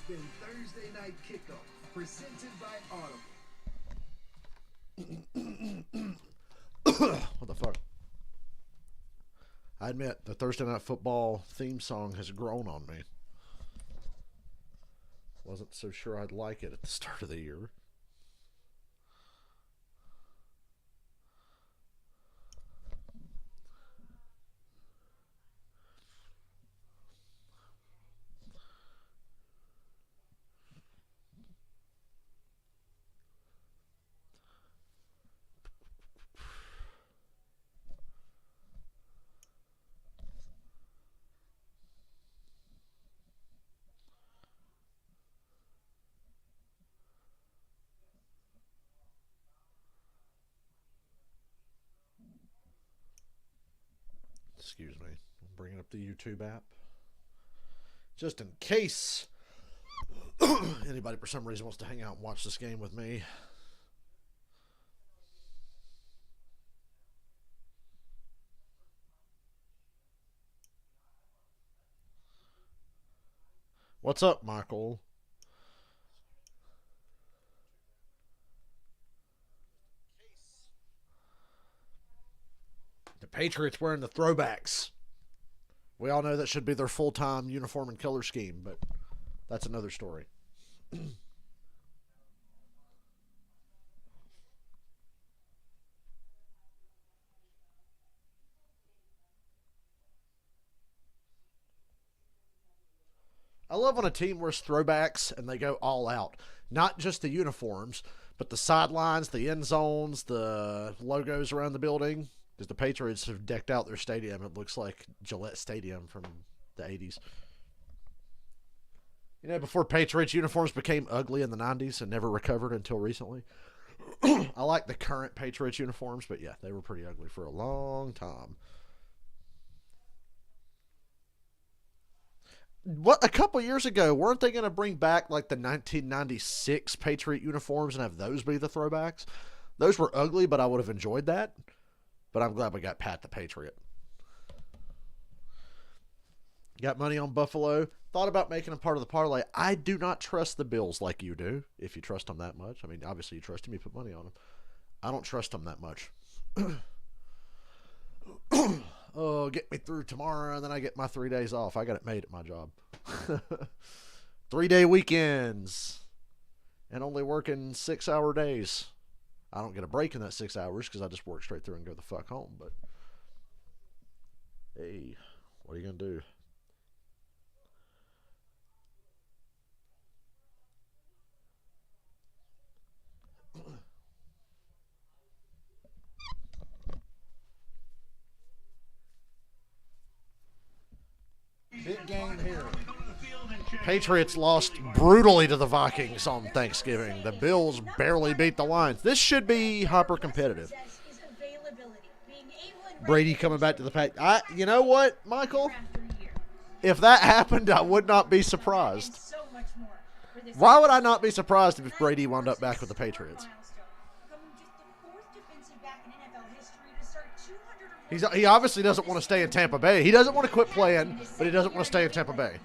been Thursday Night Kickoff, presented by Audible. What the fuck? I admit, the Thursday Night Football theme song has grown on me. Wasn't so sure I'd like it at the start of the year. Excuse me. I'm bringing up the YouTube app. Just in case anybody for some reason wants to hang out and watch this game with me. What's up, Michael? The Patriots wearing the throwbacks. We all know that should be their full-time uniform and color scheme, but that's another story. I love when a team wears throwbacks and they go all out. Not just the uniforms, but the sidelines, the end zones, the logos around the building. Because the Patriots have decked out their stadium. It looks like Gillette Stadium from the 80s. You know, before Patriots uniforms became ugly in the 90s and never recovered until recently. I like the current Patriots uniforms, but yeah, they were pretty ugly for a long time. What, a couple years ago, weren't they going to bring back like the 1996 Patriot uniforms and have those be the throwbacks? Those were ugly, but I would have enjoyed that. But I'm glad we got Pat the Patriot. Got money on Buffalo. Thought about making them part of the parlay. I do not trust the Bills like you do, if you trust them that much. I mean, obviously you trust them, you put money on them. I don't trust them that much. Oh, get me through tomorrow, and then I get my 3 days off. I got it made at my job. 3-day weekends. And only working 6-hour days. I don't get a break in that 6 hours because I just work straight through and go the fuck home. But, hey, what are you going to do? Big game here. Patriots lost brutally to the Vikings on Thanksgiving. The Bills barely beat the Lions. This should be hyper competitive. Brady coming back to the pack. You know what, Michael? If that happened, I would not be surprised. Why would I not be surprised if Brady wound up back with the Patriots? He obviously doesn't want to stay in Tampa Bay. He doesn't want to quit playing, but he doesn't want to stay in Tampa Bay.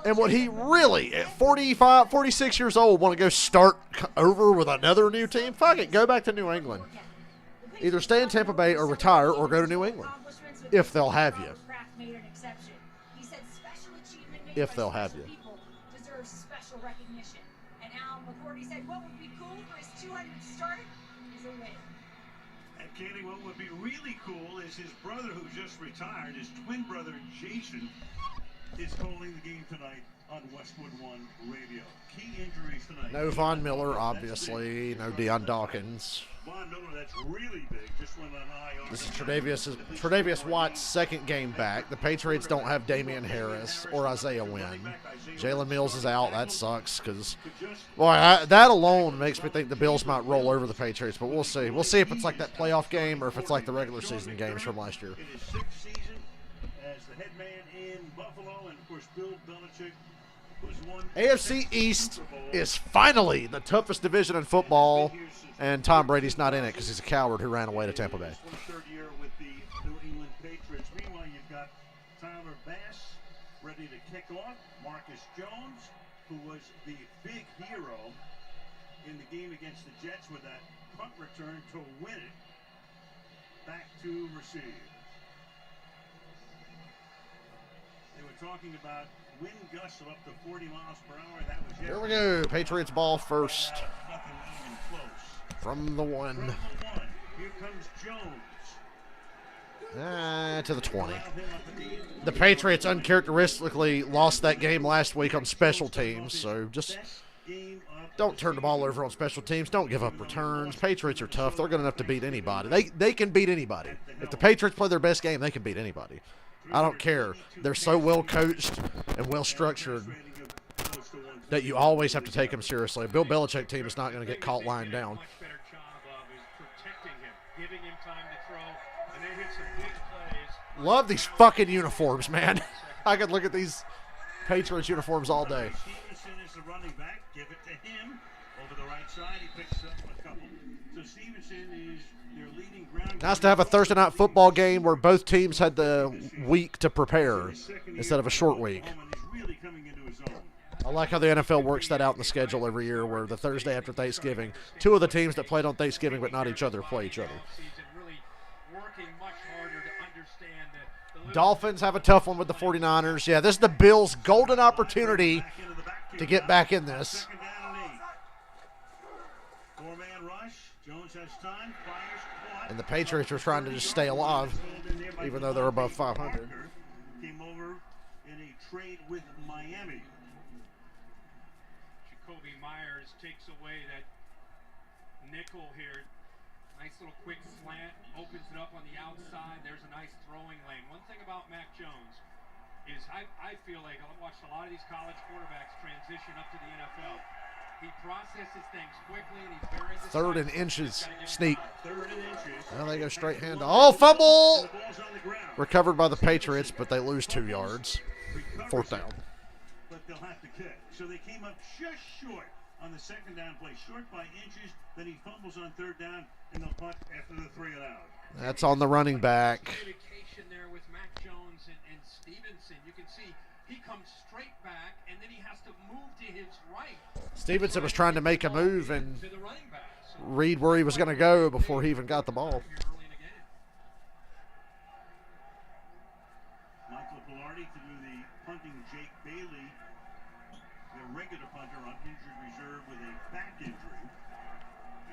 And would he really, at 45, 46 years old, want to go start over with another new team? Fuck it, go back to New England. Either stay in Tampa Bay or retire or go to New England. If they'll have you. If they'll have you. Katie, what would be really cool is his brother who just retired, his twin brother Jason, is calling the game tonight on Westwood One Radio. Key injuries tonight. No Von Miller, obviously. No Deion Dawkins. Von Miller, that's really big. Just went on IR. This is Tre'Davious Watt's second game back. The Patriots don't have Damian Harris or Isaiah Wynn. Jalen Mills is out. That sucks because, boy, that alone makes me think the Bills might roll over the Patriots. But we'll see. We'll see if it's like that playoff game or if it's like the regular season games from last year. In his sixth season as the head man in Buffalo, and of course Bill Belichick, who's won AFC East is finally the toughest division in football, and Tom Brady's not in it because he's a coward who ran away to Tampa Bay. Third year with the New England Patriots. Meanwhile, you've got Tyler Bass ready to kick off. Marcus Jones, who was the big hero in the game against the Jets with that punt return to win it. Back to receive. They were talking about wind gusts of up to 40 miles per hour. That was Here we go. Patriots ball first. Nothing even close. From the 1. From the 1. Here comes Jones. To the 20. The Patriots uncharacteristically lost that game last week on special teams, so just don't turn the ball over on special teams. Don't give up returns. Patriots are tough. They're good enough to beat anybody. They can beat anybody. If the Patriots play their best game, they can beat anybody. I don't care. They're so well coached and well structured that you always have to take them seriously. A Bill Belichick team is not going to get caught lying down. Love these fucking uniforms, man. I could look at these Patriots uniforms all day. Stevenson is the running back. Give it to him. Over the right side, he picks up a couple. So Stevenson is their leading ground. Nice to have a Thursday night football game where both teams had the week to prepare instead of a short week. I like how the NFL works that out in the schedule every year, where the Thursday after Thanksgiving, two of the teams that played on Thanksgiving but not each other play each other. Dolphins have a tough one with the 49ers. Yeah, this is the Bills' golden opportunity to get back in this. And the Patriots are trying to just stay alive, even though they're above 500. Came over in a trade with Miami. Jacoby Myers takes away that nickel here. Nice little quick slant, opens it up on the outside. There's a nice throwing lane. One thing about Mac Jones is I feel like I've watched a lot of these college quarterbacks transition up to the NFL. He processes things quickly and he's very decisive. Third and inches sneak. Third and inches. Now they go straight hand. Oh, fumble! Recovered by the Patriots, but they lose 2 yards. Fourth down. But they'll have to kick. So they came up just short on the second down play, short by inches. Then he fumbles on third down, and they'll punt after the 3 and out. That's on the running back. Communication there with Mac Jones and Stevenson. You can see he comes straight back, and then he has to move to his right. Stevenson was trying to make a move and read where he was going to go before he even got the ball. Michael Pilardi to do the punting. Jake Bailey, their regular punter, on injured reserve with a back injury.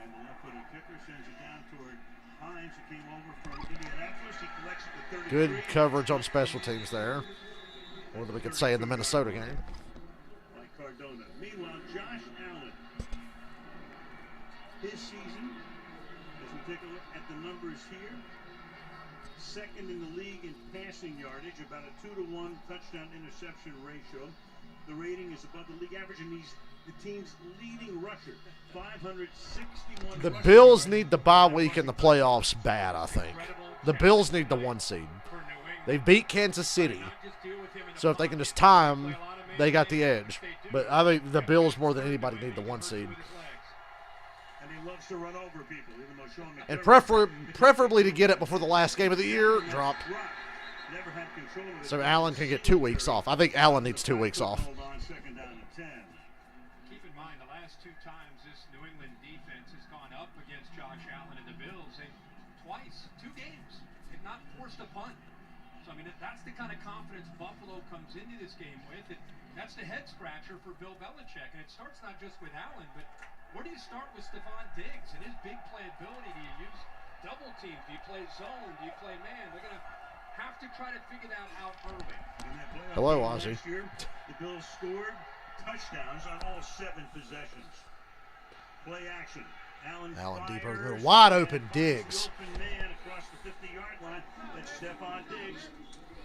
And the left-footed kicker sends it down toward Hines, who came over from Indianapolis. He collects it to 33. Good coverage on special teams there. More than we could say in the Minnesota game. Like Cardona. Meanwhile, Josh Allen. His season, as we take a look at the numbers here, second in the league in passing yardage, about a 2-to-1 touchdown-interception ratio. The rating is above the league average, and he's the team's leading rusher. 561. The Bills need the bye week in the playoffs bad, I think. The Bills need the 1 seed. They beat Kansas City. So if they can just tie them, they got the edge. But I think the Bills more than anybody need the 1 seed. And he loves to run over people, even though Sean McDermott, And preferably to get it before the last game of the year, dropped. never had control of it. So Allen can get 2 weeks off. I think Allen needs 2 weeks off. Hold on, second down and 10. Keep in mind, the last 2 times this New England defense has gone up against Josh Allen and the Bills, twice, 2 games, they've not forced a punt. So, I mean, that's the kind of confidence Buffalo comes into this game with. That's the head scratcher for Bill Belichick. And it starts not just with Allen, but where do you start with Stephon Diggs and his big playability? Do you use double teams? Do you play zone? Do you play man? They're going to have to try to figure that out early. Hello, Ozzy. Last year, the Bills scored touchdowns on all 7 possessions. Play action. Allen deeper, fires, wide open Diggs. Open man across the 50-yard line. That's Stephon Diggs.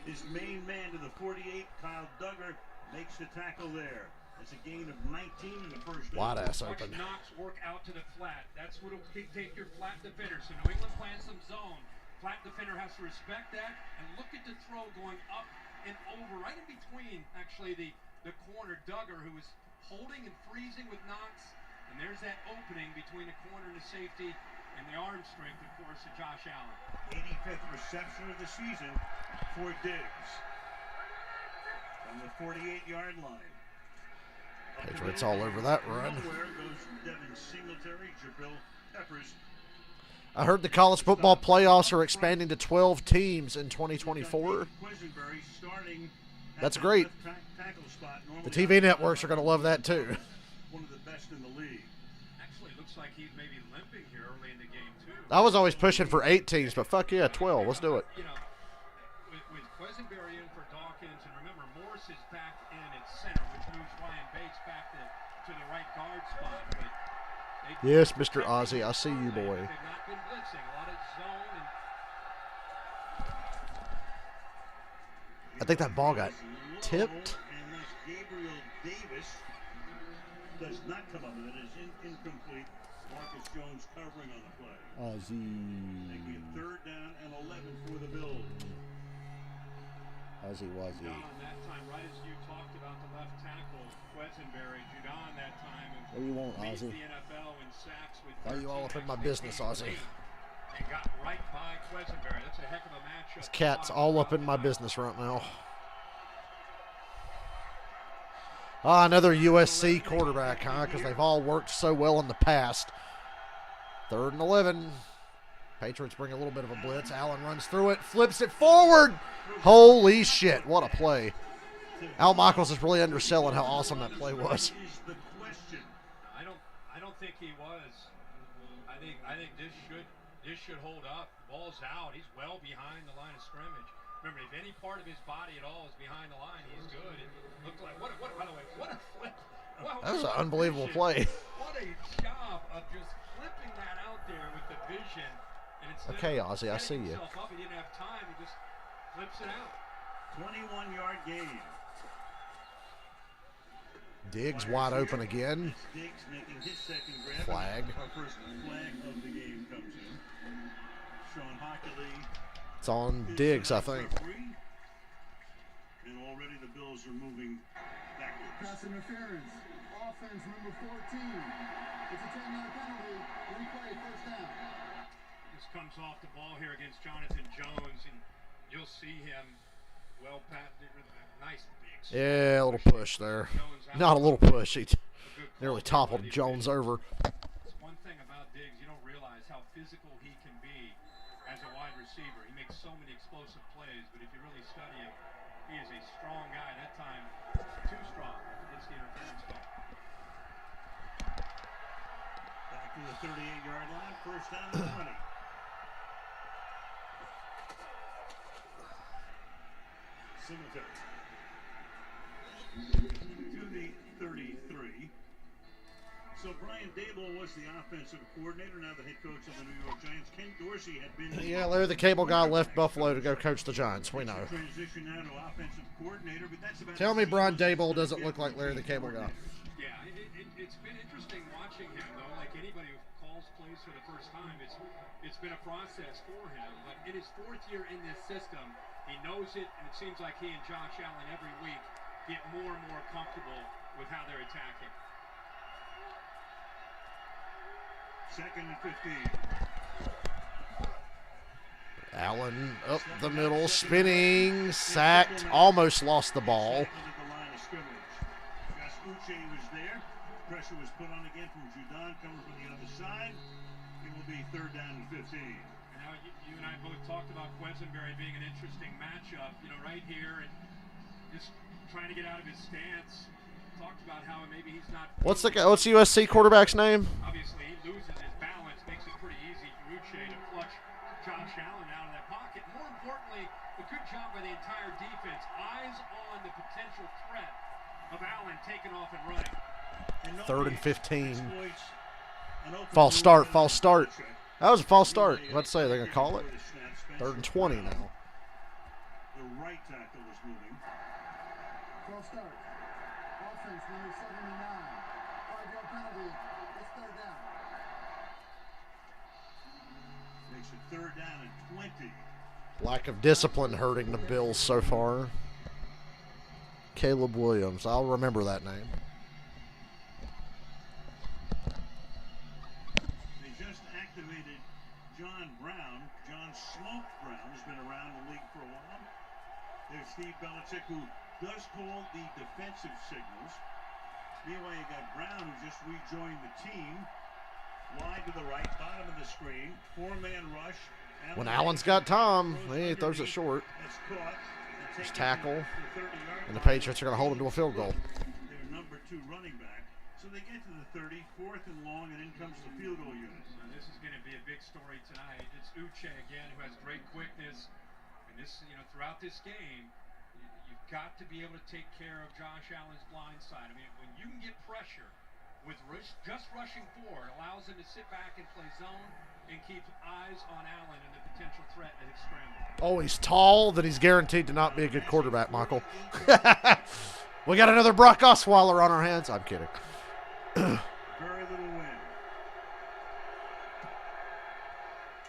His main man to the 48, Kyle Duggar, makes the tackle there. It's a gain of 19 in the first half. Wide ass open. Knox work out to the flat. That's what will take your flat defender. So New England playing some zone. Flat defender has to respect that and look at the throw going up and over, right in between actually the corner Duggar, who was holding and freezing with Knox. And there's that opening between the corner and the safety, and the arm strength, of course, of Josh Allen. 85th reception of the season for Diggs. From the 48-yard line. Patriots all over that run. Nowhere goes Devin Singletary, Jabril Peppers. I heard the college football playoffs are expanding to 12 teams in 2024. That's great. The TV networks are going to love that too. One of the best in the league. Actually, looks like he's maybe limping here early in the game too. I was always pushing for 8 teams, but fuck yeah, 12. Let's do it. You know, with Quesenberry in for Dawkins, and remember Morse is back in at center, which moves Ryan Bates back to the right guard spot. But yes, Mr. Ozzie, I see you, boy. They've not been blitzing. A lot of zone and I think that ball got tipped. And this Gabriel Davis does not come up with it. It's incomplete. Marcus Jones covering on the play. Making it 3rd down and 11 for the Bills. Ozzie Wazzie. Judon that time, right as you talked about the left tackle, Quesenberry. Judon that time. What do you want, leads Ozzie? the NFL in sacks with Why are you all up in my business, Ozzie? And got right by Quesenberry. That's a heck of a matchup. This cat's all up in my business right now. Ah, another USC quarterback, huh? Because they've all worked so well in the past. 3rd and 11. Patriots bring a little bit of a blitz. Allen runs through it, flips it forward. Holy shit, what a play. Al Michaels is really underselling how awesome that play was. I don't think he was. I think this should hold up. Ball's out. He's well behind the line of scrimmage. Remember, if any part of his body at all is behind the line, he's good. It looked like by the way, what a flip. That was an unbelievable play. What a job of just flipping that out there with the vision. And Okay, Ozzie, I see you. Up, he didn't have time. He just flips it out. 21-yard gain. Diggs wide open again. Diggs making his second grab. Flag. Our first flag of the game comes in. Sean Hockley. It's on Diggs, I think. And already the Bills are moving backwards. Pass interference. Offense number 14. It's a 10-yard penalty. Replay, 1st down. This comes off the ball here against Jonathan Jones, and you'll see him well pat. Nice big. Yeah, a little push there. Not a little push. He nearly toppled Jones over. One thing about Diggs, you don't realize how physical he can be as a wide receiver. He makes so many explosive plays, but if you really study him, he is a strong guy. That time, too strong. It's the interference call. Back to the 38-yard line. 1st down and 20. Singletary. To the 33. So Brian Dable was the offensive coordinator, now the head coach of the New York Giants. Ken Dorsey had been... Yeah, Larry the Cable Guy left Buffalo to go coach the Giants. We know. Transition now to offensive coordinator, but that's about... Tell me Brian Dable doesn't look like Larry the Cable Guy. Yeah, it's been interesting watching him, though. Like anybody who calls plays for the first time, it's been a process for him. But in his 4th year in this system, he knows it, and it seems like he and Josh Allen every week get more and more comfortable with how they're attacking. 2nd and 15. Allen up the middle, spinning, sacked, almost lost the ball. Gus Uche was there. Pressure was put on again from Judon coming from the other side. It will be 3rd down and 15. Now, you and I both talked about Quesenberry being an interesting matchup, right here, and just trying to get out of his stance. Talked about how maybe he's not... What's USC quarterback's name? Obviously, he loses his balance, makes it pretty easy for Uche to clutch Josh Allen out of that pocket. More importantly, a good job by the entire defense. Eyes on the potential threat of Allen taking off and running. 3rd and 15. False start. That was a false start. Let's say they're going to call it. 3rd and 20 now. The right tackle is moving. False start. Offense number 79. 5-yard penalty. It's 3rd down. Makes it 3rd down and 20. Lack of discipline hurting the Bills so far. Caleb Williams. I'll remember that name. They just activated John Brown. John Smoke Brown has been around the league for a while. There's Steve Belichick, who does call the defensive signals. Meanwhile, you got Brown, who just rejoined the team. Wide to the right, bottom of the screen. Four-man rush. When Allen's got Tom, he throws it short. That's caught. Just tackle. The 30-yard And the line. Patriots are going to hold him to a field goal. Their number 2 running back. So they get to the 30, 4th and long, and in comes the field goal unit. So this is going to be a big story tonight. It's Uche again, who has great quickness. And this, throughout this game, you've got to be able to take care of Josh Allen's blind side. I mean, when you can get pressure with just rushing forward, allows him to sit back and play zone and keep eyes on Allen and the potential threat at his scramble. Oh, he's tall, then he's guaranteed to not be a good quarterback, Michael. We got another Brock Osweiler on our hands. I'm kidding. Very little wind.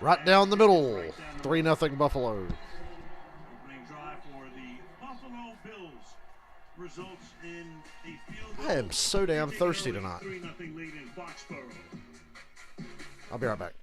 Right down the middle. 3-0 Buffalo. Opening drive for the Buffalo Bills results in a field goal. I am so damn thirsty tonight. 3-0 lead in Foxborough. I'll be right back.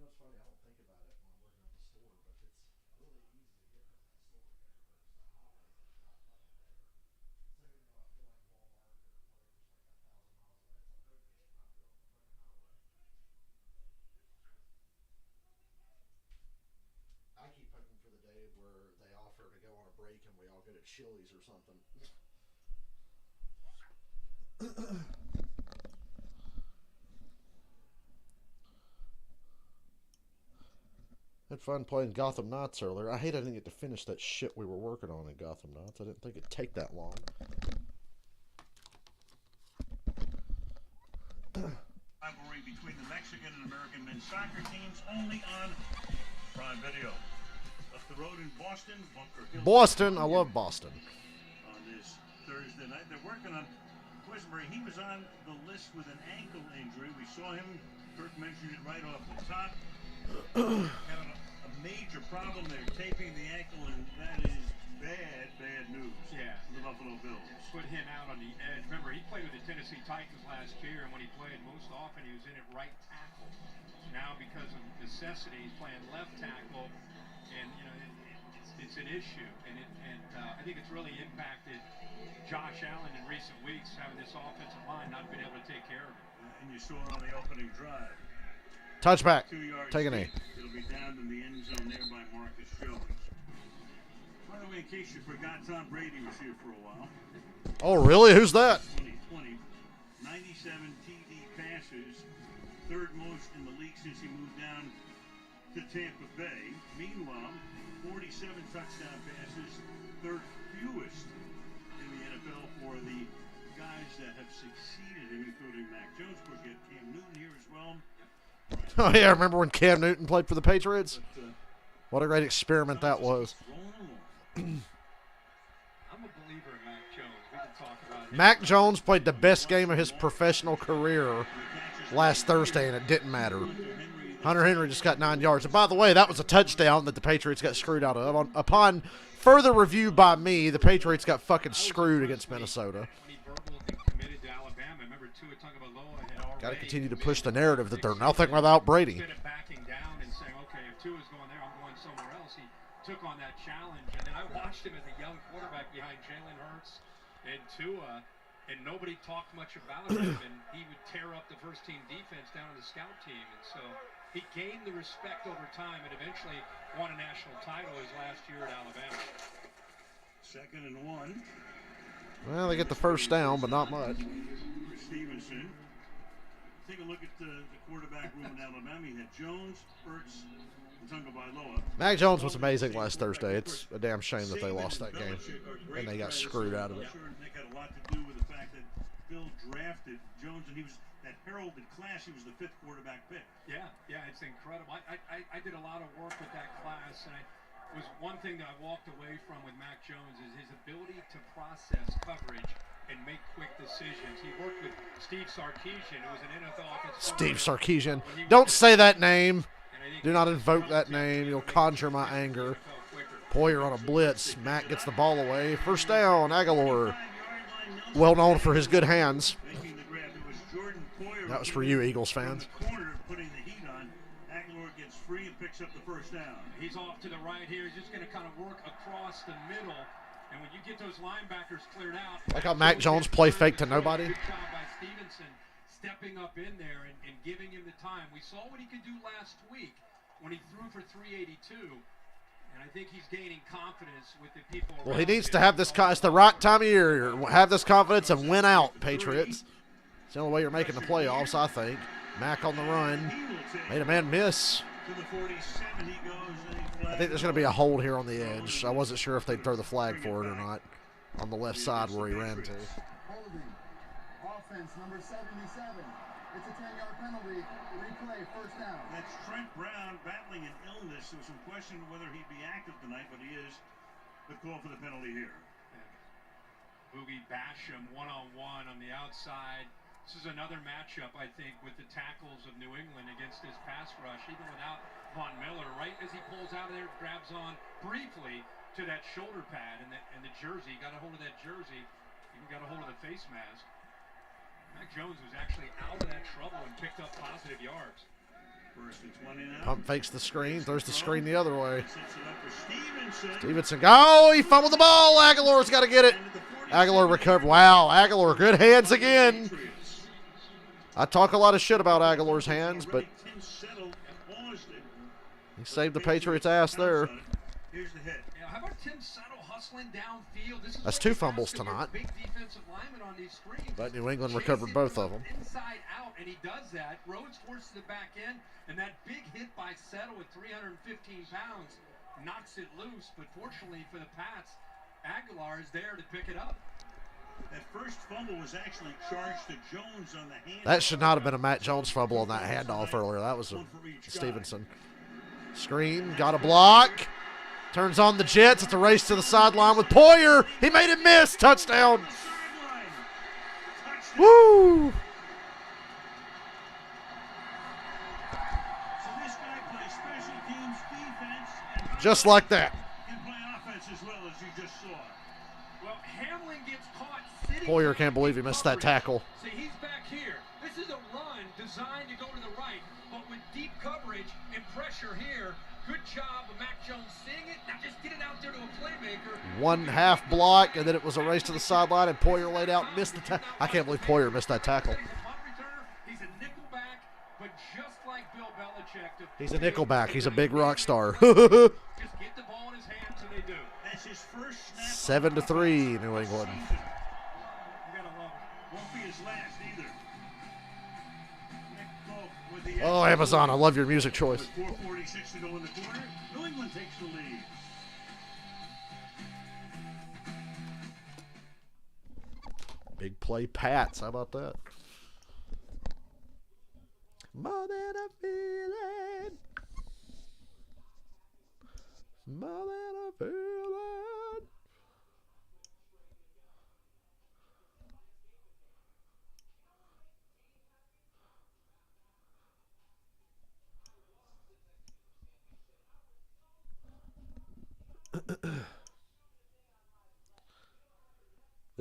It's funny, I don't think about it when I'm working at the store, but it's really easy to get from that store there versus the highways that are not fucking there. So even though I feel like Walmart or whatever's like 1,000 miles away, it's like, okay, I'm not building the fucking highway. I keep hoping for the day where they offer to go on a break and we all go to Chili's or something. Had fun playing Gotham Knights earlier. I hate I didn't get to finish that shit we were working on in Gotham Knights. I didn't think it'd take that long. Rivalry between the Mexican and American men's soccer teams only on Prime Video. Up the road in Boston, Bunker Hill. Boston, I love Boston. On this Thursday night, they're working on Quisenberry. He was on the list with an ankle injury. We saw him. Kirk mentioned it right off the top. Had a major problem. They're taping the ankle, and that is bad news. Yeah. For the Buffalo Bills. Put him out on the edge. Remember, he played with the Tennessee Titans last year, and when he played most often, he was in at right tackle. Now, because of necessity, he's playing left tackle, and it's an issue. And I think it's really impacted Josh Allen in recent weeks, having this offensive line not been able to take care of it. And you saw it on the opening drive. Touchback. 2 yards. Take a knee. It'll be down in the end zone there by Marcus Jones. By the way, in case you forgot, Tom Brady was here for a while. Oh, really? Who's that? 2020, 97 TD passes, third most in the league since he moved down to Tampa Bay. Meanwhile, 47 touchdown passes, third fewest in the NFL for the guys that have succeeded him, including Mac Jones. Of course, you had Cam Newton here as well. Oh, yeah, remember when Cam Newton played for the Patriots? But, What a great experiment that was. rolling along. I'm a believer in Mac Jones. We can talk about it. Mac Jones played the best game of his professional career last Thursday, and it didn't matter. Hunter Henry just got 9 yards. And by the way, that was a touchdown that the Patriots got screwed out of. Upon further review by me, the Patriots got fucking screwed against Minnesota. Got to continue to push the narrative that they're nothing without Brady. Instead of backing down and saying, okay, if Tua's going there, I'm going somewhere else, he took on that challenge. And then I watched him as a young quarterback behind Jalen Hurts and Tua, and nobody talked much about him. And he would tear up the first-team defense down on the scout team. And so he gained the respect over time and eventually won a national title his last year at Alabama. 2nd and 1. Well, they get the first down, but not much. Stevenson. Take a look at the quarterback room in Alabama. You had Jones, Hurts, and Tagovailoa. Mac Jones was amazing last Thursday. It's a damn shame that they lost that game, and they got screwed out of it. I'm sure Nick had a lot to do with the fact that Bill drafted Jones, and he was that heralded class. He was the 5th quarterback pick. Yeah, it's incredible. I did a lot of work with that class, and it was one thing that I walked away from with Mac Jones is his ability to process coverage and make quick decisions. He worked with Steve Sarkisian, who was an NFL offensive Steve coordinator. Sarkisian. Don't say that name. Do not invoke that name. You'll conjure my anger. Poyer on a blitz. Mac gets the ball away. First down, Aguilar. Well known for his good hands. That was for you, Eagles fans. Putting the heat on. Aguilar gets free and picks up the first down. He's off to the right here. He's just going to kind of work across the middle. And when you get those linebackers cleared out, Like how Mac Jones play fake to nobody. Good job by Stevenson stepping up in there and giving him the time. We saw what he could do last week when he threw for 382. And I think he's gaining confidence with the people. Well, he needs to have this. It's the right time of year. Have this confidence and win out, Patriots. It's the only way you're making the playoffs, I think. Mac on the run. Made a man miss. To the 47 he goes. I think there's going to be a hold here on the edge. I wasn't sure if they'd throw the flag for it or not. On the left side where he ran to. Holding. Offense number 77. It's a 10-yard penalty. Replay, first down. That's Trent Brown battling an illness. There was some question whether he'd be active tonight, but he is. The call for the penalty here. Boogie Basham one-on-one on the outside. This is another matchup, I think, with the tackles of New England against this pass rush, even without Von Miller. Right as he pulls out of there, grabs on briefly to that shoulder pad and the jersey. Got a hold of that jersey. Even got a hold of the face mask. Mac Jones was actually out of that trouble and picked up positive yards. First and 20 now. Pump fakes the screen, throws the screen the other way. Sets it up for Stevenson. Stevenson. Oh, he fumbled the ball. Aguilar's got to get it. Aguilar recovered. Wow, Aguilar, good hands again. I talk a lot of shit about Aguilar's hands, but he saved the Patriots' ass there. Here's the hit. How about Tim Settle hustling downfield? This is That's what 2 you fumbles ask of your tonight. Big defensive lineman on these screens. But New England recovered both of them. Inside out, and he does that. Rhodes forces it back in, and that big hit by Settle with 315 pounds knocks it loose. But fortunately for the Pats, Aguilar is there to pick it up. That first fumble was actually charged to Jones on the hand. That should not have been a Matt Jones fumble on that handoff earlier. That was a Stevenson. Screen, got a block. Turns on the Jets. It's a race to the sideline with Poyer. He made it miss. Touchdown. Woo! So this guy plays special teams defense and Just like that. can play offense as well as you just saw. Well, Hamlin gets caught sitting. Poyer can't believe he missed that tackle. See, he's back here. This is a run designed to go to the right, but with deep coverage and pressure here. Good job of Mac Jones seeing it. Now just get it out there to a playmaker. One half block, and then it was a race to the sideline, and Poyer laid out and missed the tackle. I can't believe Poyer missed that tackle. He's a punt returner. He's a nickelback, but just like Bill Belichick. He's a nickelback. He's a big rock star. Just get the ball in his hands, and they do. That's his first snap. 7-3, New England. You gotta love it. Won't be his last either. Nick Folk with the Oh, Amazon, I love your music choice. With 4:46 to go in the quarter, New England takes the lead. Big play Pats. How about that? More than a feeling. More than a feeling.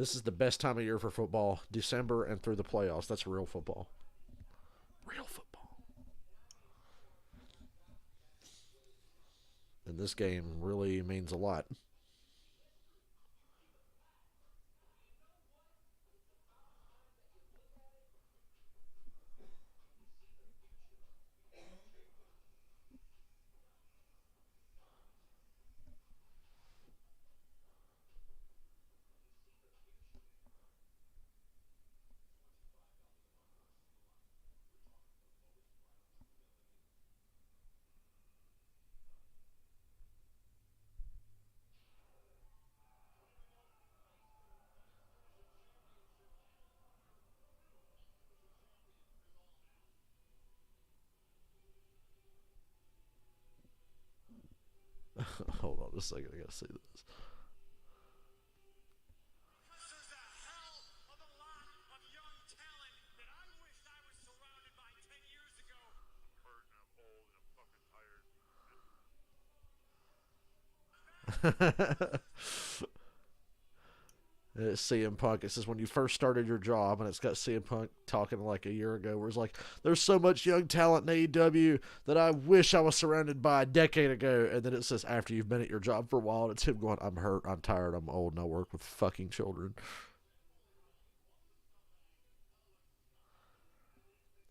This is the best time of year for football. December and through the playoffs. That's real football. Real football. And this game really means a lot. Hold on a second. I gotta see this. It's CM Punk. It says when you first started your job, and it's got CM Punk talking like a year ago, where it's like, "There's so much young talent in AEW that I wish I was surrounded by a decade ago." And then it says after you've been at your job for a while, and it's him going, "I'm hurt, I'm tired, I'm old, and I work with fucking children."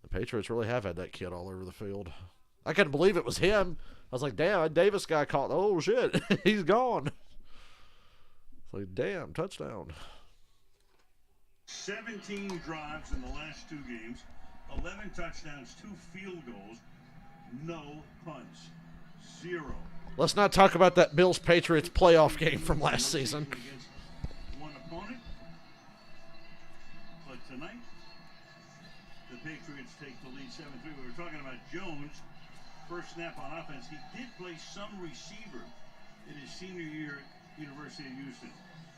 The Patriots really have had that kid all over the field. I couldn't believe it was him. I was like, "Damn, that Davis guy caught. Oh shit, he's gone." It's like, damn, touchdown. 17 drives in the last 2 games, 11 touchdowns, 2 field goals, no punts, 0. Let's not talk about that Bills-Patriots playoff game from last season. Against one opponent, but tonight, the Patriots take the lead 7-3. We were talking about Jones, first snap on offense. He did play some receiver in his senior year at University of Houston.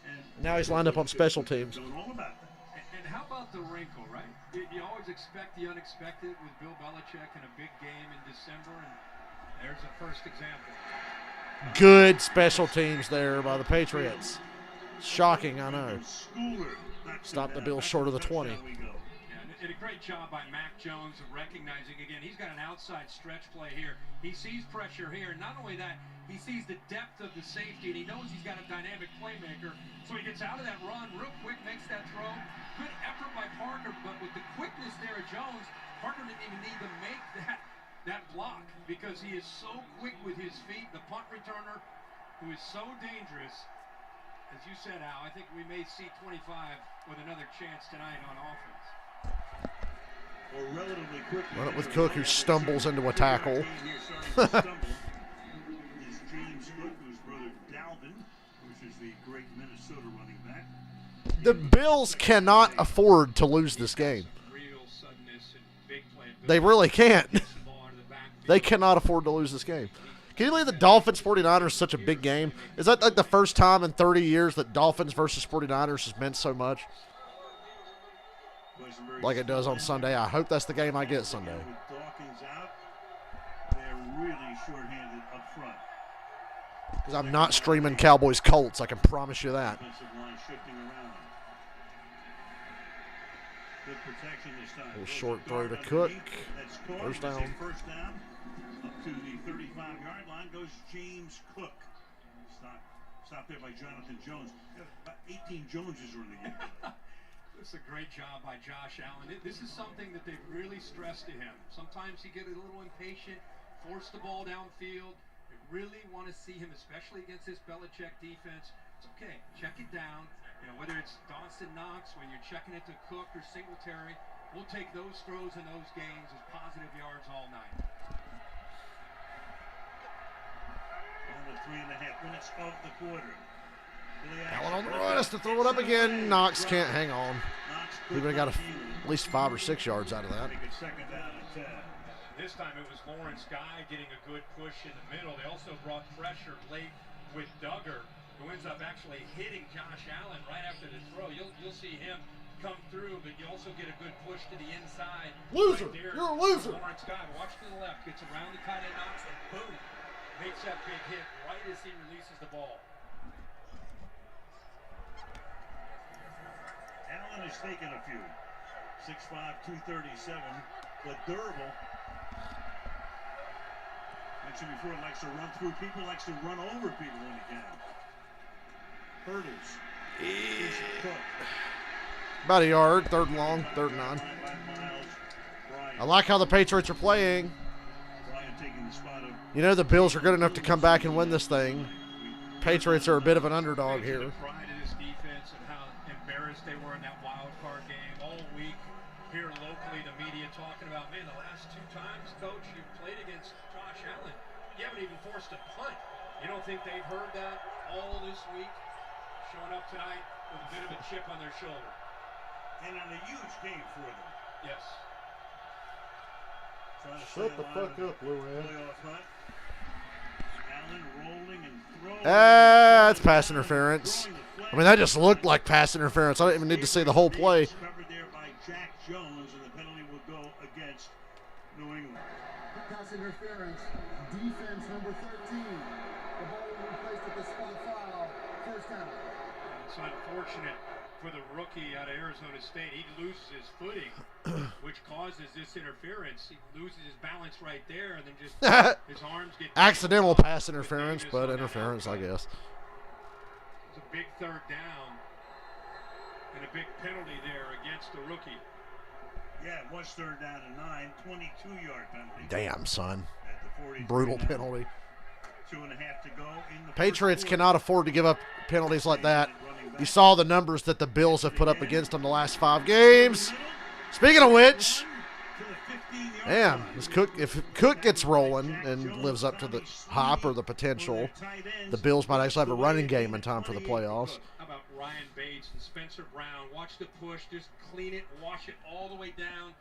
And now he's lined up on special teams. All about that. And how about the wrinkle, right? You always expect the unexpected with Bill Belichick in a big game in December, and there's a first example. Good special teams there by the Patriots. Shocking, I know. Stop the Bills short of the 20. And a great job by Mac Jones of recognizing, again, he's got an outside stretch play here. He sees pressure here. Not only that, he sees the depth of the safety, and he knows he's got a dynamic playmaker. So he gets out of that run real quick, makes that throw. Good effort by Parker, but with the quickness there of Jones, Parker didn't even need to make that block because he is so quick with his feet. The punt returner, who is so dangerous. As you said, Al, I think we may see 25 with another chance tonight on offense. Run it with Cook, who stumbles into a tackle. The Bills cannot afford to lose this game. They really can't. They cannot afford to lose this game. Can you believe the Dolphins 49ers is such a big game? Is that like the first time in 30 years that Dolphins versus 49ers has meant so much? Like it does on Sunday. I hope that's the game I get Sunday. Because I'm not streaming Cowboys Colts, I can promise you that. Little short throw to Cook. First down. Up to the 35-yard line goes James Cook. Stop there by Jonathan Jones. About 18 Joneses are in the game. This is a great job by Josh Allen. This is something that they've really stressed to him. Sometimes he gets a little impatient, force the ball downfield. They really want to see him, especially against this Belichick defense. It's okay. Check it down. You know, whether it's Dawson Knox, when you're checking it to Cook or Singletary, we'll take those throws and those gains as positive yards all night. On the 3.5 minutes of the quarter. Allen on the run has to throw it up again. Knox can't hang on. He would have got at least 5 or 6 yards out of that. This time it was Lawrence Guy getting a good push in the middle. They also brought pressure late with Duggar, who ends up actually hitting Josh Allen right after the throw. You'll see him come through, but you also get a good push to the inside. Loser! Right there. You're a loser! Lawrence Guy, watch to the left, gets around the tight end Knox, and boom, makes that big hit right as he releases the ball. has taken a few. 6'5", 237, but durable. Mentioned before, likes to run through people, likes to run over people when he can. Hurdles. About a yard, 3rd and long, 3rd and 9. I like how the Patriots are playing. You know the Bills are good enough to come back and win this thing. Patriots are a bit of an underdog here. Pride of this defense and how embarrassed they were in that wild card game all week. Here locally, the media talking about, man, the last 2 times, coach, you played against Josh Allen, you haven't even forced a punt. You don't think they've heard that all this week? Showing up tonight with a bit of a chip on their shoulder. And in a huge game for them. Yes. Shut the fuck up, Lou-Red. Allen rolling and throwing. That's pass interference. I mean, that just looked like pass interference. I don't even need to see the whole play. Covered there by Jack Jones, and the penalty will go against New England. Pass interference. Defense number 13. The ball will be placed at the spot foul. First down. It's unfortunate for the rookie out of Arizona State. He loses his footing, which causes this interference. He loses his balance right there, and then just his arms get Accidental pass interference, but interference, I guess. It's a big 3rd down and a big penalty there against the rookie. Yeah, it was 3rd down and 9, 22-yard penalty. Damn, son. At the 43 Brutal now. penalty. 2.5 to go in the Patriots first cannot afford to give up penalties like that. You saw the numbers that the Bills have put up against them the last 5 games. Speaking of which, damn, if Cook gets rolling and lives up to the hype or the potential, the Bills might actually have a running game in time for the playoffs. How about Ryan Bates and Spencer Brown? Watch the push, just clean it, wash it all the way down.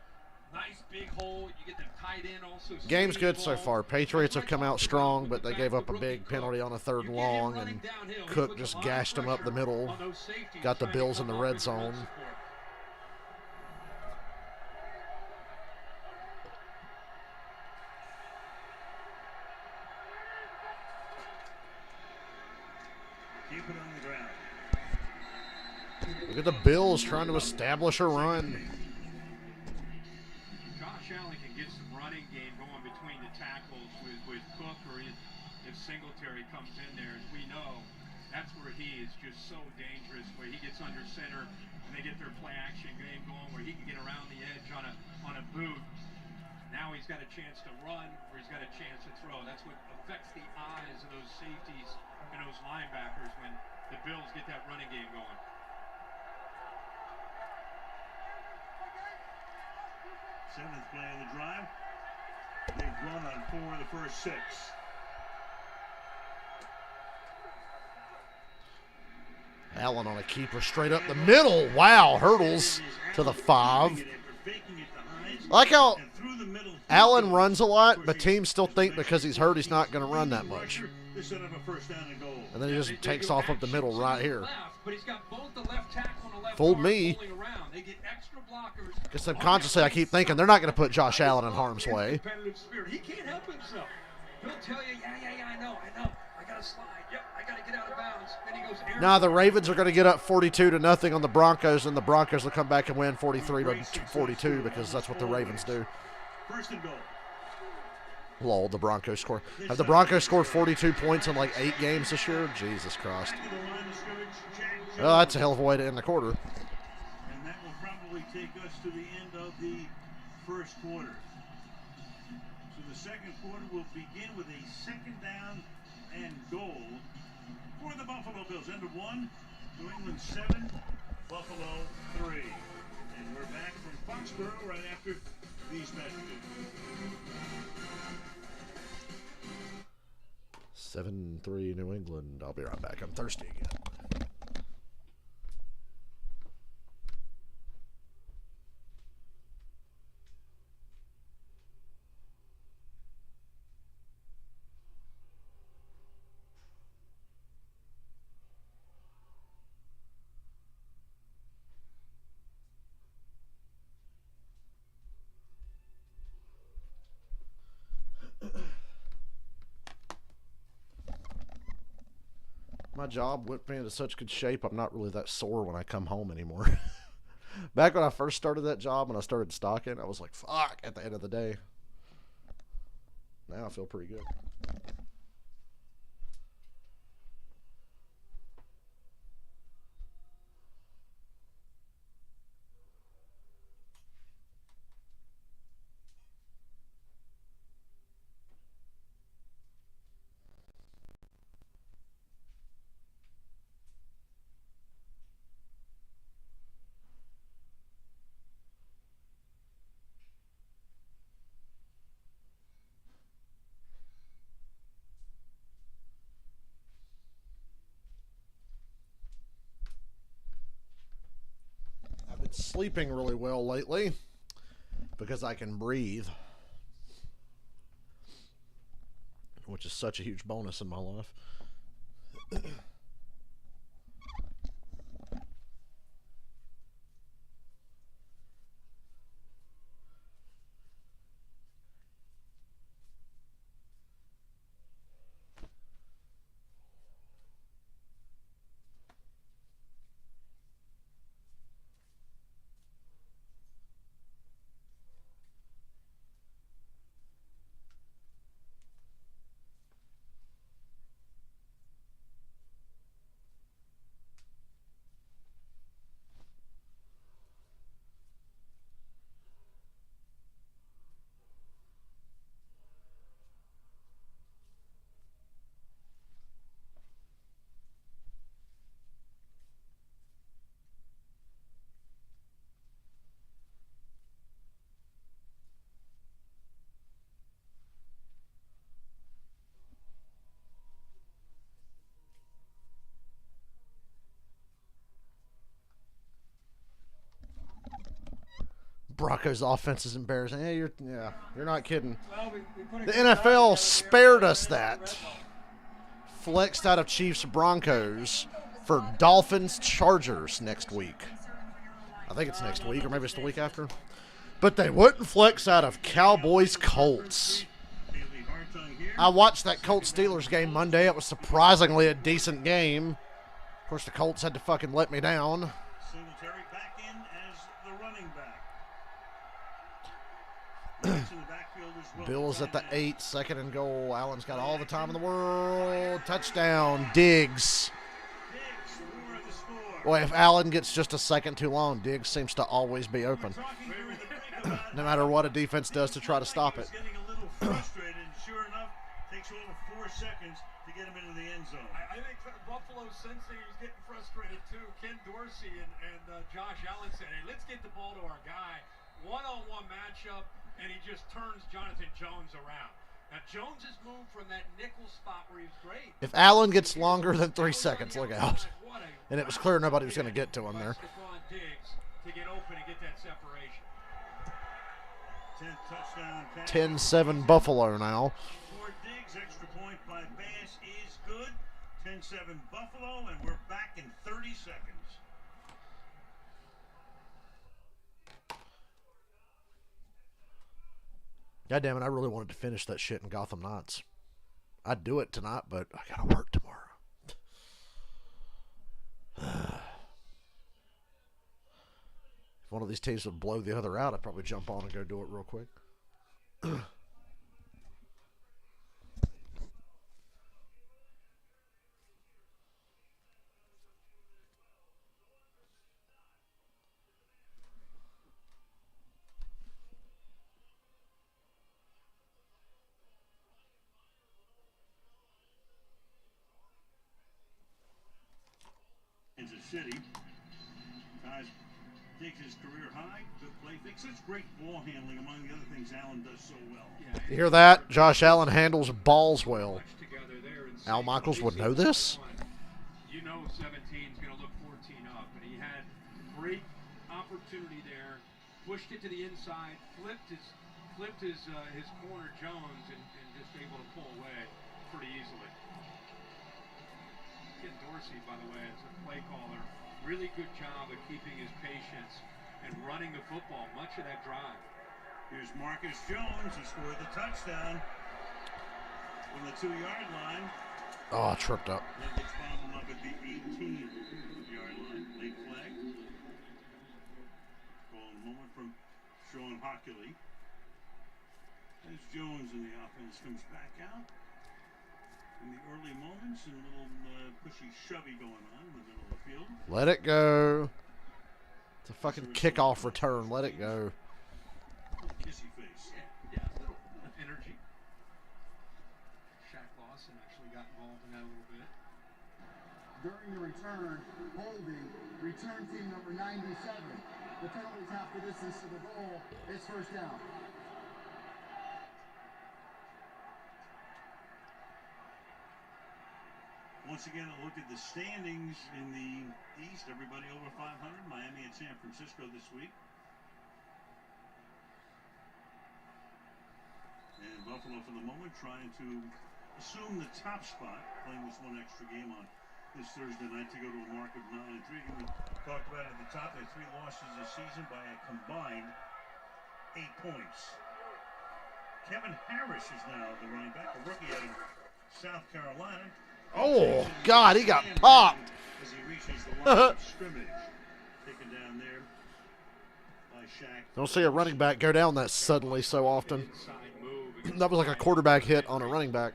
Nice big hole. You get them tight end also. Game's good so far. Patriots have come out strong, but they gave up a big penalty on a 3rd and long, and Cook just gashed them up the middle. Got the Bills in the red zone. Keep it on the ground. Look at the Bills trying to establish a run. Josh Allen can get some running game going between the tackles with Cook, or if Singletary comes in there. As we know, that's where he is just so dangerous, where he gets under center and they get their play action game going, where he can get around the edge on a boot. Now he's got a chance to run, or he's got a chance to throw. That's what affects the eyes of those safeties and those linebackers when the Bills get that running game going. Seventh play of the drive. They've run on 4 of the first 6. Allen on a keeper straight up the middle. Wow, hurdles to the 5. I like how Allen runs a lot, but teams still think because he's hurt he's not going to run that much. And then he just takes off up the middle right here. Fooled me. Because subconsciously I keep thinking they're not going to put Josh Allen in harm's way. He can't help himself. He'll tell you, yeah, I know. I got to slide. Yep, I got to get out of bounds. Then he goes, now the Ravens are going to get up 42-0 on the Broncos, and the Broncos will come back and win 43-42 because that's what the Ravens do. First and goal. Lol, the Broncos score. Have the Broncos scored 42 points in like 8 games this year? Jesus Christ. Well, that's a hell of a way to end the quarter. And that will probably take us to the end of the first quarter. So the second quarter will begin with a 2nd down and goal for the Buffalo Bills. End of 1, New England 7, Buffalo 3. And we're back from Foxborough right after these messages. 7-3 New England. I'll be right back. I'm thirsty again. My job whipped me into such good shape, I'm not really that sore when I come home anymore. Back when I first started that job and I started stocking, I was like, fuck, at the end of the day. Now I feel pretty good. I've been sleeping really well lately because I can breathe, which is such a huge bonus in my life. Broncos offense is embarrassing. Hey, you're not kidding. The NFL spared us that. Flexed out of Chiefs Broncos for Dolphins Chargers next week. I think it's next week, or maybe it's the week after. But they wouldn't flex out of Cowboys Colts. I watched that Colts Steelers game Monday. It was surprisingly a decent game. Of course, the Colts had to fucking let me down. Singletary back in as the running back. Bills at the 8, 2nd and goal. Allen's got all the time in the world. Touchdown, Diggs. Boy, if Allen gets just a second too long, Diggs seems to always be open. No matter what a defense does to try to stop it. Getting a little frustrated, and sure enough, takes over 4 seconds to get him into the end zone. I think Buffalo sensing he was getting frustrated too. Ken Dorsey and Josh Allen said, hey, let's get the ball to our guy. One-on-one matchup, and he just turns Jonathan Jones around. Now, Jones's move from that nickel spot where he's great. If Allen gets longer than 3 seconds, look out. And it was clear nobody was going to get to him there. To get open and get that separation. 10-7 Buffalo now. For Diggs, extra point by Bass is good. 10-7 Buffalo, and we're back in 30 seconds. God damn it, I really wanted to finish that shit in Gotham Knights. I'd do it tonight, but I gotta work tomorrow. If one of these teams would blow the other out, I'd probably jump on and go do it real quick. Kansas City. Guys, takes his career high. Good play fix. It's great ball handling, among the other things Allen does so well. You hear that? Josh Allen handles balls well. Al Michaels would know this? You know 17 is going to look 14 up, but he had great opportunity there. Pushed it to the inside, flipped his corner Jones, and just able to pull away pretty easily. Ken Dorsey, by the way, is a play caller. Really good job of keeping his patience and running the football much of that drive. Here's Marcus Jones. He scored the touchdown from the 2-yard line. Oh, I tripped up. Then gets fouled up at the 18-yard line. Late flag. luckily, as Jones in the offense comes back out. In the early moments, and a little pushy shovey going on in the middle of the field. Let it go. It's a fucking kickoff return. Let it go. Kissy face. Yeah, a little energy. Shaq Lawson actually got involved in that a little bit. During the return, holding, return team number 97. The penalties half the distance to the goal. It's first down. Once again, a look at the standings in the East. Everybody over 500. Miami and San Francisco this week. And Buffalo, for the moment, trying to assume the top spot, playing this one extra game on this Thursday night to go to a mark of 9-3. We talked about at the top, they had 3 losses this season by a combined 8 points. Kevin Harris is now the running back, a rookie out of South Carolina. Oh, God, he got popped. As he reaches the line of scrimmage, taken down there by Shaq. Don't see a running back go down that suddenly so often. That was like a quarterback hit on a running back.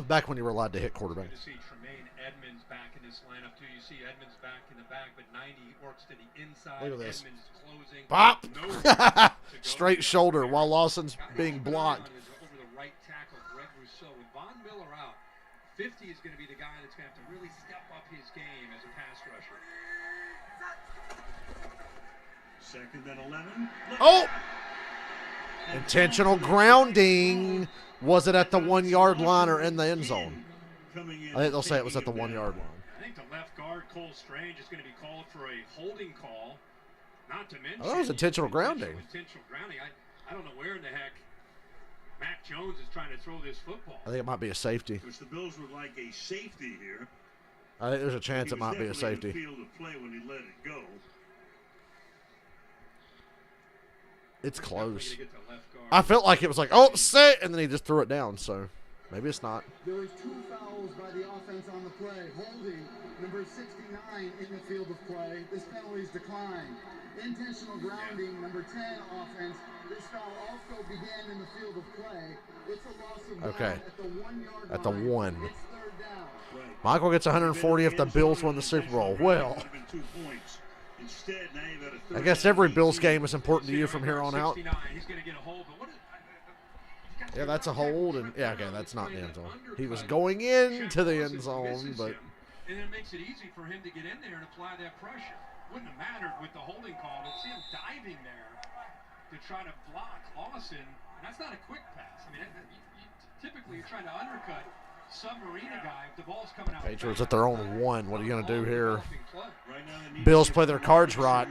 Back when you were allowed to hit quarterback. To see Tremaine Edmonds back in this lineup too. You see Edmonds back in the back, but 90 works to the inside. Look at this. Edmonds closing. Pop! No Straight shoulder while Lawson's being blocked. Over the right tackle, Greg Rousseau. With Von Miller out, 50 is going to be the guy that's going to have to really step up his game as a pass rusher. Second and 11. Oh! Intentional grounding. Was it at the 1 yard line or in the end zone? I think they'll say it was at the 1 yard line. I think the left guard, Cole Strange, is going to be called for a holding call. Not to mention. Oh, that was intentional grounding. Intentional grounding. I don't know where in the heck Mac Jones is trying to throw this football. I think it might be a safety. Which the Bills would like a safety here. I think there's a chance it might be a safety. He was definitely in the field of play when he let it go. It's close. I felt like it was like, oh, sit, and then he just threw it down. So maybe it's not. There was 2 fouls by the offense on the play. Holding number 69 in the field of play. This penalty is declined. Intentional grounding, number 10 offense. This foul also began in the field of play. It's a loss of ground at the 1 yard line. At the 1. It's third down. Right. Michael gets 140 if the Bills win the Super Bowl. Well, Instead, now you've got a I guess every Bills game is important to you from here on out. He's going to get a hold, but what Yeah, that's a hold, and yeah, okay, that's not the end zone. He was going into the end zone, but and it makes it easy for him to get in there and apply that pressure. Wouldn't have mattered with the holding call, but see him diving there to try to block Lawson. And that's not a quick pass. I mean, typically you're trying to undercut, submarine a guy if the ball's coming out. Patriots at their own 1. What are you going to do here? Right now, Bills play their cards right.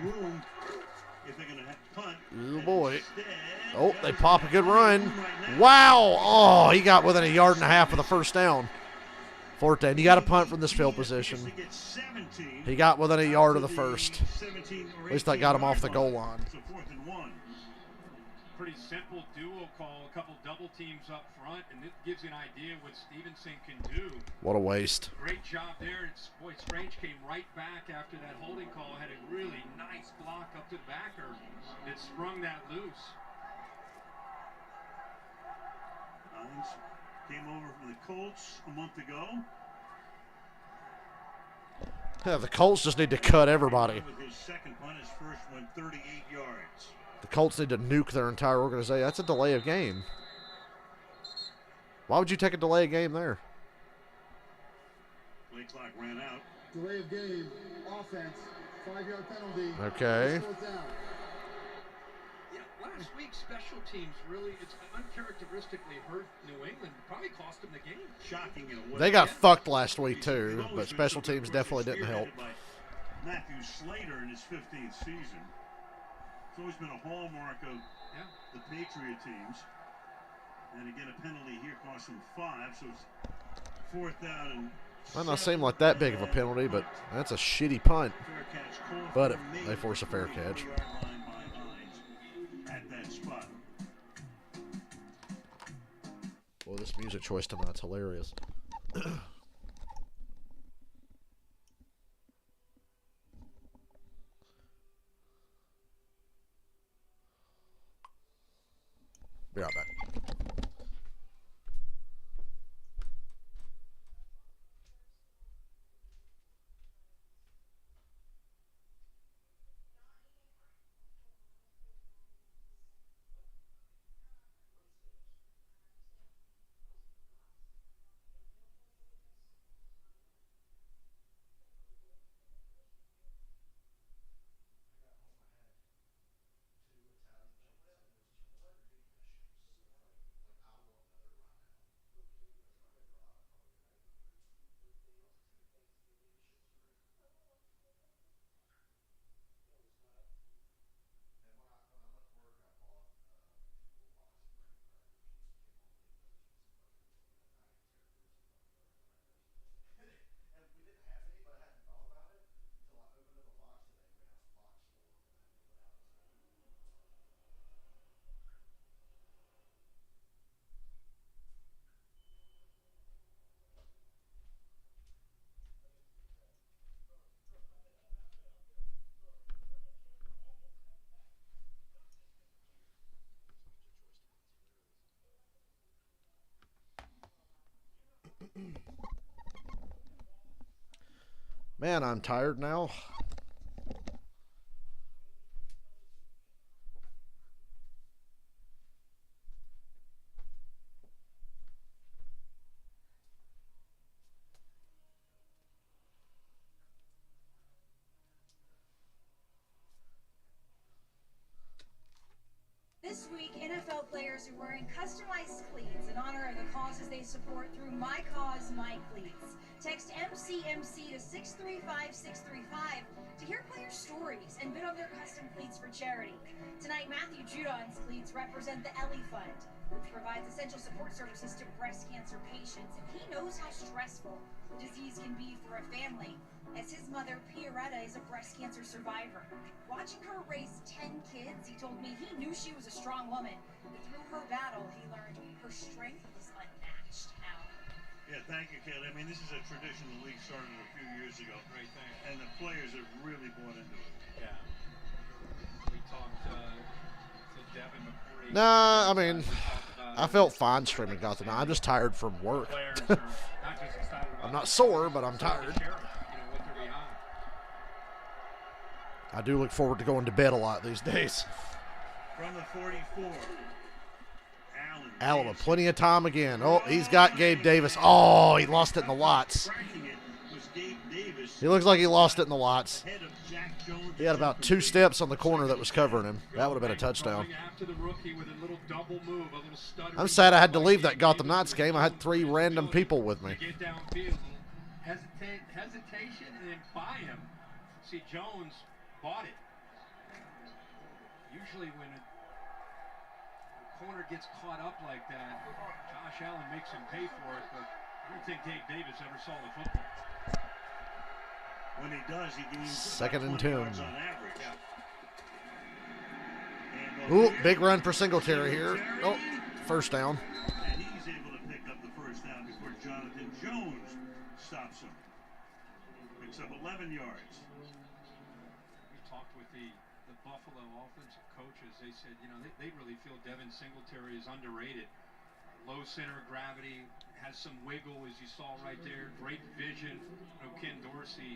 If they're gonna punt, Oh, boy. Oh, they pop a good run. Wow. Oh, he got within 1.5 yards of the first down. Forte. And you got to punt from this field position. He got within 1 yard of the first. At least that got him off the goal line. So 4th and 1. Pretty simple duo call, a couple double teams up front, and it gives you an idea what Stevenson can do. What a waste. Great job there. Boy, Strange came right back after that holding call, had a really nice block up to the backer that sprung that loose. Hines came over from the Colts a month ago. Yeah, the Colts just need to cut everybody. With his second punt, his first went 38 yards. The Colts need to nuke their entire organization. That's a delay of game. Why would you take a delay of game there? Play clock ran out. Delay of game, offense, 5 yard penalty. Okay. Yeah, last week special teams really, it's uncharacteristically hurt New England. Probably cost them the game. Shocking in a way. They got fucked last week too, but special teams definitely didn't help. Matthew Slater in his 15th season. It's always been a hallmark of the Patriot teams. And again, a penalty here cost them 5, so it's 4th down and Might not seem like that big of a penalty, but that's a shitty punt. But they force a fair catch. Well, this music choice tonight's hilarious. Be right back. Man, I'm tired now. This week, NFL players are wearing customized cleats in honor of the causes they support through My Cause, My Cleats. Text MCMC to 635635 to hear player stories and bid on their custom cleats for charity. Tonight, Matthew Judon's cleats represent the Ellie Fund, which provides essential support services to breast cancer patients, and he knows how stressful the disease can be for a family, as his mother, Pioretta, is a breast cancer survivor. Watching her raise 10 kids, he told me he knew she was a strong woman, but through her battle, he learned her strength was unmatched. Now, Yeah, thank you, Kelly. I mean, this is a tradition the league started a few years ago. Great thing. And the players have really bought into it. Yeah. We talked to Devin before he... Nah, I mean, I felt fine streaming Gotham. I'm just tired from work. Players are not just excited about I'm not sore, but I'm tired. what they're behind. I do look forward to going to bed a lot these days. From the 44, Allen with plenty of time again. Oh, he's got Gabe Davis. Oh, he lost it in the lots. He looks like he lost it in the lots. He had about 2 steps on the corner that was covering him. That would have been a touchdown. I'm sad I had to leave that Gotham Knights game. I had 3 random people with me. Hesitation and then by him. See, Jones bought it. Usually when a corner gets caught up like that, Josh Allen makes him pay for it, but I don't think Gabe Davis ever saw the football. When he does, he gains Second and 20 2. yards on average. Ooh, big run for Singletary here. Oh, first down. And he's able to pick up the first down before Jonathan Jones stops him. Picks up 11 yards. We talked with the Buffalo offensive coaches. They said, you know, they really feel Devin Singletary is underrated. Low center of gravity, has some wiggle, as you saw right there. Great vision. You know, Ken Dorsey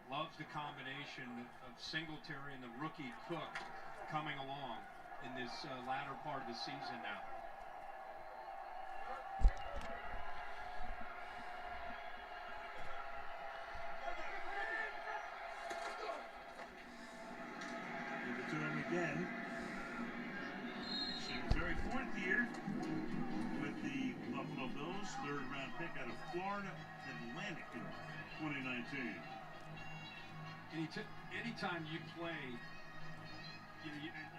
loves the combination of Singletary and the rookie Cook coming along in this latter part of the season now. Give it to him again. Singletary, 4th year with the Buffalo Bills, 3rd round pick out of Florida Atlantic in 2019. Anytime you play,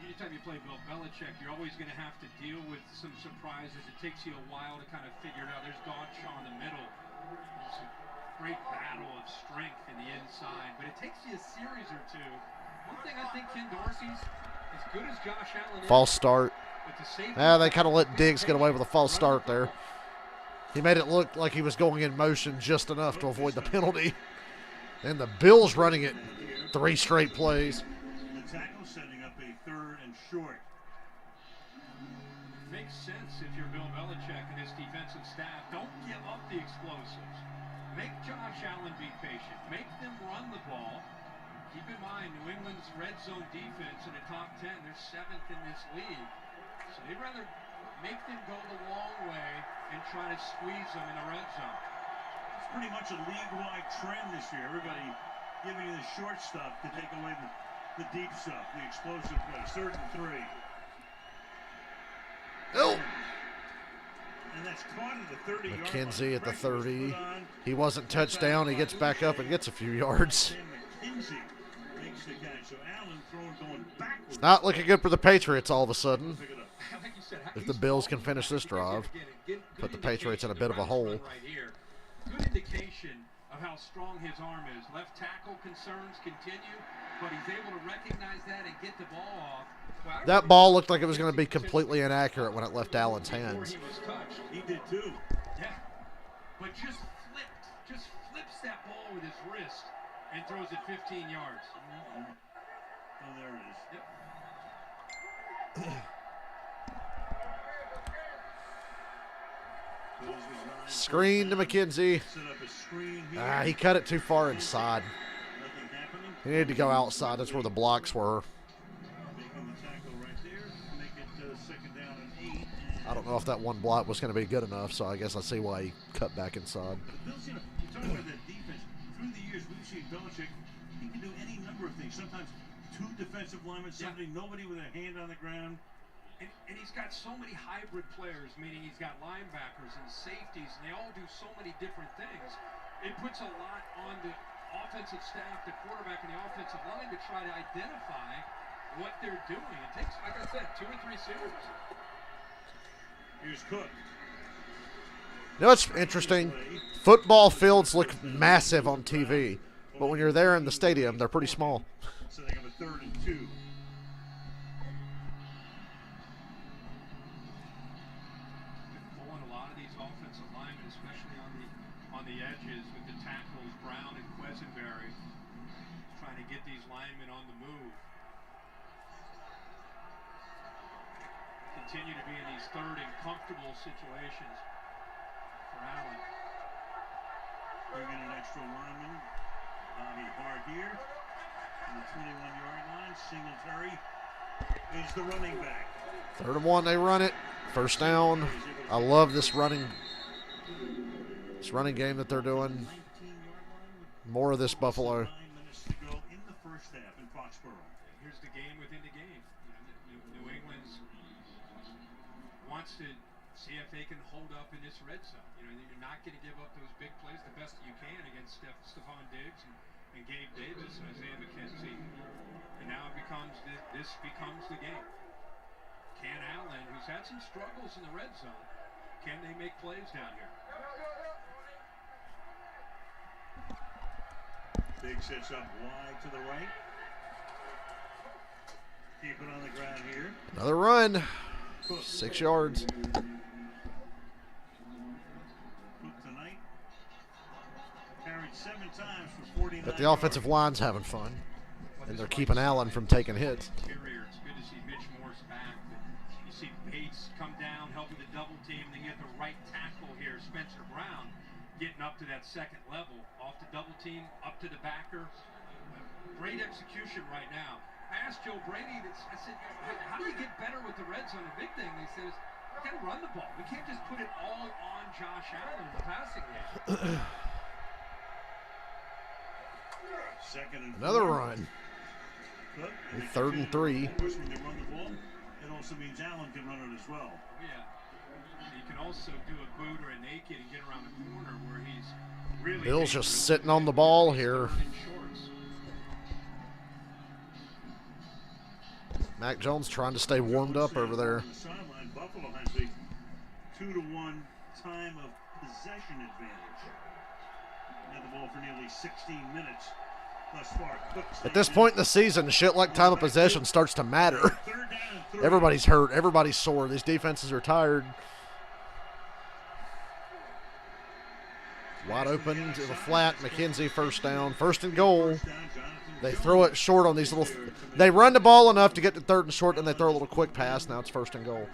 anytime you play Bill Belichick, you're always going to have to deal with some surprises. It takes you a while to kind of figure it out. There's Godshaw in the middle. It's a great battle of strength in the inside, but it takes you a series or two. One thing I think Ken Dorsey's, as good as Josh Allen is, False start. with the safety, They kind of let Diggs get away with a false start there. He made it look like he was going in motion just enough to avoid the penalty. And the Bills running it 3 straight plays. The tackle setting up a 3rd and short. makes sense if you're Bill Belichick and his defensive staff. Don't give up the explosives. Make Josh Allen be patient. Make them run the ball. Keep in mind, New England's red zone defense in the top 10, they're 7th in this league. So they'd rather make them go the long way and try to squeeze them in the red zone. It's pretty much a league-wide trend this year. Everybody giving you the short stuff to take away the deep stuff, the explosive plays. 3rd and 3. Oh. And that's caught at the 30-yard line. McKenzie at the 30. He wasn't touched down. He gets back up and gets a few yards. McKenzie makes the catch. So Allen going backwards. It's not looking good for the Patriots all of a sudden. Like you said, If the Bills can finish this drive, put the Patriots in a bit of a hole. Right here. Good indication of how strong his arm is. Left tackle concerns continue, but he's able to recognize that and get the ball off. Well, That ball looked like it was going to be completely inaccurate when it left Allen's hands. He was touched. He did too. Yeah, but just flips that ball with his wrist and throws it 15 yards. Oh, there it is. Yep. Screen to McKenzie. Set up a screen here. He cut it too far inside. Nothing happening. He needed to go outside. That's where the blocks were. Making the tackle right there. Make it 2nd down and 8. I don't know if that one block was going to be good enough, so I guess I see why he cut back inside. But Bill's, you talk about that defense. Through the years, we've seen Belichick. He can do any number of things. Sometimes 2 defensive linemen, nobody with a hand on the ground. And he's got so many hybrid players, meaning he's got linebackers and safeties, and they all do so many different things. It puts a lot on the offensive staff, the quarterback, and the offensive line to try to identify what they're doing. It takes, like I said, 2 or 3 series. Here's Cook. You know what's interesting? Football fields look massive on TV, but when you're there in the stadium, they're pretty small. So they have a 3rd and 2. Edges with the tackles, Brown and Quesenberry, trying to get these linemen on the move. Continue to be in these 3rd and comfortable situations for Allen. Bring in an extra lineman. Bobby Hart here on the 21-yard line. Singletary is the running back. 3rd and 1, they run it. 1st down. I love this running game that they're doing. More of this, Buffalo. 9 minutes to go in the 1st half in Foxborough. Here's the game within the game. New England wants to see if they can hold up in this red zone. You're not going to give up those big plays the best you can against Stephon Diggs and Gabe Davis and Isaiah McKenzie. And now this becomes the game. Can Allen, who's had some struggles in the red zone, can they make plays down here? Big sets up wide to the right. Keep it on the ground here. Another run. 6 yards. Cook tonight carried 7 times for 49 But the offensive line's having fun. And they're keeping Allen from taking hits. It's good to see Mitch Morse back. You see Bates come down, helping the double team. Then you get the right tackle here, Spencer Brown, getting up to that 2nd level. Off the double team, up to the backer. Great execution right now. I asked Joe Brady, I said, how do you get better with the red zone? The big thing, he says, we got to run the ball. We can't just put it all on Josh Allen in the passing game. 2nd and Another 4. run. Cook, 3rd and 3. Of course, when they run the ball, it also means Allen can run it as well. Yeah. You can also do a boot or a naked and get around the corner where he's really Bill's just sitting on the ball here. Mac Jones trying to stay warmed up over there. On the sideline, Buffalo has a 2-to-1 time of possession advantage. Had the ball for nearly 16 minutes thus far. At this point in the season, shit like time of possession starts to matter. 3rd down and 3. Everybody's hurt. Everybody's sore. These defenses are tired. Wide open to the flat. McKenzie 1st down. 1st and goal. They throw it short on these little. They run the ball enough to get to 3rd and short, and they throw a little quick pass. Now it's 1st and goal.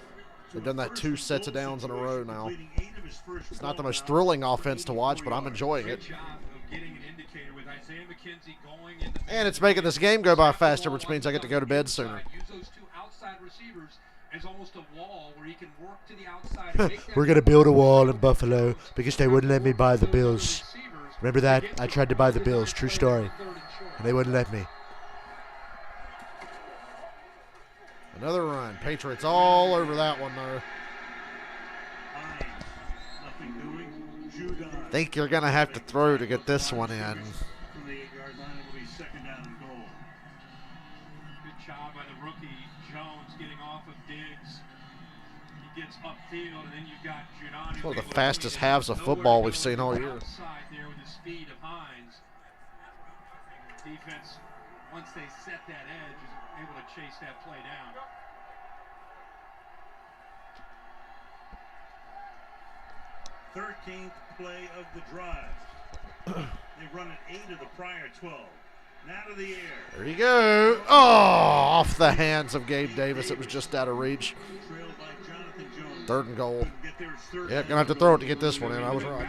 They've done that 2 sets of downs in a row now. It's not the most thrilling offense to watch, but I'm enjoying it. And it's making this game go by faster, which means I get to go to bed sooner. We're going to build a wall in Buffalo because they wouldn't let me buy the Bills. Remember that? I tried to buy the Bills. True story. And they wouldn't let me. Another run. Patriots all over that one, though. Think you're going to have to throw to get this one in. From the 8-yard line, it will be second down and goal. Good job by the rookie Jones getting off of Diggs. He gets upfield, and then you've got Giuliani. One of the fastest halves of football we've seen all year. Outside there with the speed of Hines. Defense, once they set that edge, is able to chase that play down. Thirteenth play of the drive. They've run it 8 of the prior 12. Now to the air. There you go. Oh, off the hands of Gabe Davis. It was just out of reach. Trailed by Jonathan Jones. 3rd and goal. Get there, it's third Yeah, down. gonna have to throw it to get this one in. I was right.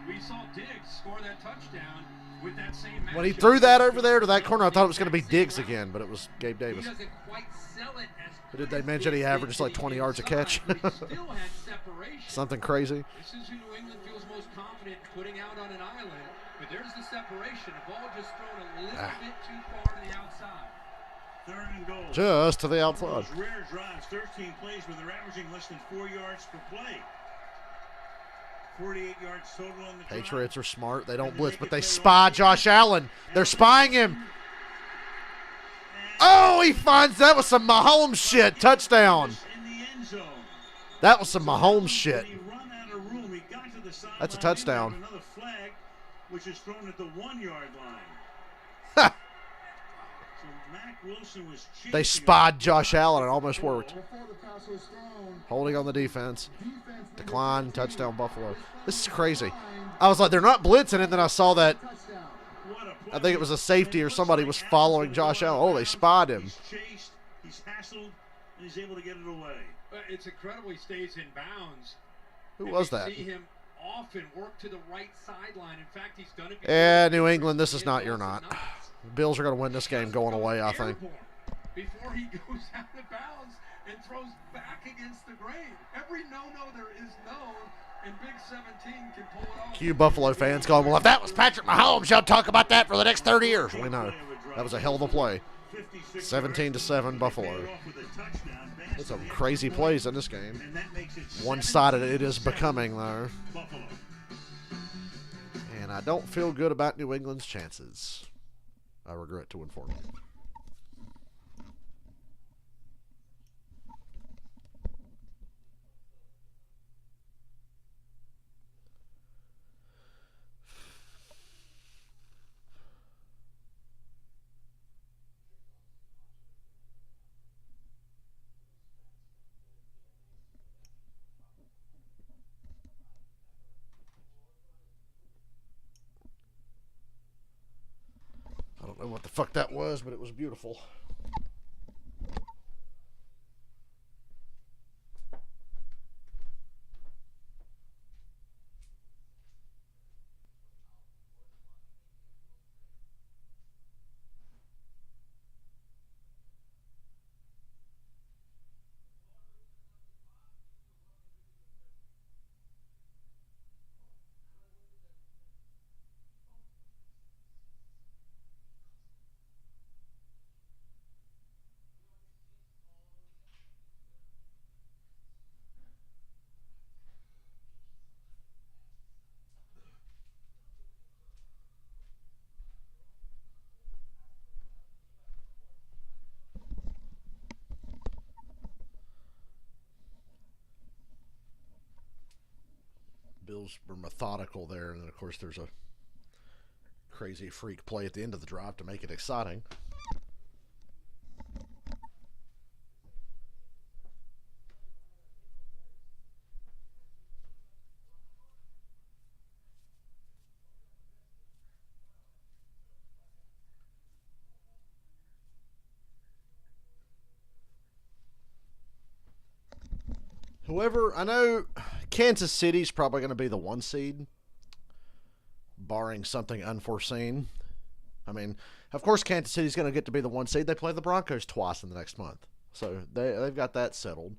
We saw Diggs score that touchdown with that same When he threw that over there to that corner, I thought it was going to be Diggs again, but it was Gabe Davis. He doesn't quite sell it as But did they mention he averaged like 20 yards a catch? Still had separation. Something crazy. This is who New England feels most confident putting out on an island, but there's the separation. The ball just thrown a little bit too far to the outside. 3rd and goal. Just to the outside. Those rare drives, 13 plays where they're averaging less than 4 yards per play. 48 yards total on the drive. Patriots are smart. They don't blitz, but they spy Josh Allen. They're spying him. Oh, he finds that was some Mahomes shit. Touchdown. In the end zone. That was some Mahomes shit. He run out of room. He got to the sideline. That's a touchdown. Another flag, which is thrown at the 1-yard line. Ha! So Mack Wilson was chasing They him. spied Josh Allen. It almost worked. Before the pass was thrown, Holding on the defense. defense number Decline. 15 Touchdown Buffalo. This is crazy. I was like, they're not blitzing, and then I saw that. touchdown. What a play. I think it was a safety or somebody was following Josh Allen. Oh, they spotted him. He's chased, he's hassled, and he's able to get it away. But it's incredible he stays in bounds. Who And was we that? see him often work to the right sideline. In fact, he's done it before. Yeah, New England, this is not your not. The Bills are going to win this game going away, I think. Airborne before he goes out of bounds and throws back against the grain. Every no-no there is known, and Big 17 can pull it off. Cue Buffalo fans going, well, if that was Patrick Mahomes, y'all talk about that for the next 30 years. We know. That was a hell of a play. 17-7 Buffalo. There's some crazy plays in this game. One-sided it is becoming, though. Buffalo. And I don't feel good about New England's chances. I regret to inform you. I don't know what the fuck that was, but it was beautiful. Bills were methodical there, and then, of course, there's a crazy freak play at the end of the drive to make it exciting. Whoever, I know Kansas City's probably going to be the 1 seed, barring something unforeseen. I mean, of course Kansas City's going to get to be the 1 seed. They play the Broncos twice in the next month. So they've got that settled.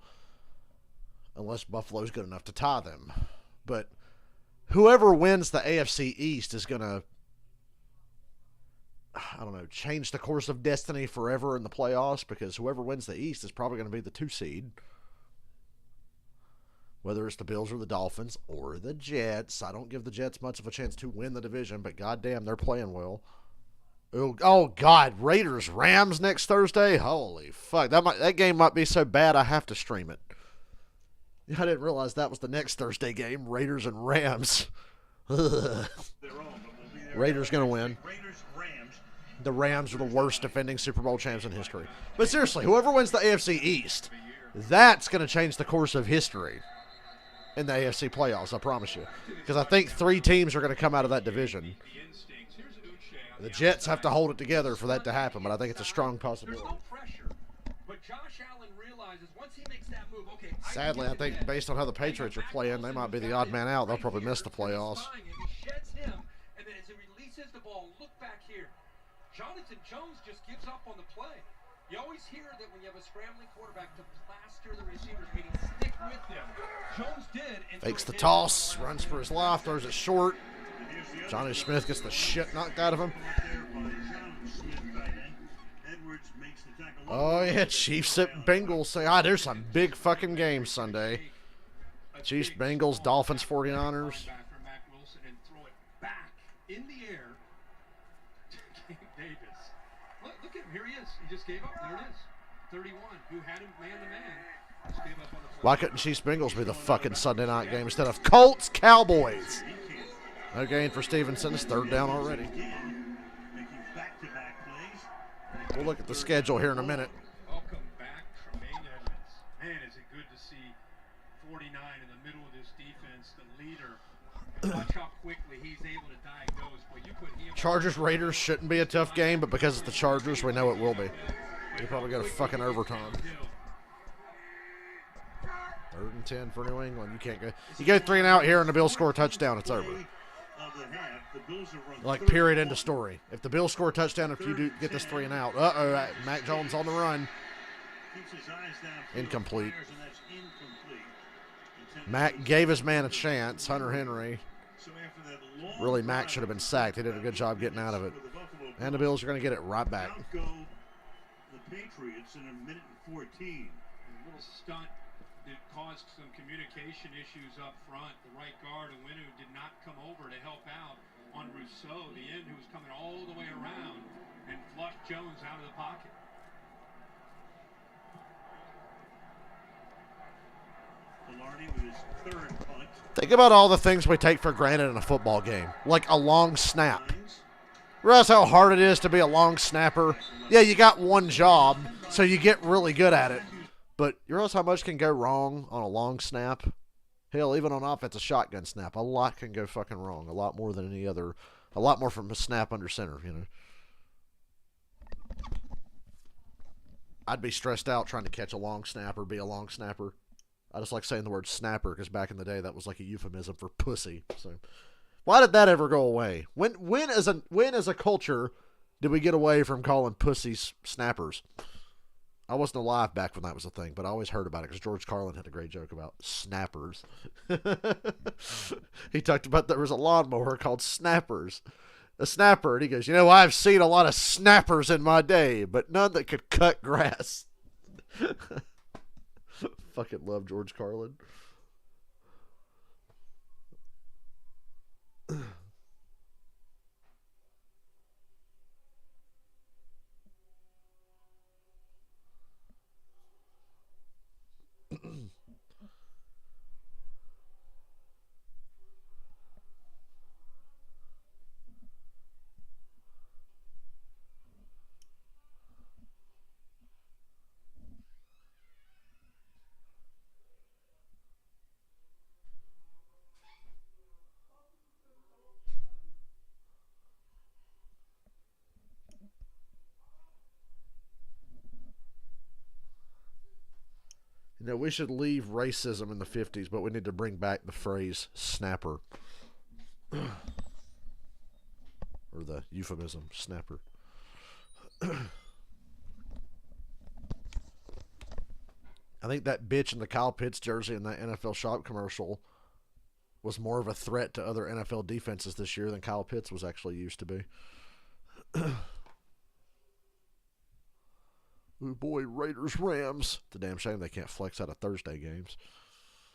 Unless Buffalo's good enough to tie them. But whoever wins the AFC East is going to, I don't know, change the course of destiny forever in the playoffs, because whoever wins the East is probably going to be the 2 seed. Whether it's the Bills or the Dolphins or the Jets. I don't give the Jets much of a chance to win the division, but goddamn, they're playing well. Oh God, Raiders Rams next Thursday. Holy fuck, that game might be so bad I have to stream it. I didn't realize that was the next Thursday game. Raiders and Rams. Raiders gonna win. The Rams are the worst defending Super Bowl champs in history. But seriously, whoever wins the AFC East, that's gonna change the course of history in the AFC playoffs, I promise you. Because I think 3 teams are going to come out of that division. The Jets have to hold it together for that to happen, but I think it's a strong possibility. Sadly, I think based on how the Patriots are playing, they might be the odd man out. They'll probably miss the playoffs. Jonathan Jones just gives up on the play. You always hear that when you have a scrambling quarterback to plaster the receivers, meaning stick with them. Jones did. And fakes the toss, runs for his life, throws it short. Johnny Smith gets the shit knocked out of him. Oh yeah, Chiefs at Bengals. Say, there's some big fucking games Sunday. Chiefs, Bengals, Dolphins, 49ers. In the air. Davis. Look at him. Here he is. He just gave up. There it is. 31. Who had him man to man. Just gave up on the play. Why couldn't Chiefs Bengals be the fucking Sunday night game instead of Colts Cowboys? No gain for Stevenson. It's 3rd down already. We'll look at the schedule here in a minute. Welcome back, Tremaine Edmonds. Man, is it good to see 49 in the middle of this defense, the leader. Watch how quickly he's able to diagnose. Well, you put him Chargers Raiders shouldn't be a tough game, but because it's the Chargers, we know it will be. You probably go to fucking overtime. 3rd and 10 for New England. You can't go. You go 3 and out here, and the Bills score a touchdown. It's over. Like, period, end of story. If the Bills score a touchdown, if you do get this 3 and out, Mac Jones on the run. Incomplete. Mac gave his man a chance, Hunter Henry. Really, Mac should have been sacked. He did a good job getting out of it. And the Bills are going to get it right back. The Patriots in a minute and 14. A little stunt that caused some communication issues up front. The right guard, Owinu, did not come over to help out on Rousseau, the end who was coming all the way around and flushed Jones out of the pocket. With his 3rd punt. Think about all the things we take for granted in a football game, like a long snap. Realize how hard it is to be a long snapper? Yeah, you got one job, so you get really good at it. But you realize how much can go wrong on a long snap? Hell, even on offense, a shotgun snap, a lot can go fucking wrong. A lot more than any other, a lot more from a snap under center, you know. I'd be stressed out trying to catch a long snapper, be a long snapper. I just like saying the word snapper because back in the day that was like a euphemism for pussy. So, why did that ever go away? When as a culture did we get away from calling pussies snappers? I wasn't alive back when that was a thing, but I always heard about it because George Carlin had a great joke about snappers. He talked about there was a lawnmower called Snappers. A snapper, and he goes, I've seen a lot of snappers in my day, but none that could cut grass. Fucking love George Carlin. You know, we should leave racism in the 50s, but we need to bring back the phrase snapper. Or the euphemism, snapper. I think that bitch in the Kyle Pitts jersey in that NFL Shop commercial was more of a threat to other NFL defenses this year than Kyle Pitts was actually used to be. Oh boy, Raiders, Rams. It's a damn shame they can't flex out of Thursday games.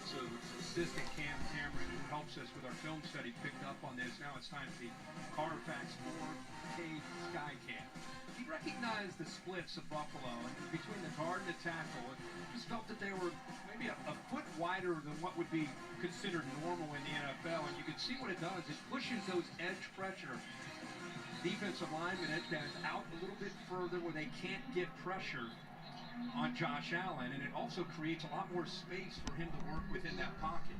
So assistant Cam Cameron, who helps us with our film study, picked up on this. Now it's time for the Carfax 4K Skycam. He recognized the splits of Buffalo and between the guard and the tackle, and just felt that they were maybe a foot wider than what would be considered normal in the NFL. And you can see what it does. It pushes those edge pressure defensive linemen, edge guys out a little bit further where they can't get pressure on Josh Allen, and it also creates a lot more space for him to work within that pocket.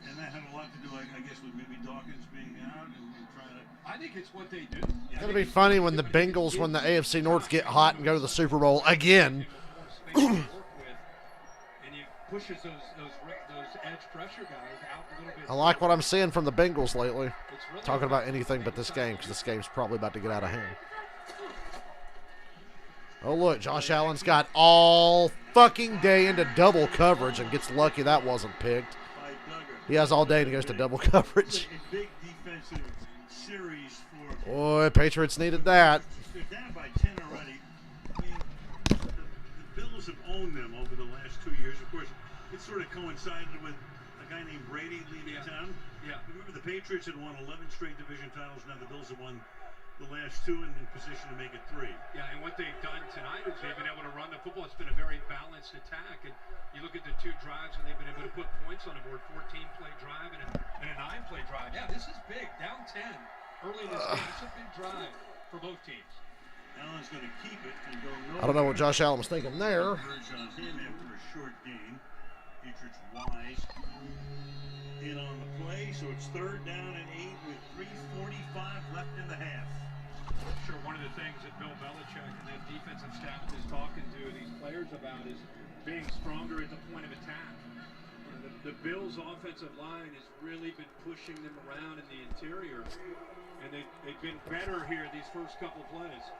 And that had a lot to do, I guess, with maybe Dawkins being out and trying to... I think it's what they do. It's going to be funny when the Bengals, when the AFC North get hot and go to the Super Bowl again. And he pushes those edge pressure guys out a little bit. I like what I'm seeing from the Bengals lately. Talking about anything but this game, because this game's probably about to get out of hand. Oh, look, Josh Allen's got all fucking day into double coverage and gets lucky that wasn't picked. He has all day and he goes to double coverage. A big defensive series for... Boy, Patriots needed that. They're down by 10 already. I mean, the Bills have owned them over the last 2 years. Of course, it sort of coincided with a guy named Brady leaving town. Yeah. Remember, the Patriots had won 11 straight division titles. Now the Bills have won the last 2 and in position to make it 3. Yeah, and what they've done tonight is they've been able to run the football. It's been a very balanced attack. And you look at the 2 drives, and they've been able to put points on the board, 14-play drive and a 9-play drive. Yeah, this is big. Down 10 early in this game. It's a big drive for both teams. Allen's going to keep it and go nowhere. I don't know what Josh Allen was thinking there. Converge on him after a short gain. Patriots wise in on the play, so it's 3rd down and 8 with 3:45 left in the half. I'm sure one of the things that Bill Belichick and that defensive staff is talking to these players about is being stronger at the point of attack. The Bills' offensive line has really been pushing them around in the interior, and they've been better here these first couple plays.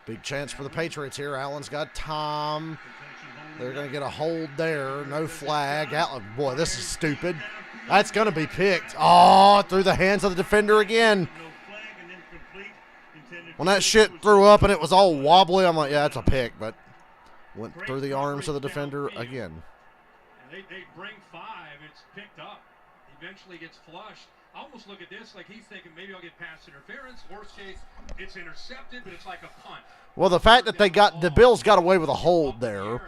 Big chance for the Patriots here. Allen's got Tom. They're going to get a hold there. No flag. Allen, boy, this is stupid. That's going to be picked. Oh, through the hands of the defender again. When that shit threw up and it was all wobbly, I'm like, yeah, that's a pick. But went through the arms of the defender again. They bring 5. It's picked up. Eventually gets flushed. I almost look at this like he's thinking maybe I'll get pass interference. Worst case, it's intercepted, but it's like a punt. Well, the fact that the Bills got away with a hold there,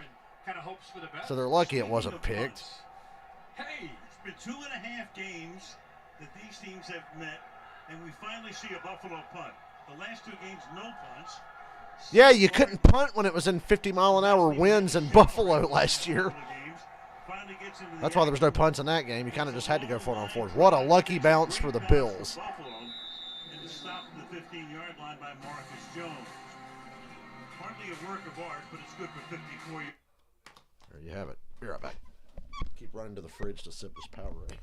kind of hopes for the best. so they're lucky it wasn't picked. Hey, it's been 2.5 games that these teams have met, and we finally see a Buffalo punt. The last 2 games, no punts. Yeah, you couldn't punt when it was in 50-mile-an-hour winds in Buffalo last year. That's why there was no punts in that game. You kind of just had to go for it on 4th. What a lucky bounce for the Bills. And to stop the 15-yard line by Marcus Jones. Hardly a work of art, but it's good for 54 years. There you have it. Be right back. Keep running to the fridge to sip this Powerade.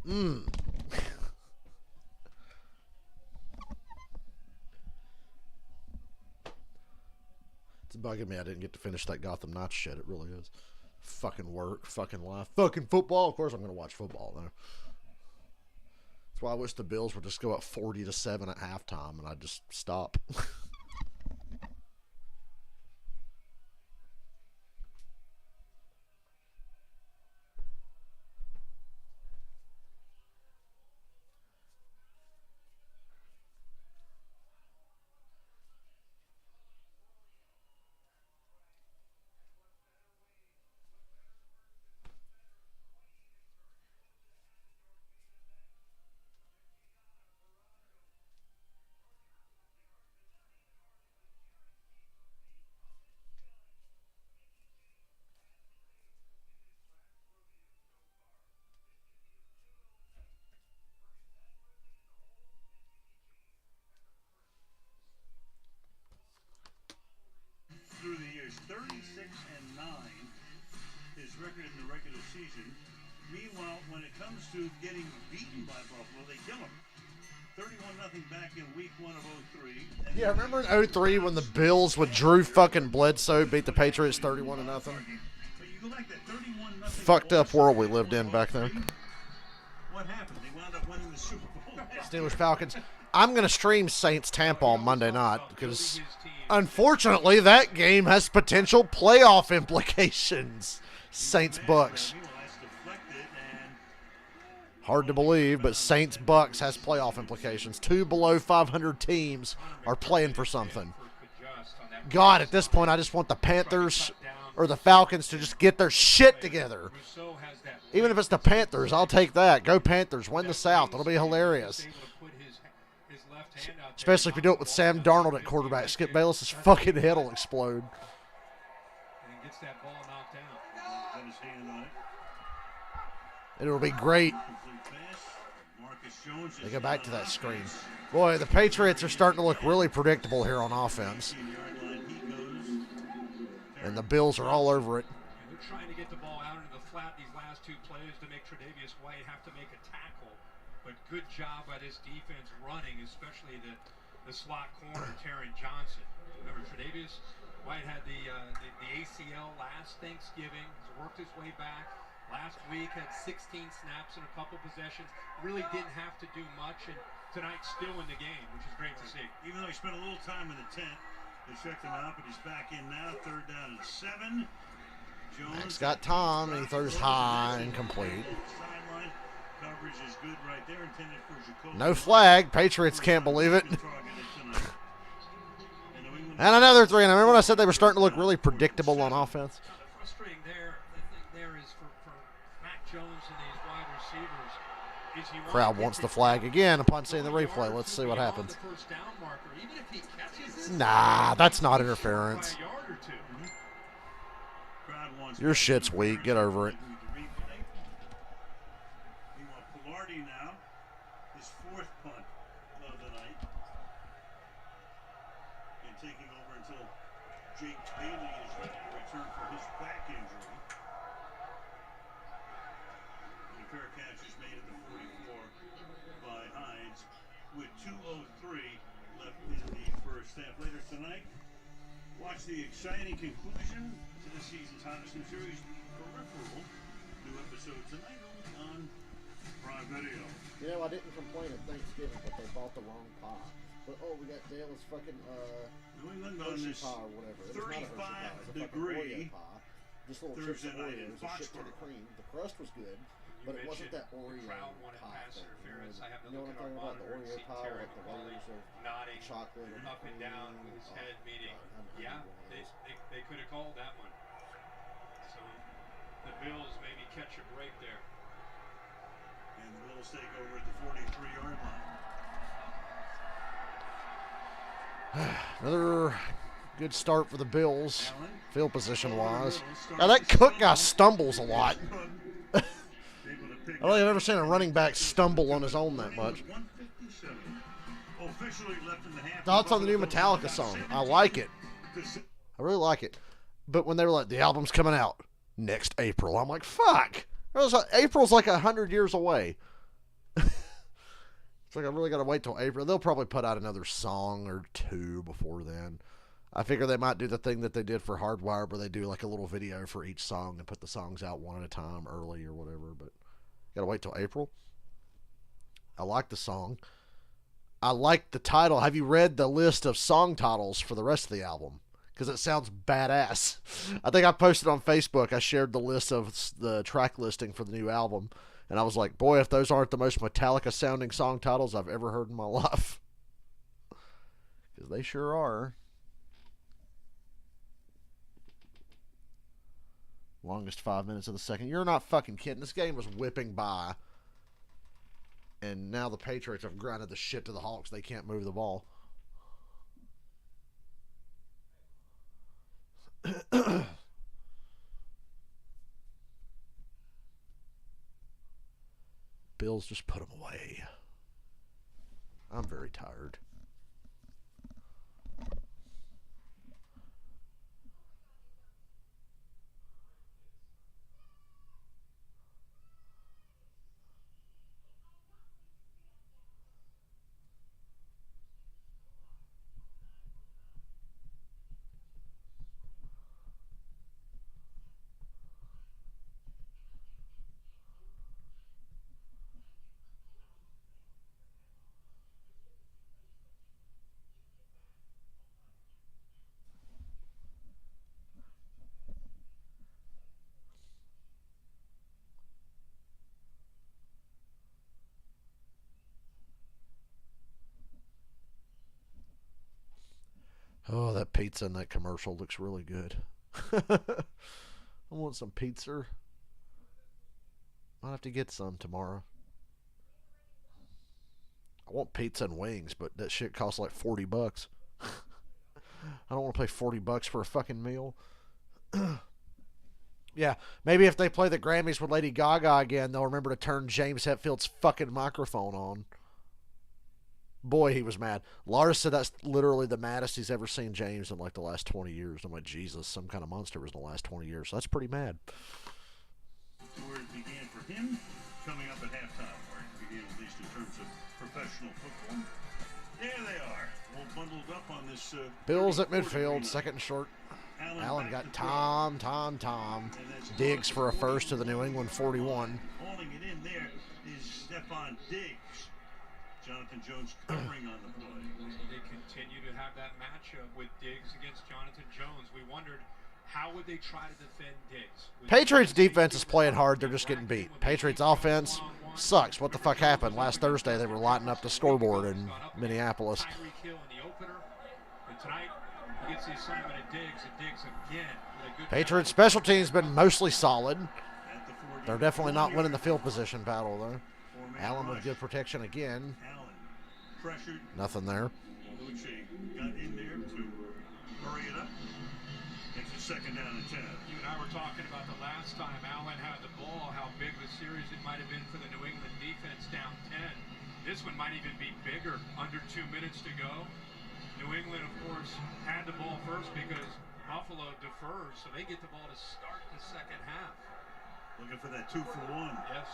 It's bugging me I didn't get to finish that Gotham Knights shit. It really is. Fucking work, fucking life, fucking football. Of course I'm going to watch football, though. That's why I wish the Bills would just go up 40-7 at halftime and I'd just stop. Through the years, 36-9, his record in the regular season. Meanwhile, when it comes to getting beaten by Buffalo, they kill him. 31-0 back in week 1 of 03. Yeah, remember in 03 when the Bills with Drew fucking Bledsoe beat the Patriots 31-0? But you go back to 31-0. Fucked up world we lived in back then. What happened? They wound up winning the Super Bowl. Steelers Falcons. I'm going to stream Saints Tampa on Monday night because unfortunately that game has potential playoff implications. Saints Bucks. Hard to believe, but Saints Bucks has playoff implications. 2 below 500 teams are playing for something. God, at this point I just want the Panthers or the Falcons to just get their shit together. Even if it's the Panthers, I'll take that. Go Panthers. Win the South. It'll be hilarious. Especially if you do it with Sam Darnold at quarterback. Skip Bayless's fucking head will explode. And it'll be great. They go back to that screen. Boy, the Patriots are starting to look really predictable here on offense. And the Bills are all over it. They're trying to get the ball out into the flat these last 2 plays to make Tre'Davious White have to make a tackle. But good job by this defense running, especially the slot corner, Taron Johnson. Remember, Tre'Davious White had the ACL last Thanksgiving. He's worked his way back. Last week had 16 snaps in a couple possessions. Really didn't have to do much, and tonight still in the game, which is great to see. Even though he spent a little time in the tent, they checked him out, but he's back in now. 3rd down and 7. Jones Max got Tom, and he throws high and complete. Sideline coverage is good right there, intended for Jacoby. No flag. Patriots can't believe it. And another 3. And I remember when I said they were starting to look really predictable on offense. The frustrating there is for Mac Jones and these wide receivers. Is he Crowd wants the flag again upon seeing the replay. Let's see what happens. Nah, that's not interference. Your shit's weak. Get over it. Pilardi now, his 4th punt of the night. And taking over until Jake Bailey is ready to return for his back injury. And a fair catch is made at the 44 by Hines with 2:03 left in the first half. Later tonight, watch the exciting conclusion to this season's hottest new series, Peripheral. New episode tonight only on Prime Video. You know, I didn't complain at Thanksgiving, but they bought the wrong pie. But, oh, we got Dale's fucking, New England on Hershey this pie or whatever. It was not a Hershey pie. It was a fucking 35-degree Oreo pie. Just little chips Thursday of night in Oreos and shit to the Foxborough. cream. The crust was good, but it wasn't that Oreo crowd wanted pie pass thing. interference. I have to You know look what I'm at talking our about? The monitor and Oreo see pie, Terry like the McCauley layers of nodding chocolate and up and down with his head, meaning, yeah, they could have called that one. So the Bills maybe catch a break there. And the Bills take over at the 43-yard line. Another good start for the Bills, field position-wise. Now, that Cook guy stumbles a lot. I don't think I've ever seen a running back stumble on his own that much. Thoughts on the new Metallica song? I like it. I really like it. But when they were like, the album's coming out next April, I'm like, fuck. April's like 100 years away. It's like I really got to wait till April. They'll probably put out another song or two before then. I figure they might do the thing that they did for Hardwire, where they do like a little video for each song and put the songs out one at a time early or whatever. But gotta wait till April. I like the song. I like the title. Have you read the list of song titles for the rest of the album? Because it sounds badass. I think I posted on Facebook. I shared the list of the track listing for the new album. And I was like, boy, if those aren't the most Metallica-sounding song titles I've ever heard in my life. Because they sure are. Longest 5 minutes of the second. You're not fucking kidding. This game was whipping by. And now the Patriots have grinded the shit to the Hawks. They can't move the ball. Bills, just put them away. I'm very tired. Oh, that pizza in that commercial looks really good. I want some pizza. I'll have to get some tomorrow. I want pizza and wings, but that shit costs like $40. I don't want to pay $40 for a fucking meal. Yeah, maybe if they play the Grammys with Lady Gaga again, they'll remember to turn James Hetfield's fucking microphone on. Boy, he was mad. Lars said that's literally the maddest he's ever seen James in like the last 20 years. I'm like, Jesus, some kind of monster was in the last 20 years. So that's pretty mad. Where it began for him, coming up at halftime, where it began at least in terms of professional football. There they are, all bundled up on this. Bills at midfield, second and short. Allen got Tom. Diggs for a first to the New England 41. Holding it in there is Stephon Diggs. Jonathan Jones covering on the play. They continue to have that matchup with Diggs against Jonathan Jones. We wondered, how would they try to defend Diggs? Patriots defense is playing hard. They're just getting beat. Patriots offense sucks. What the fuck happened? Last Thursday they were lighting up the scoreboard in Minneapolis. Tyreek Hill in the opener. And tonight he gets the assignment of Diggs, and Diggs again with a good Patriots special teams been mostly solid. They're definitely not winning the field position battle though. Allen with good protection again. Nothing there. Uche got in there to hurry it up. It's a second down and 10. You and I were talking about the last time Allen had the ball, how big the series it might have been for the New England defense down 10. This one might even be bigger, under 2 minutes to go. New England, of course, had the ball first because Buffalo defers, so they get the ball to start the second half. Looking for that 2-for-1. Yes.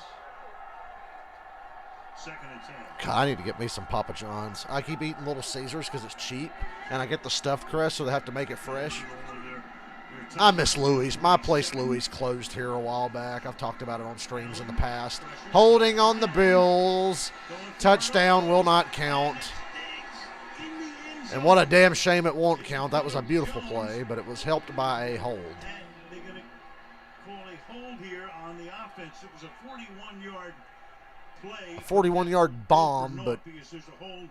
Second and 10. God, I need to get me some Papa John's. I keep eating Little Caesars because it's cheap, and I get the stuffed crust, so they have to make it fresh. I miss Louis. My place, Louis, closed here a while back. I've talked about it on streams in the past. Holding on the Bills. Touchdown will not count. And what a damn shame it won't count. That was a beautiful play, but it was helped by a hold. They're going to call a hold here on the offense. It was a 41-yard play. A 41-yard bomb, but because there's a hold,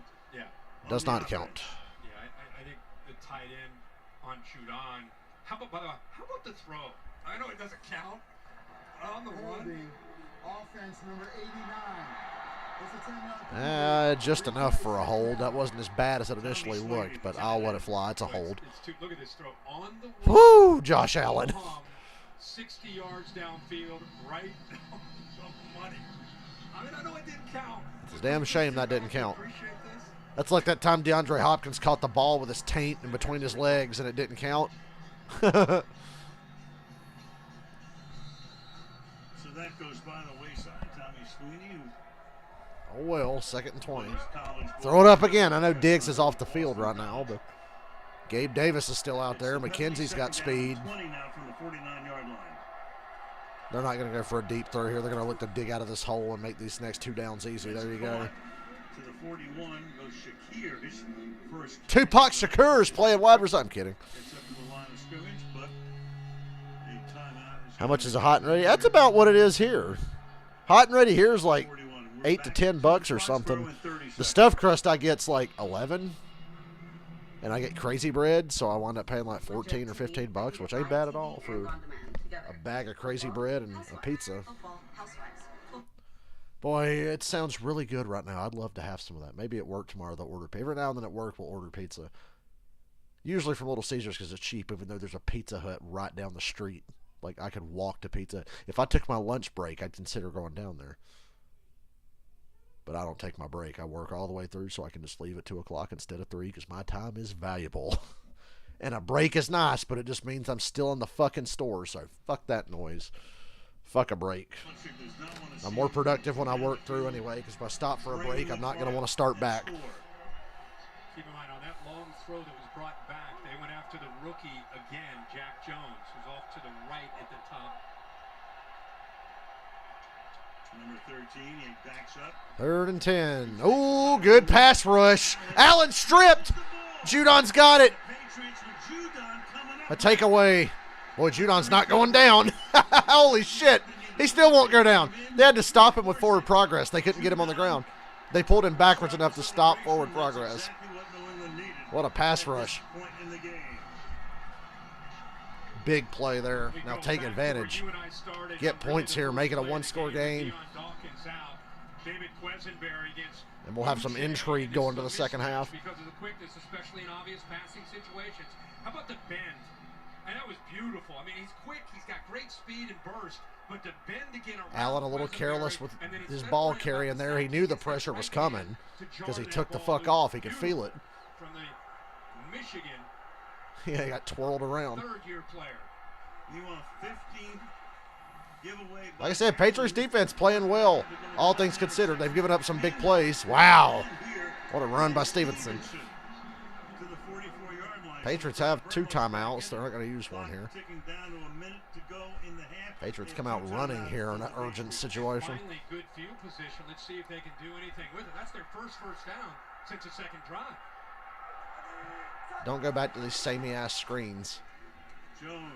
does not count. Yeah, I think the tight end on Judon. How about, by the way, how about the throw? I know it doesn't count. On the run. Offense number 89. Just enough for a hold. That wasn't as bad as it initially looked, but I'll let it fly. It's a hold. Look at this throw on the Woo, Josh Allen. 60 yards downfield, right down the money. I mean, I know it didn't count. It's a damn shame that didn't count. That's like that time DeAndre Hopkins caught the ball with his taint in between his legs and it didn't count. So that goes by the wayside. Tommy Sweeney, who Oh, well, 2nd and 20. Throw it up again. I know Diggs is off the field right now, but Gabe Davis is still out there. McKenzie's got speed. They're not going to go for a deep throw here. They're going to look to dig out of this hole and make these next 2 downs easy. There you go. To the 41 goes Shakir. His first Tupac Shakur is playing wide receiver. I'm kidding. gets up to the line of scrimmage, but a timeout is How much is a hot and ready? That's about what it is here. Hot and ready here is like 41. $8 to $10 or something. The stuffed crust I get's like 11, and I get crazy bread, so I wind up paying like 14 or 15 bucks, which ain't bad at all for a bag of crazy bread and a pizza. Boy, it sounds really good right now. I'd love to have some of that. Maybe at work tomorrow they'll order pizza. Every now and then at work we'll order pizza. Usually from Little Caesars because it's cheap, even though there's a Pizza Hut right down the street. Like, I could walk to Pizza. If I took my lunch break, I'd consider going down there. But I don't take my break. I work all the way through so I can just leave at 2 o'clock instead of 3 because my time is valuable. And a break is nice, but it just means I'm still in the fucking store, so fuck that noise. Fuck a break. I'm more productive when I work through anyway, because if I stop for a break, I'm not going to want to start back. Keep in mind, on that long throw that was brought back, they went after the rookie again, Jack Jones, who's off to the right at the top. Number 13, he backs up. 3rd and 10. Oh, good pass rush. Allen stripped. Judon's got it. Patriots with Judon coming up. A takeaway. Boy, Judon's not going down. Holy shit. He still won't go down. They had to stop him with forward progress. They couldn't get him on the ground. They pulled him backwards enough to stop forward progress. What a pass rush. Big play there. Now take advantage. Get points here. Make it a 1-score game. And we'll have some intrigue going to the second half. Because of the quickness, especially in obvious passing situations. How about the bend? And that was beautiful. I mean, he's quick. He's got great speed and burst. But to bend to get around Allen a little careless with his ball carry in there. He knew the pressure was coming because he took the fuck off. He could feel it. From the Michigan. Yeah, he got twirled around. Third-year player. You want 15 giveaway. Like I said, Patriots defense playing well. All things considered, they've given up some big plays. Wow. What a run by Stevenson. To the 44-yard line. Patriots have 2 timeouts. They're not going to use one here. Ticking down to a minute to go in the half. Patriots come out running here in an urgent situation. Finally, good field position. Let's see if they can do anything with it. That's their first down since the second drive. Don't go back to these samey-ass screens. Jones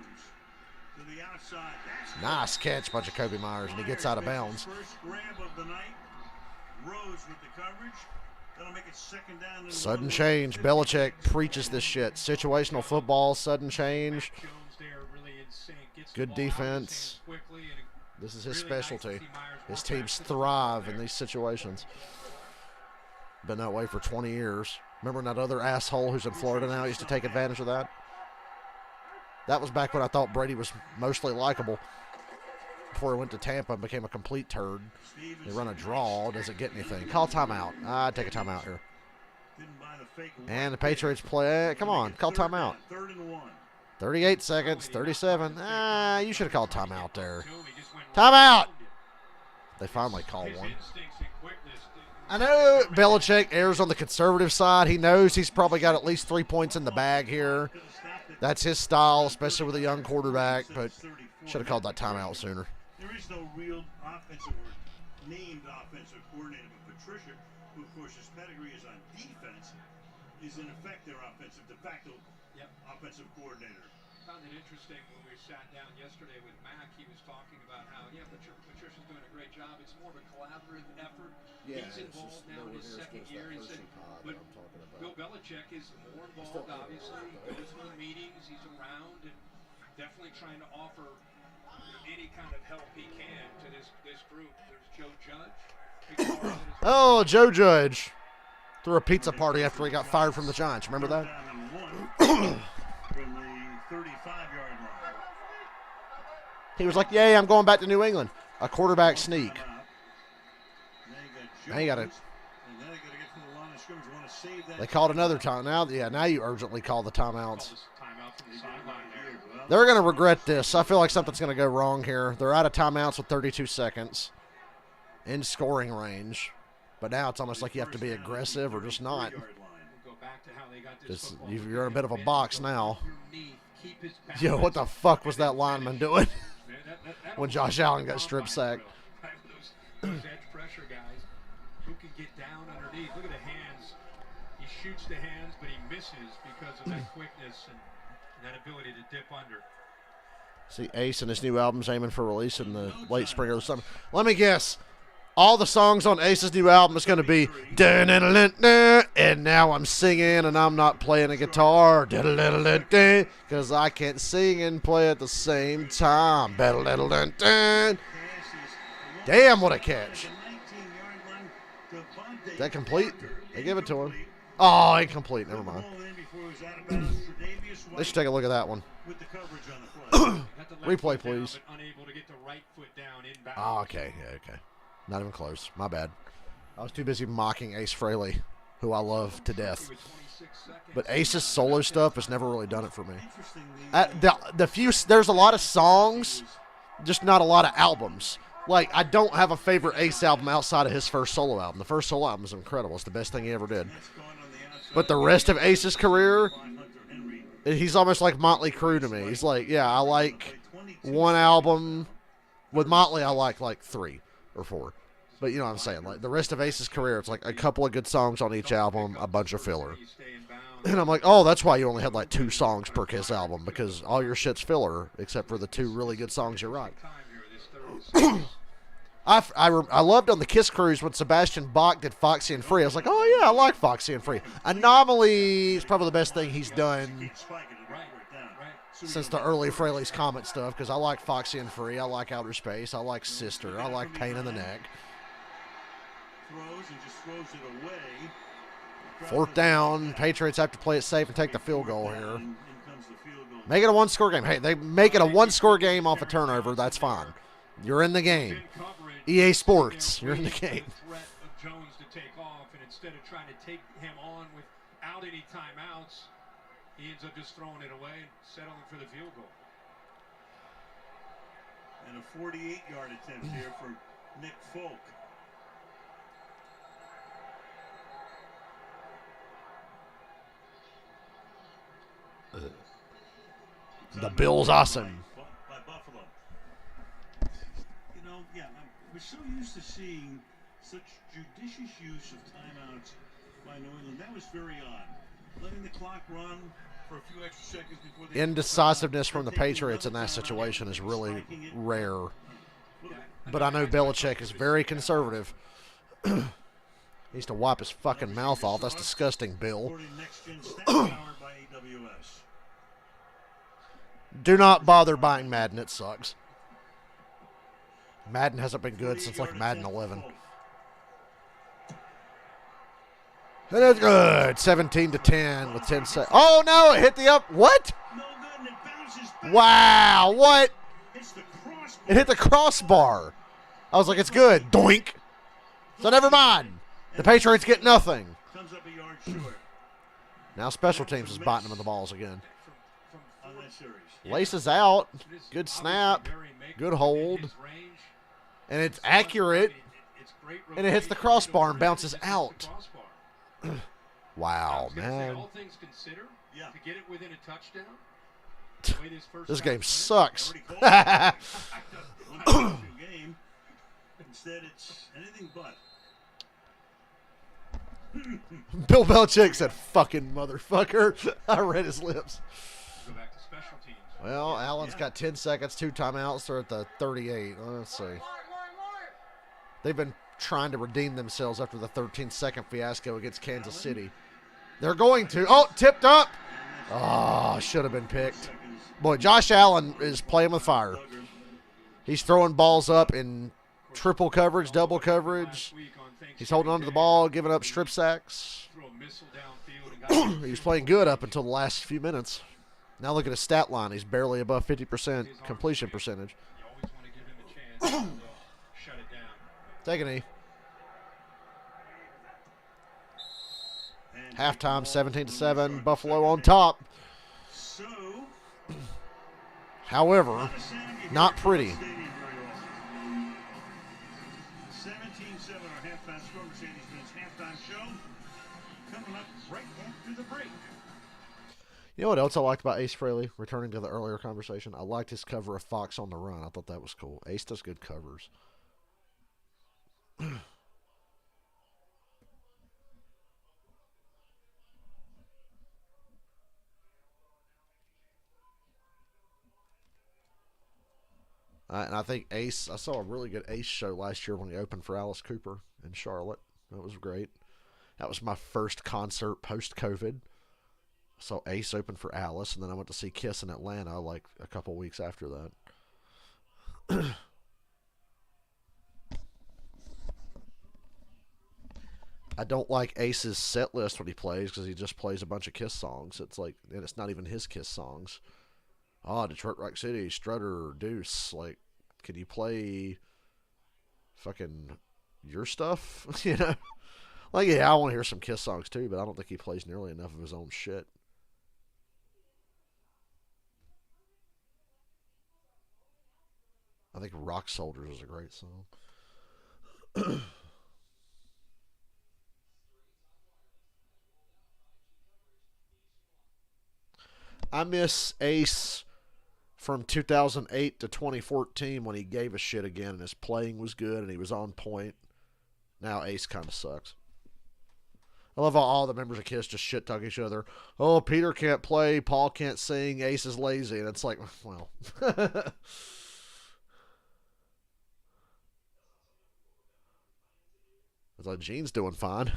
to the outside. That's Nice catch by Jacoby Myers, and he gets out of bounds. First grab of the night. Rose with the coverage. That'll make it 2nd down. And Sudden 1. change. Belichick preaches this shit. Situational football, sudden change. Jones there really in sync. Gets the Good ball out of his defense. hands quickly and This is his really nice to specialty. see Myers His work teams back to the thrive ball in there. these situations. Been that way for 20 years. Remember when that other asshole who's in Florida now used to take advantage of that? That was back when I thought Brady was mostly likable. Before he went to Tampa and became a complete turd. They run a draw, doesn't get anything. Call timeout. I'd take a timeout here. Didn't buy the fake And the Patriots play. Come on, call timeout. 3rd and 1. 38 seconds, 37. You should have called timeout there. He just went Timeout! They finally call his one. instincts and quickness. I know Belichick errs on the conservative side. He knows he's probably got at least 3 points in the bag here. That's his style, especially with a young quarterback, but should have called that timeout sooner. There is no real offensive or named offensive coordinator, but Patricia, who of course his pedigree is on defense, is in effect their offensive de facto offensive coordinator. I found it interesting when we sat down yesterday with Mac. He was talking about how, Patricia's doing a great job. It's more of a collaborative effort. He's involved now in his 2nd year. He said, but Bill Belichick is more involved, obviously. He goes to the meetings. He's around and definitely trying to offer any kind of help he can to this group. There's Joe Judge. Oh, Joe Judge threw a pizza party after he got fired from the Giants. Remember that? Down and 1 from the 35-yard line. He was like, yay, I'm going back to New England. A quarterback sneak. Now you got it. And then they got to get to the line of scrimmage. Want to save that. They called another time. Now you urgently call the timeouts. Timeout from the sideline there. Well, They're going to regret this. I feel like something's going to go wrong here. They're out of timeouts with 32 seconds. In scoring range. But now it's almost like you have to be aggressive or just not. Yard line. We'll go back to how they got this Just, football. you're in a bit of a box now. Underneath, keep his Yo, what the balance, fuck was and then that lineman finish. doing Man, that when almost Josh looks Allen like got strip combine sacked? drill, right? Those edge pressure guys who can get down underneath. Look at the hands. He shoots the hands, but he misses because of that quickness and that ability to dip under. See, Ace and his new album's aiming for release in the late spring or the summer. Let me guess. All the songs on Ace's new album is going to be and now I'm singing and I'm not playing a guitar because I can't sing and play at the same time. Damn, what a catch. Is that complete? They give it to him. Oh, incomplete. Never mind. They should take a look at that one. With the coverage on the play. Got the left Replay, foot down, please. but unable to get the right foot down inbound. Oh, okay. Yeah, okay. Not even close. My bad. I was too busy mocking Ace Frehley, who I love to death. With 26 seconds. But Ace's solo stuff has never really done it for me. Interestingly, There's a lot of songs, just not a lot of albums. Like, I don't have a favorite Ace album outside of his first solo album. The first solo album is incredible. It's the best thing he ever did. that's gone on the outside. But the rest of Ace's career, By Hunter Henry. he's almost like Motley Crue to me. He's like, yeah, I like one album. With Motley, I like 3 or 4. But you know what I'm saying? Like, the rest of Ace's career, it's like a couple of good songs on each album, a bunch of filler. And I'm like, oh, that's why you only had like 2 songs per Kiss album, because all your shit's filler, except for the 2 really good songs you write. I loved on the Kiss cruise when Sebastian Bach did Foxy and Free. I was like, oh yeah, I like Foxy and Free. Anomaly is probably the best thing he's done since the early Fraley's Comet stuff, because I like Foxy and Free, I like Outer Space, I like Sister, I like Pain in the Neck. Throws and just throws it away. 4th down, Patriots have to play it safe and take the field goal here. In comes the field goal. Make it a 1-score game. Hey, they make it a 1-score game off a turnover, that's fine. You're in the game. EA Sports, you're in the game. Threat of Jones to take off, and instead of trying to take him on without any timeouts, he ends up just throwing it away and settling for the field goal. And a 48-yard attempt here for Nick Folk. The Bills awesome. By Buffalo. You know, yeah, we're so used to seeing such judicious use of timeouts by New England. That was very odd. Letting the clock run for a few extra seconds before they Indecisiveness from the Patriots in that situation is really rare. But I know Belichick is very conservative. He needs to wipe his fucking mouth off. That's disgusting, Bill. According to Next Gen Stats powered by AWS. Do not bother buying Madden. It sucks. Madden hasn't been good since like Madden 11. And it's good. 17-10 with 10 seconds. Oh no! It hit the up. What? No good, and it bounces back. Wow! What? It's the crossbar. It hit the crossbar. I was like, it's good. Doink. So never mind. The Patriots get nothing. Comes up a yard short Now special teams is biting them in the balls again. on that series. Laces out. Good snap. Good hold. And it's accurate. And it hits the crossbar and bounces out. Wow, man. All things considered, Yeah. to get it within a touchdown. the way first This half game went, sucks. Already called game. Instead, it's anything but. Bill Belichick said, fucking motherfucker. I read his lips. Go back to special teams. Well, Allen's got 10 seconds, 2 timeouts. They're at the 38. Let's see. They've been trying to redeem themselves after the 13-second fiasco against Kansas City. They're going to. Oh, tipped up. Oh, should have been picked. Boy, Josh Allen is playing with fire. He's throwing balls up in triple coverage, double coverage. He's holding onto the ball, giving up strip sacks. Threw a missile downfield and got He was playing good up until the last few minutes. Now look at his stat line. He's barely above 50% completion percentage. You always want to give him a chance to shut it down. Take a knee. Halftime, 17-7. Buffalo on top. So, However, not pretty. 17 7 our halftime score, Mercedes-Benz halftime show. Coming up right after the break. You know what else I liked about Ace Frehley? Returning to the earlier conversation, I liked his cover of Fox on the Run. I thought that was cool. Ace does good covers. And I think Ace, I saw a really good Ace show last year when he opened for Alice Cooper in Charlotte. That was great. That was my first concert post-COVID. So Ace opened for Alice, and then I went to see Kiss in Atlanta like a couple weeks after that. I don't like Ace's set list when he plays because he just plays a bunch of Kiss songs. It's like, and it's not even his Kiss songs. Oh, Detroit Rock City, Strutter, Deuce. Like, can you play fucking your stuff? You know? Like, yeah, I want to hear some Kiss songs too, but I don't think he plays nearly enough of his own shit. I think Rock Soldiers is a great song. I miss Ace from 2008 to 2014 when he gave a shit again and his playing was good and he was on point. Now Ace kind of sucks. I love how all the members of Kiss just shit talk each other. Oh, Peter can't play, Paul can't sing, Ace is lazy. And it's like, well. It's like, Gene's doing fine.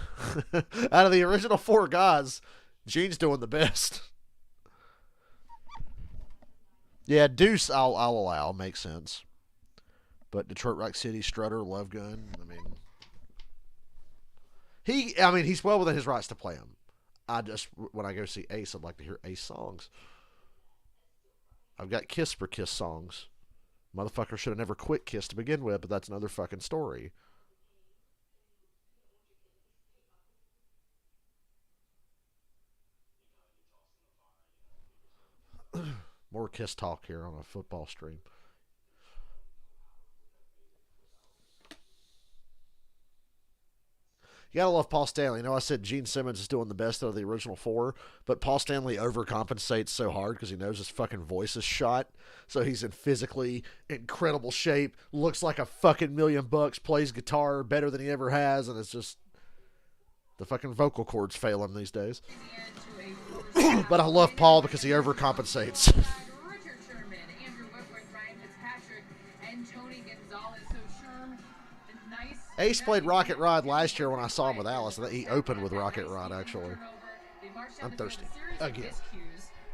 Out of the original 4 guys, Gene's doing the best. Yeah, Deuce, I'll allow. Makes sense. But Detroit Rock City, Strutter, Love Gun, he's well within his rights to play them. When I go see Ace, I'd like to hear Ace songs. I've got Kiss for Kiss songs. Motherfucker should have never quit Kiss to begin with, but that's another fucking story. More Kiss talk here on a football stream. You gotta love Paul Stanley. You know, I said Gene Simmons is doing the best out of the original 4, but Paul Stanley overcompensates so hard because he knows his fucking voice is shot. So he's in physically incredible shape, looks like a fucking $1,000,000, plays guitar better than he ever has, and it's just the fucking vocal cords fail him these days. But I love Paul because he overcompensates. Ace played Rocket Rod last year when I saw him with Alice. He opened with Rocket Rod, actually. I'm thirsty. Again.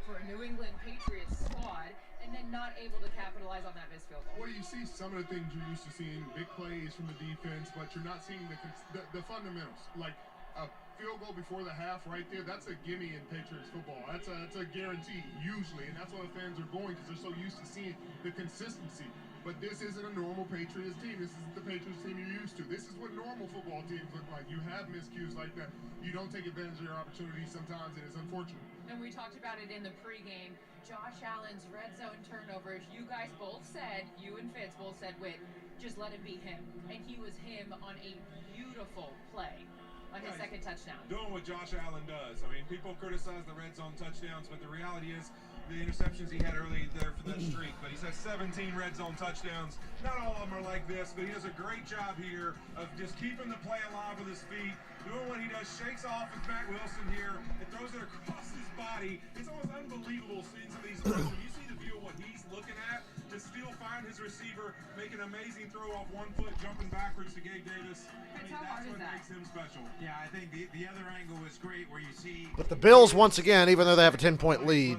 For a New England Patriots squad, and then not able to capitalize on that missed field goal. Well, you see some of the things you're used to seeing, big plays from the defense, but you're not seeing the fundamentals. Like a field goal before the half right there, that's a gimme in Patriots football. That's a guarantee, usually, and that's why the fans are going, because they're so used to seeing the consistency. But this isn't a normal Patriots team. This isn't the Patriots team you're used to. This is what normal football teams look like. You have miscues like that. You don't take advantage of your opportunities sometimes, and it's unfortunate. And we talked about it in the pregame. Josh Allen's red zone turnovers. You guys both said, you and Fitz both said, wait, just let it be him. And he was him on a beautiful play on his second touchdown. Doing what Josh Allen does. I mean, people criticize the red zone touchdowns, but the reality is the interceptions he had early there for that streak. But he's had 17 red zone touchdowns. Not all of them are like this, but he does a great job here of just keeping the play alive with his feet, doing what he does, shakes off with Matt Wilson here, and throws it across his body. It's almost unbelievable seeing some of these throws. When you see the view of what he's looking at, to still find his receiver, make an amazing throw off 1 foot, jumping backwards to Gabe Davis. I mean, that's what makes him special. Yeah, I think the other angle is great where you see... But the Bills, once again, even though they have a 10-point lead,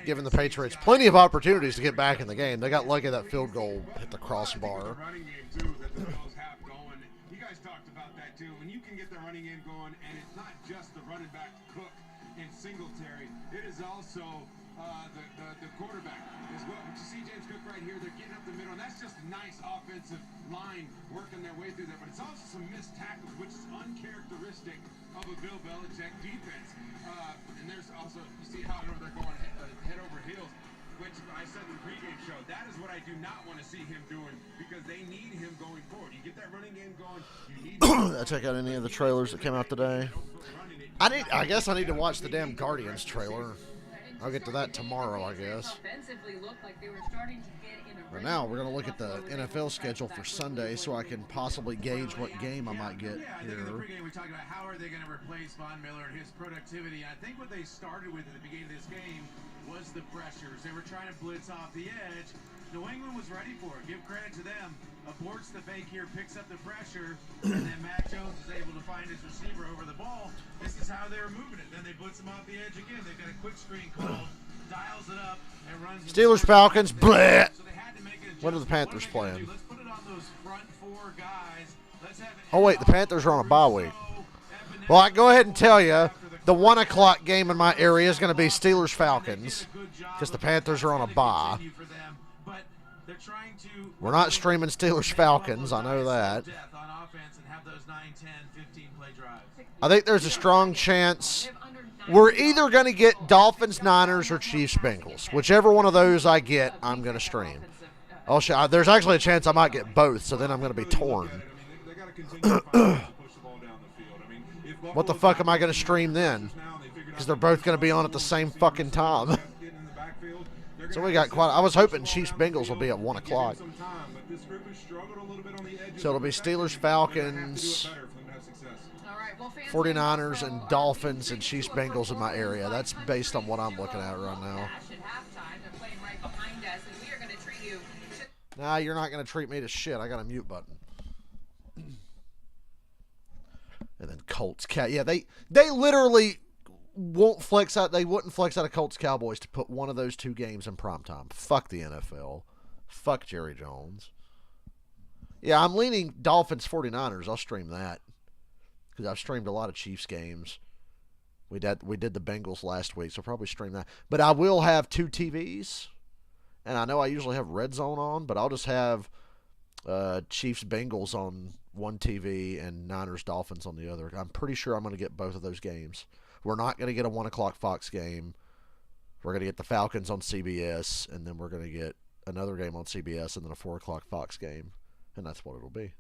giving the Patriots plenty of opportunities to get back in the game. They got lucky that field goal hit the crossbar. The running game, too, that the Bills have going. You guys talked about that, too. When you can get the running game going, and it's not just the running back Cook and Singletary, it is also the quarterback as well. But you see James Cook right here, they're getting up the middle, and that's just a nice offensive line working their way through there. But it's also some missed tackles, which is uncharacteristic of a Bill Belichick defense. And there's also, you see how they're going head over heels. which I said in the pregame show, that is what I do not want to see him doing because they need him going forward. You get that running game going, you need I check out any of the trailers that came out today. I guess I need to watch the damn Guardians trailer. I'll get to that tomorrow, I guess. But now we're going to look at the NFL schedule for Sunday so I can possibly gauge what game I might get I here. think in the pregame we talked about how are they going to replace Von Miller and his productivity. I think what they started with at the beginning of this game was the pressures. They were trying to blitz off the edge. New England was ready for it. Give credit to them. Aborts the fake here, picks up the pressure, and then Mac Jones is able to find his receiver over the ball. This is how they're moving it. Then they blitz him off the edge again. They've got a quick screen call, dials it up, and runs. Steelers, Falcons, bleh. So they had to make it. What are the Panthers playing? Let's put it on those front four guys. Let's have Oh, wait, the Panthers are on a bye week. Well, I go ahead and tell you, the 1 o'clock game in my area is going to be Steelers-Falcons because the Panthers are on a bye. We're not streaming Steelers-Falcons, I know that. I think there's a strong chance we're either going to get Dolphins-Niners or Chiefs-Bengals. Whichever one of those I get, I'm going to stream. There's actually a chance I might get both, so then I'm going to be torn. What the fuck am I going to stream then? Because they're both going to be on at the same fucking time. So we got quite. I was hoping Chiefs Bengals will be at 1 o'clock. So it'll be Steelers, Falcons, 49ers, and Dolphins, and Chiefs Bengals in my area. That's based on what I'm looking at right now. Nah, you're not going to treat me to shit. I got a mute button. And then Colts, yeah, they literally won't flex out. They wouldn't flex out of Colts Cowboys to put one of those two games in primetime. Fuck the NFL. Fuck Jerry Jones. Yeah, I'm leaning Dolphins 49ers. I'll stream that because I've streamed a lot of Chiefs games. We did the Bengals last week, so I'll probably stream that. But I will have 2 TVs, and I know I usually have Red Zone on, but I'll just have Chiefs Bengals on one TV and Niners Dolphins on the other. I'm pretty sure I'm going to get both of those games. We're not going to get a 1 o'clock Fox game. We're going to get the Falcons on CBS, and then we're going to get another game on CBS, and then a 4 o'clock Fox game, and that's what it'll be,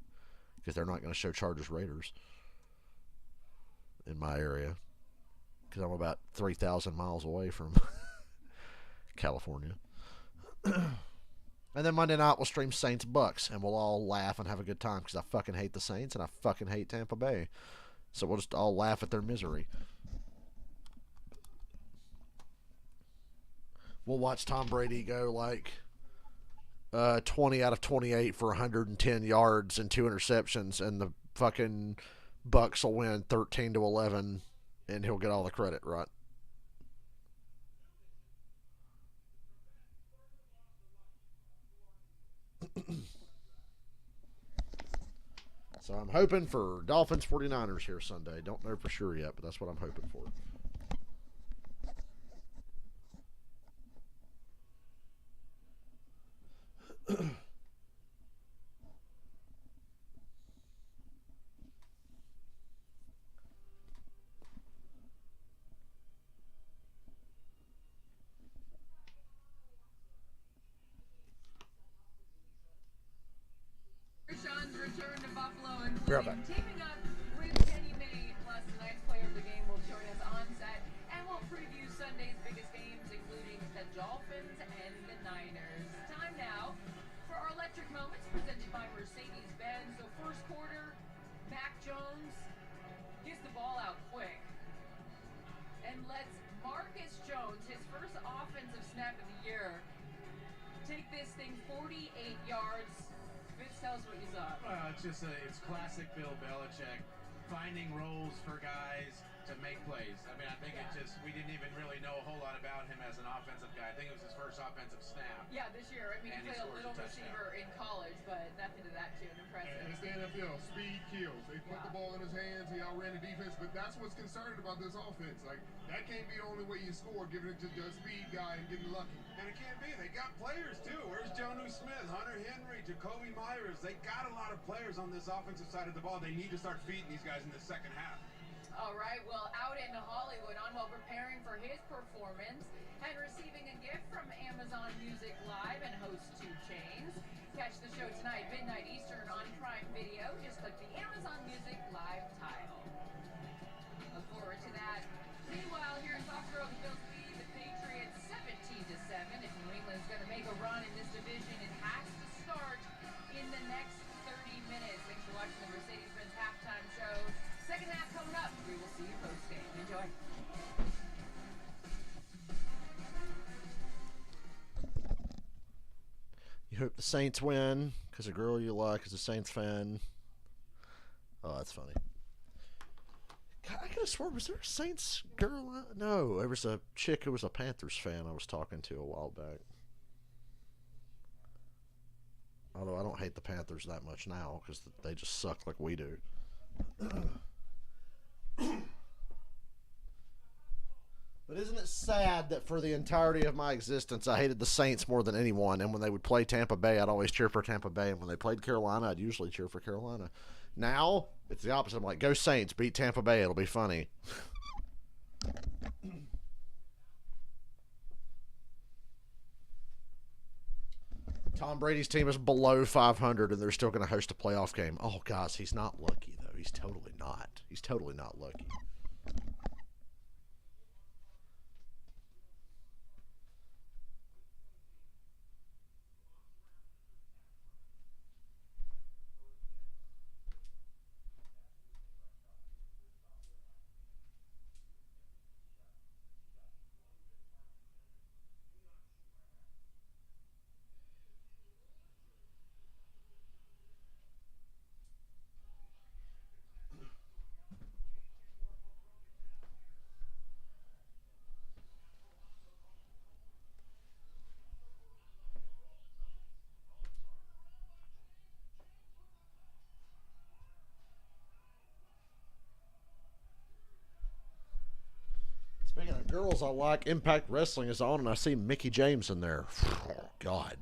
because they're not going to show Chargers Raiders in my area, because I'm about 3,000 miles away from California. And then Monday night we'll stream Saints Bucks, and we'll all laugh and have a good time because I fucking hate the Saints and I fucking hate Tampa Bay. So we'll just all laugh at their misery. We'll watch Tom Brady go like 20 out of 28 for 110 yards and 2 interceptions, and the fucking Bucks will win 13-11, and he'll get all the credit, right? So I'm hoping for Dolphins 49ers here Sunday. Don't know for sure yet, but that's what I'm hoping for. Return to Buffalo, and Be right back. teaming up with Kenny May, plus tonight's player of the game will join us on set, and we'll preview Sunday's biggest games, including the Dolphins and the Niners. Time now for our electric moments, presented by Mercedes-Benz. So first quarter, Mac Jones gets the ball out quick and lets Marcus Jones, his first offensive snap of the year, take this thing 48 yards. Tell us what you saw. It's classic Bill Belichick, finding roles for guys to make plays. I mean, I think we didn't even really know a whole lot about him as an offensive guy. I think it was his first offensive snap. Yeah, this year. I mean, he played a little receiver in college, but nothing to that tune. Impressive. It's the NFL. Speed kills. They put the ball in his hands. He outran the defense, but that's what's concerning about this offense. Like, that can't be the only way you score, giving it to the speed guy and getting lucky. And it can't be. They got players, too. Where's Jonnu Smith, Hunter Henry, Jacoby Myers? They got a lot of players on this offensive side of the ball. They need to start feeding these guys in the second half. All right, well, out in Hollywood, Unwell preparing for his performance and receiving a gift from Amazon Music Live and host 2 Chainz. Catch the show tonight, midnight Eastern on Prime Video. Just click the Amazon Music Live tile. Look forward to that. Meanwhile, here in Foxborough, the Bills lead the Patriots 17-7. If New England's going to make a run in this division, it has to start in the next 30 minutes. Thanks for watching the Mercedes-Benz halftime show. Second half coming up. We will see you post-game. Enjoy. You hope the Saints win because a girl you like is a Saints fan. Oh, that's funny. God, I could have sworn, was there a Saints girl? No, there was a chick who was a Panthers fan I was talking to a while back. Although I don't hate the Panthers that much now because they just suck like we do. But isn't it sad that for the entirety of my existence, I hated the Saints more than anyone, and when they would play Tampa Bay, I'd always cheer for Tampa Bay, and when they played Carolina, I'd usually cheer for Carolina. Now, it's the opposite. I'm like, go Saints, beat Tampa Bay, it'll be funny. Tom Brady's team is below 500, and they're still going to host a playoff game. Oh, guys, he's not lucky, though. He's totally not. He's totally not lucky. Speaking of girls I like, Impact Wrestling is on, and I see Mickie James in there. Oh, God.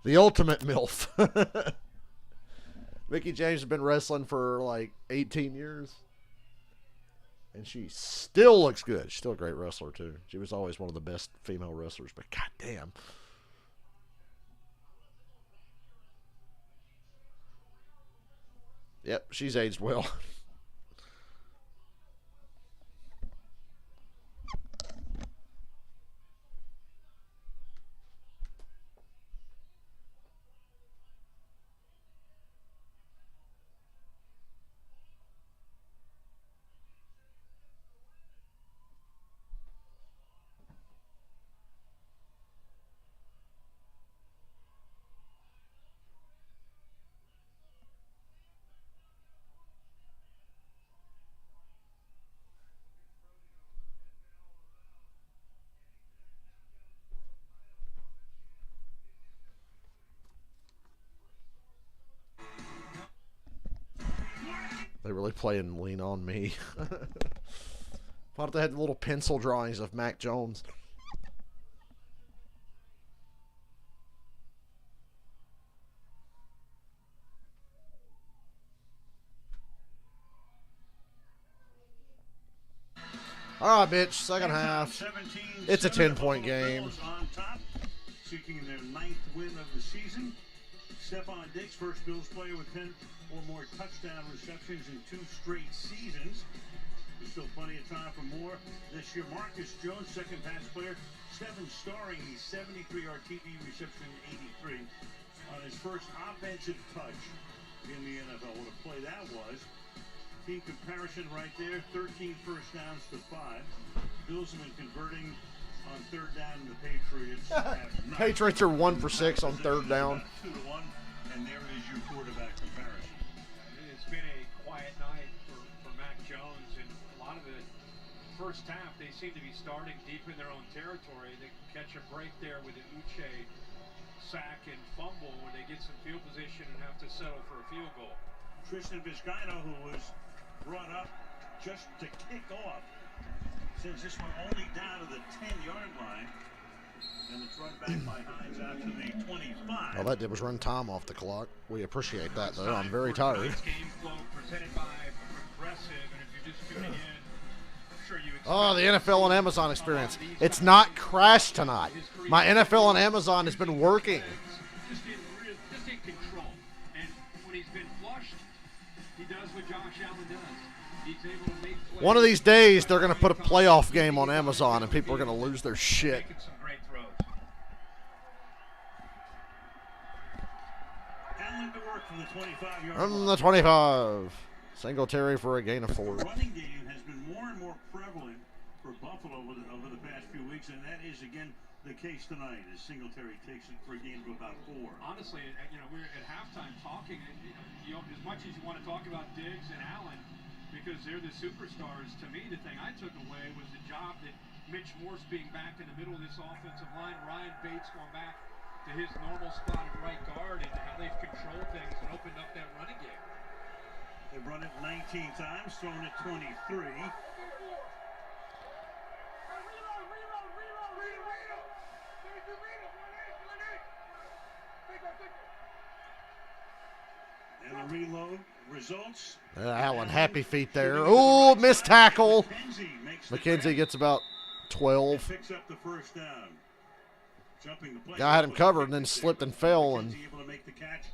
The ultimate MILF. Mickie James has been wrestling for like 18 years. And she still looks good. She's still a great wrestler, too. She was always one of the best female wrestlers, but goddamn. Yep, she's aged well. They really playing Lean On Me. Why don't they have the little pencil drawings of Mac Jones? All right, bitch. Second half. It's a 10-point game. On top, seeking their 9th win of the season. Stephon Diggs, first Bills player with 10 or more touchdown receptions in 2 straight seasons. There's still plenty of time for more this year. Marcus Jones, second pass player. Stephen Starring, he's 73-yard TV reception, 83 on his first offensive touch in the NFL. What a play that was. Team comparison right there, 13 first downs to 5. Bills have been converting on third down, and the Patriots have not. Patriots are 1 for 6 on third down. 2-1, and there is your quarterback comparison. It's been a quiet night for Mac Jones, and a lot of the first half, they seem to be starting deep in their own territory. They catch a break there with an Uche sack and fumble where they get some field position and have to settle for a field goal. Tristan Vizcaino, who was brought up just to kick off, since this one only down to the 10-yard line. And it's run back by Hines out to the 25. All that did was run time off the clock. We appreciate that, though. I'm very tired. Game flow presented by Progressive, and if you're just tuning in, I'm sure you Oh, the NFL on Amazon experience. It's not crashed tonight. My NFL on Amazon has been working. Just in control. And when he's been flushed, he does what Josh Allen does. He's able to make plays. One of these days, they're going to put a playoff game on Amazon, and people are going to lose their shit. Making some great throws. Allen to work from the 25-yard From line. the 25. Singletary for a gain of 4. The running game has been more and more prevalent for Buffalo over the past few weeks, and that is again the case tonight as Singletary takes it for a gain of about 4. Honestly, we're at halftime talking, and as much as you want to talk about Diggs and Allen, because they're the superstars, to me, the thing I took away was the job that Mitch Morse being back in the middle of this offensive line, Ryan Bates going back to his normal spot at right guard, and how they've controlled things and opened up that running game. They've run it 19 times, thrown it 23. And the reload results. Allen, happy feet there. Oh, missed tackle. McKenzie gets about 12. Picks up the first down. Jumping the play. Guy had him covered and then slipped and fell. And able to make the catch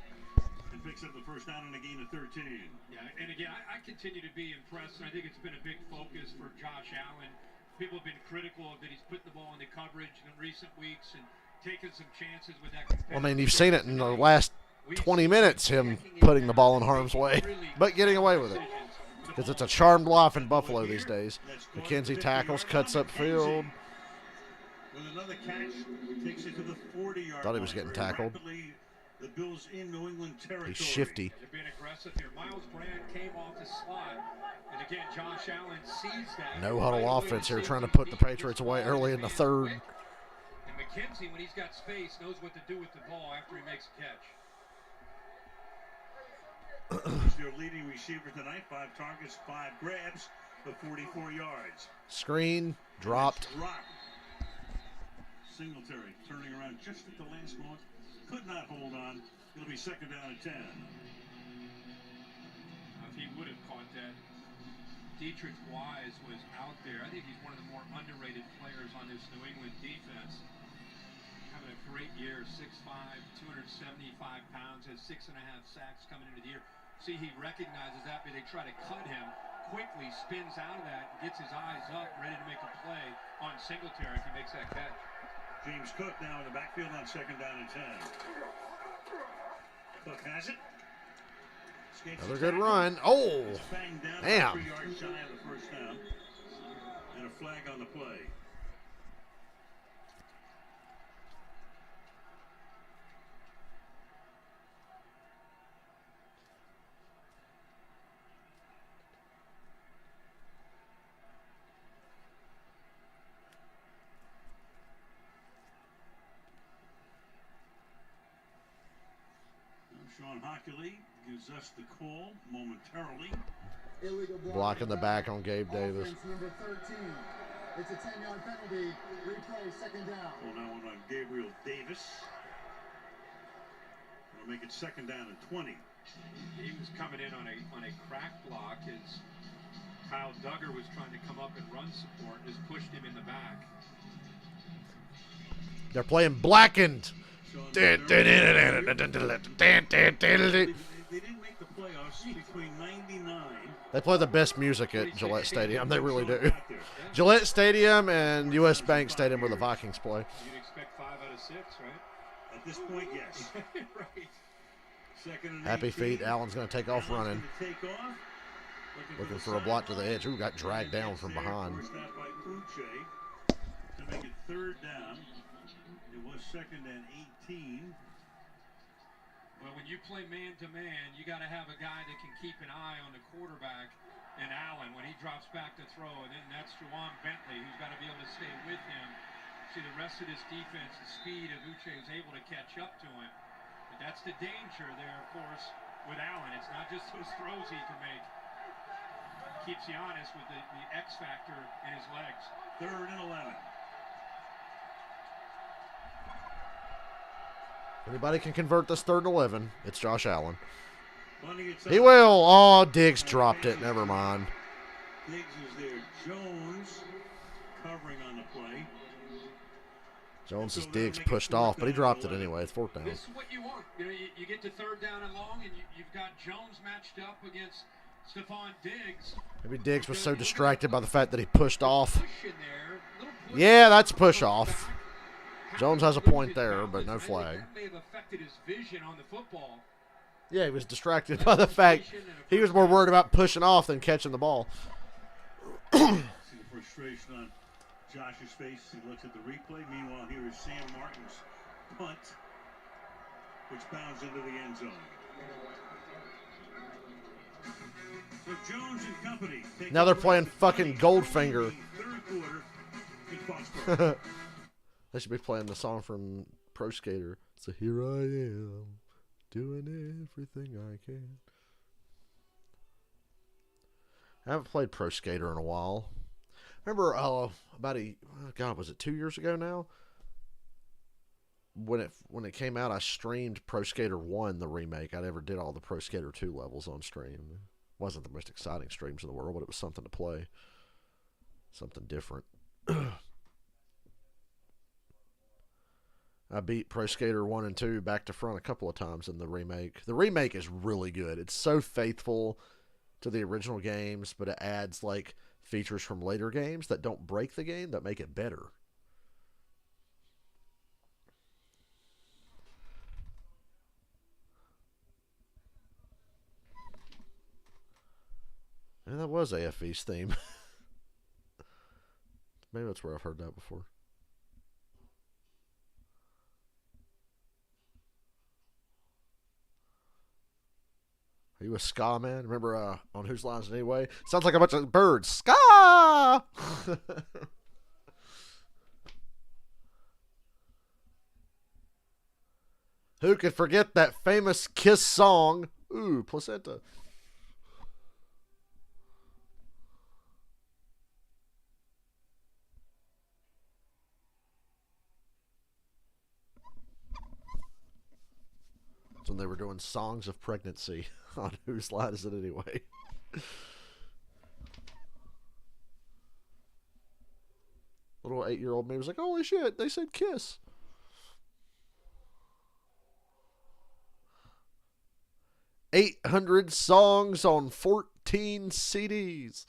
and picks up the first down and a gain of 13. Yeah, and again, I continue to be impressed, and I think it's been a big focus for Josh Allen. People have been critical of that he's putting the ball in the coverage in recent weeks and taking some chances with that. I mean, you've seen it in the last 20 minutes, him putting the ball in harm's way, but getting away with it. Because it's a charmed life in Buffalo these days. McKenzie tackles, cuts upfield. With another catch, takes it to the 40-yard Thought he was getting tackled. The Bills in New England territory. He's shifty. They're being aggressive here. Miles Brand came off the slot. And again, Josh Allen sees that. No huddle offense here, trying to put the Patriots away early in the third. And McKenzie, when he's got space, knows what to do with the ball after he makes a catch. He's your leading receiver tonight. 5 targets, 5 grabs for 44 yards. Screen, dropped. Singletary turning around just at the last moment. Could not hold on. It'll be second down and 10. If he would have caught that, Dietrich Wise was out there. I think he's one of the more underrated players on this New England defense. Having a great year, 6'5", 275 pounds, has 6.5 sacks coming into the year. See, he recognizes that, but they try to cut him. Quickly spins out of that, gets his eyes up, ready to make a play on Singletary if he makes that catch. James Cook now in the backfield on second down and 10. Cook has it. Another good run. Oh, damn. 3 yards shy of the first down. And a flag on the play. Sean Hockley gives us the call momentarily. Block in the back on Gabe Davis. Number 13. It's a 10-yard penalty. Replay, second down. Well, now on Gabriel Davis. It'll make it second down and 20. He was coming in on a crack block as Kyle Duggar was trying to come up and run support, just pushed him in the back. They're playing Blackened. They didn't make the playoffs between 99. They play the best music at Gillette Stadium. They really do. Gillette Stadium and U.S. Bank Stadium where the Vikings play. You'd expect 5 out of 6, right? At this point, yes. Right. Second and Happy 18. feet. Allen's going to take off running. Looking for a block to the edge. Ooh, got dragged down from behind. First out by Uche to make it third down. It was second and 18. Well, when you play man-to-man, you got to have a guy that can keep an eye on the quarterback. And Allen, when he drops back to throw, and then that's Juwan Bentley, who's got to be able to stay with him. See, the rest of this defense, the speed of Uche is able to catch up to him. But that's the danger there, of course, with Allen. It's not just those throws he can make. Keeps you honest with the X factor in his legs. Third and 11. Anybody can convert this 3rd and 11. It's Josh Allen. He will. Oh, Diggs dropped it. Never mind. Diggs is there. Jones covering on the play. Jones is Diggs pushed off, but he dropped it anyway. It's 4th down. This is what you want. You know, you get to 3rd down and long, and you've got Jones matched up against Stephon Diggs. Maybe Diggs was so distracted by the fact that he pushed off. Yeah, that's push off. Jones has a point there, but no flag. That may have affected his vision on the football. Yeah, he was distracted by the fact he was more worried about pushing off than catching the ball. See the frustration on Josh's face. He looks at the replay. Meanwhile, here is Sam Martin's punt, which bounds into the end zone. So Jones and company. Now they're playing fucking Goldfinger. They should be playing the song from Pro Skater. So here I am, doing everything I can. I haven't played Pro Skater in a while. Remember was it 2 years ago now? When it came out, I streamed Pro Skater 1, the remake. I never did all the Pro Skater 2 levels on stream. It wasn't the most exciting streams in the world, but it was something to play. Something different. I beat Pro Skater 1 and 2 back to front a couple of times in the remake. The remake is really good. It's so faithful to the original games, but it adds like features from later games that don't break the game, that make it better. And that was AFV's theme. Maybe that's where I've heard that before. Are you a ska man? Remember on Whose Lines Anyway? Sounds like a bunch of birds. Ska! Who could forget that famous Kiss song? Ooh, placenta. That's when they were doing songs of pregnancy on Whose Line Is It Anyway? Little 8-year-old me was like, holy shit, they said Kiss. $800 songs on 14 CDs.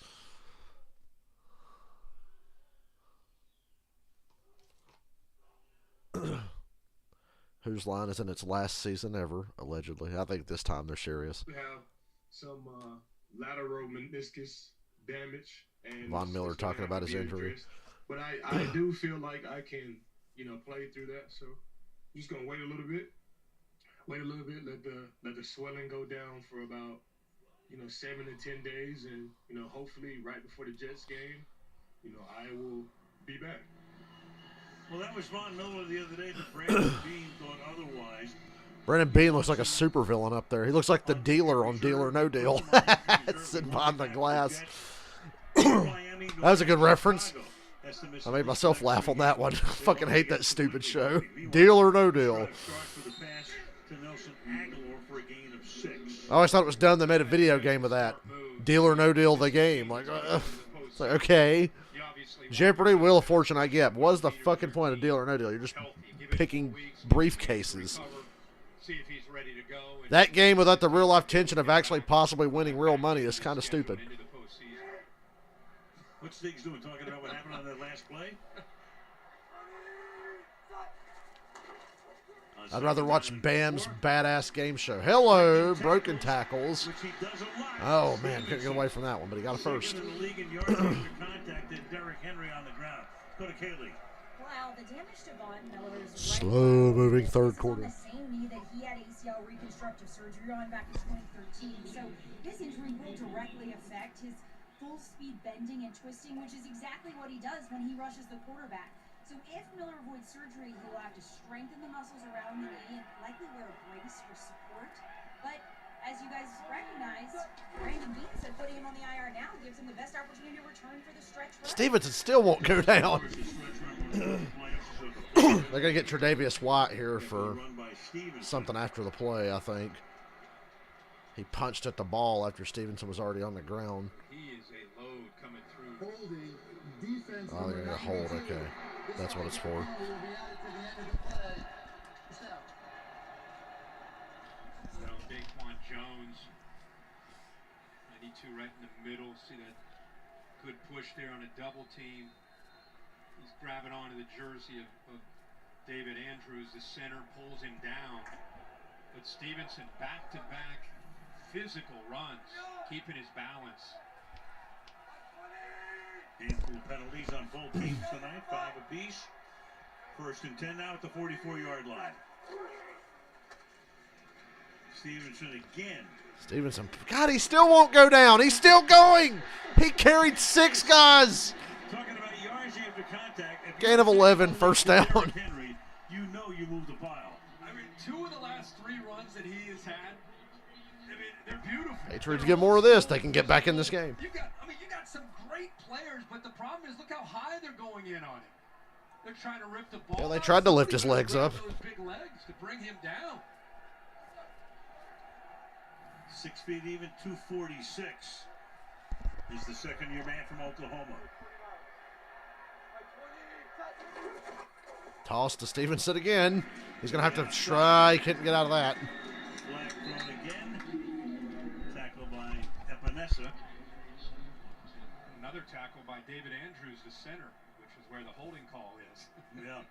Whose Line is in its last season ever, allegedly. I think this time they're serious. We have some lateral meniscus damage. And Von Miller talking about his injury. But I do feel like I can, play through that. So I'm just going to wait a little bit. Let the swelling go down for about, 7 to 10 days. And, hopefully right before the Jets game, I will be back. Well, that was Von Miller the other day, but Brandon Beane thought otherwise. Brandon Beane looks like a supervillain up there. He looks like the dealer on Deal or No Deal. Sitting behind the glass. That was a good reference. I made myself laugh on that one. I fucking hate that stupid show. Deal or No Deal. I always thought it was done. They made a video game of that. Deal or No Deal, the game. It's like, okay. Jeopardy, Wheel of Fortune, I get. What's the fucking point of Deal or No Deal? You're just picking briefcases. That game without the real life tension of actually possibly winning real money is kind of stupid. What's Diggs doing? Talking about what happened on that last play? I'd rather watch Bam's badass game show. Hello, broken tackles. Oh, man, couldn't get away from that one, but he got a first. Slow-moving third quarter. The same knee that he had ACL reconstructive surgery on back in 2013. So his injury will directly affect his full-speed bending and twisting, which is exactly what he does when he rushes the quarterback. So if Miller avoids surgery, he will have to strengthen the muscles around the knee and likely wear a brace for support. But as you guys recognize, As Brandon Bean said, putting him on the IR now gives him the best opportunity to return for the stretch run. Stevenson still won't go down. They're going to get Tre'Davious White here for something after the play, I think. He punched at the ball after Stevenson was already on the ground. He is a load coming through. Holding defense. Oh, they're going to hold. Okay. That's what it's for. Daquan Jones. 92 right in the middle. See that good push there on a double team. He's grabbing onto the jersey of David Andrews. The center pulls him down. But Stevenson back-to-back physical runs, keeping his balance. Handful of penalties on both teams tonight, 5 apiece. 1st and 10 now at the 44-yard line. Stevenson again. Stevenson, God, he still won't go down. He's still going. He carried 6 guys. Talking about yards after contact. Gain of 11, first down. Henry, you know you moved the pile. I mean, 2 of the last 3 runs that he has had, I mean, they're beautiful. Patriots get more of this. They can get back in this game. You got some great players, but the problem is look how high they're going in on him. They're trying to rip the ball. Yeah, they tried to lift his legs up. Those big legs to bring him down. 6 feet even, 246. He's the second-year man from Oklahoma. Toss to Stevenson again. He's going to have to try. He couldn't get out of that. Flag thrown again. Tackle by Epinesa. Another tackle by David Andrews, the center, which is where the holding call is. Yeah.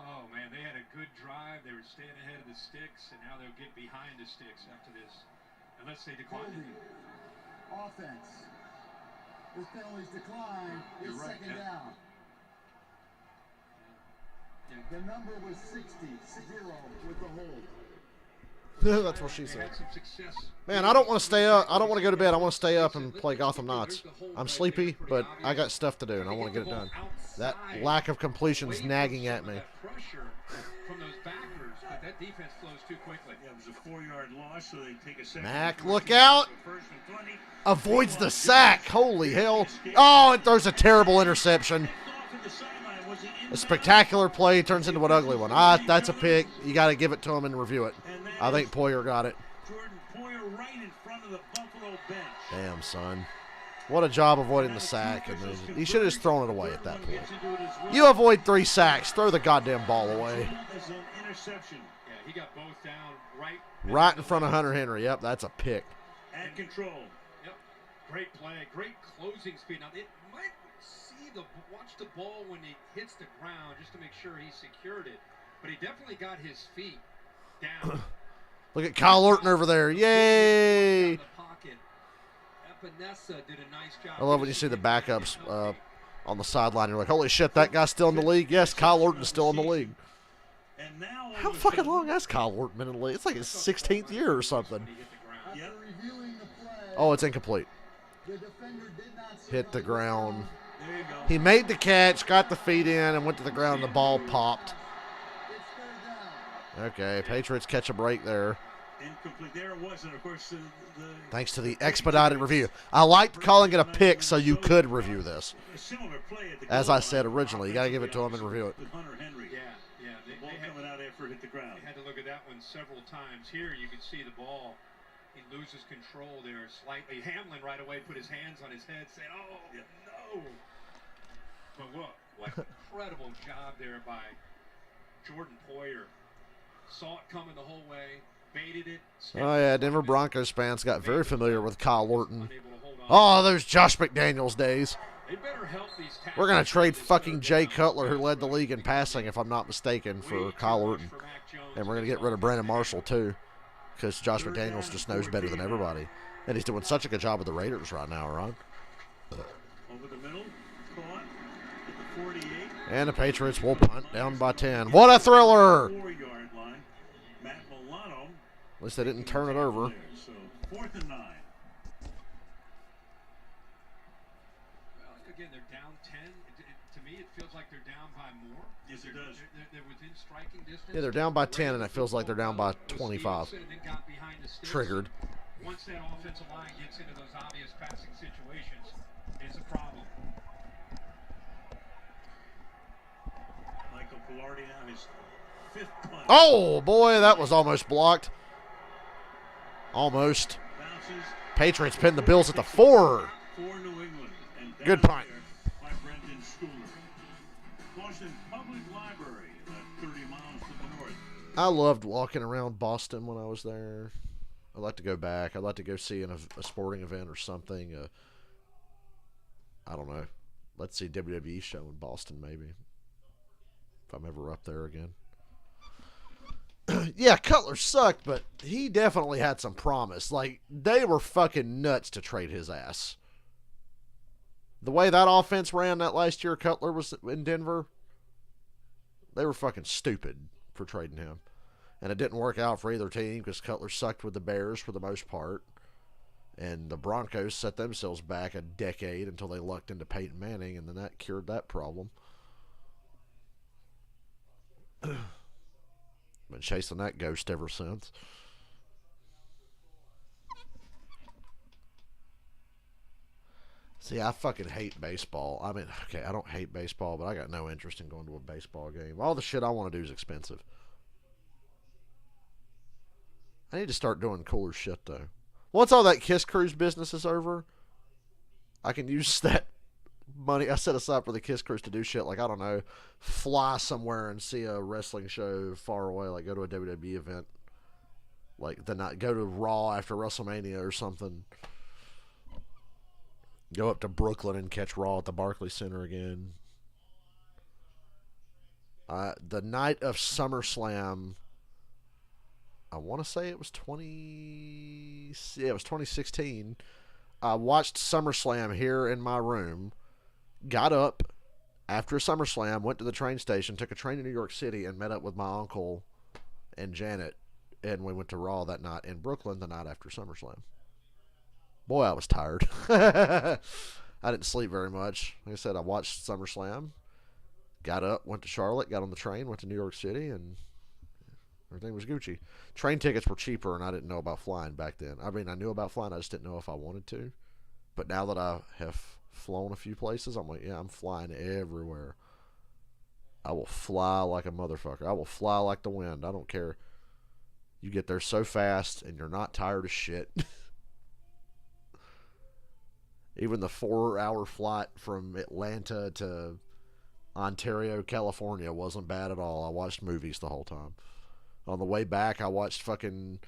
Oh, man, they had a good drive. They were staying ahead of the sticks, and now they'll get behind the sticks after this, unless they decline it. Offense. This penalty's decline. It's You're right, second yeah. down. The number was 60, 0 with the hold. That's what she They said. had some success. Man, I don't want to stay up. I don't want to go to bed. I want to stay up and play Gotham Knights. I'm sleepy, but I got stuff to do, and I want to get it done. That lack of completion is nagging at me. Pressure from those backers, but that defense flows too quickly. Yeah, it was a 4-yard loss, so they take a second. Mac, look out. 1st and 20. Avoids the sack. Holy hell. Oh, it throws a terrible interception. Off at the sideline. Was he in A spectacular play turns into an ugly one. That's a pick. You got to give it to him and review it. I think Poyer got it. Jordan Poyer right in front of the Buffalo bench. Damn, son. What a job avoiding the sack. And he should have just thrown it away at that point. You avoid 3 sacks. Throw the goddamn ball away. As an interception. Yeah, he got both down Right in front of Hunter Henry. Yep, that's a pick. At control. Yep, great play, great closing speed. Now it might watch the ball when he hits the ground just to make sure he secured it, but he definitely got his feet down. Look at Kyle Orton over there. Yay! I love when you see the backups on the sideline. You're like, holy shit, that guy's still in the league? Yes, Kyle Orton's still in the league. And now How fucking long has Kyle Orton been in the league? It's like his 16th year or something. Yep. Oh, it's incomplete. The defender did not Hit the ground. There you go. He made the catch, got the feet in, and went to the ground, and the ball popped. It's 3rd down. Okay, Patriots catch a break there. Incomplete. There it was, and of course the Thanks to the expedited review. I liked calling it a pick so you could review this. a similar play at the As goal I said line. originally, you got to give it to him and review it. With Hunter Henry. Yeah, The ball coming out after it hit the ground. They had to look at that one several times. Here you can see the ball. He loses control there slightly. Hamlin right away put his hands on his head saying, oh, no. But what incredible job there by Jordan Poyer. Saw it coming the whole way, baited it. Oh, yeah, Denver Broncos fans got very familiar with Kyle Orton. Unable to hold on. Oh, those Josh McDaniels days. They better help these We're going to trade tackles. fucking Jay Cutler, who led the league in passing, if I'm not mistaken, for Kyle Orton. And we're going to get rid of Brandon Marshall, too, because Josh McDaniels just knows better than everybody. And he's doing such a good job with the Raiders right now, Ron. Over the middle, caught at the 48. And the Patriots will punt down by 10. What a thriller! 4-yard line. Matt Milano. At least they didn't turn it over. There, so 4th and 9. Well, again, they're down 10. To me, it feels like they're down by more. Yes, it does. They're within striking distance. Yeah, they're down by 10, and it feels like they're down by 25. Triggered. once that offensive line gets into those obvious passing situations, it's a problem. Michael Pilardi now his 5th punt. Oh, boy, that was almost blocked. Almost. Bounces. Patriots pinned the Bills at the 4. For New England. And Good down punt. there by Brendan Schooler. Boston Public Library, about 30 miles to the north. I loved walking around Boston when I was there. I'd like to go back. I'd like to go see a sporting event or something. I don't know. Let's see WWE show in Boston maybe. If I'm ever up there again. Yeah, Cutler sucked, but he definitely had some promise. Like, they were fucking nuts to trade his ass. The way that offense ran that last year Cutler was in Denver, they were fucking stupid for trading him. And it didn't work out for either team because Cutler sucked with the Bears for the most part. And the Broncos set themselves back a decade until they lucked into Peyton Manning, and then that cured that problem. Been chasing that ghost ever since. See, I fucking hate baseball. I mean, okay, I don't hate baseball, but I got no interest in going to a baseball game. All the shit I want to do is expensive. I need to start doing cooler shit, though. Once all that Kiss Cruise business is over, I can use that money I set aside for the Kiss Cruise to do shit like, I don't know, fly somewhere and see a wrestling show far away, like go to a WWE event, like the night, go to Raw after WrestleMania or something, go up to Brooklyn and catch Raw at the Barclays Center again. The night of SummerSlam, I want to say it was 2016. I watched SummerSlam here in my room. Got up after SummerSlam, went to the train station, took a train to New York City, and met up with my uncle and Janet, and we went to Raw that night in Brooklyn the night after SummerSlam. Boy, I was tired. I didn't sleep very much. Like I said, I watched SummerSlam, got up, went to Charlotte, got on the train, went to New York City, and everything was Gucci. Train tickets were cheaper, and I didn't know about flying back then. I mean, I knew about flying, I just didn't know if I wanted to. But now that I have flown a few places, I'm like, yeah, I'm flying everywhere. I will fly like a motherfucker. I will fly like the wind. I don't care. You get there so fast and you're not tired of shit. Even the 4-hour flight from Atlanta to Ontario, California wasn't bad at all. I watched movies the whole time. On the way back, I watched fucking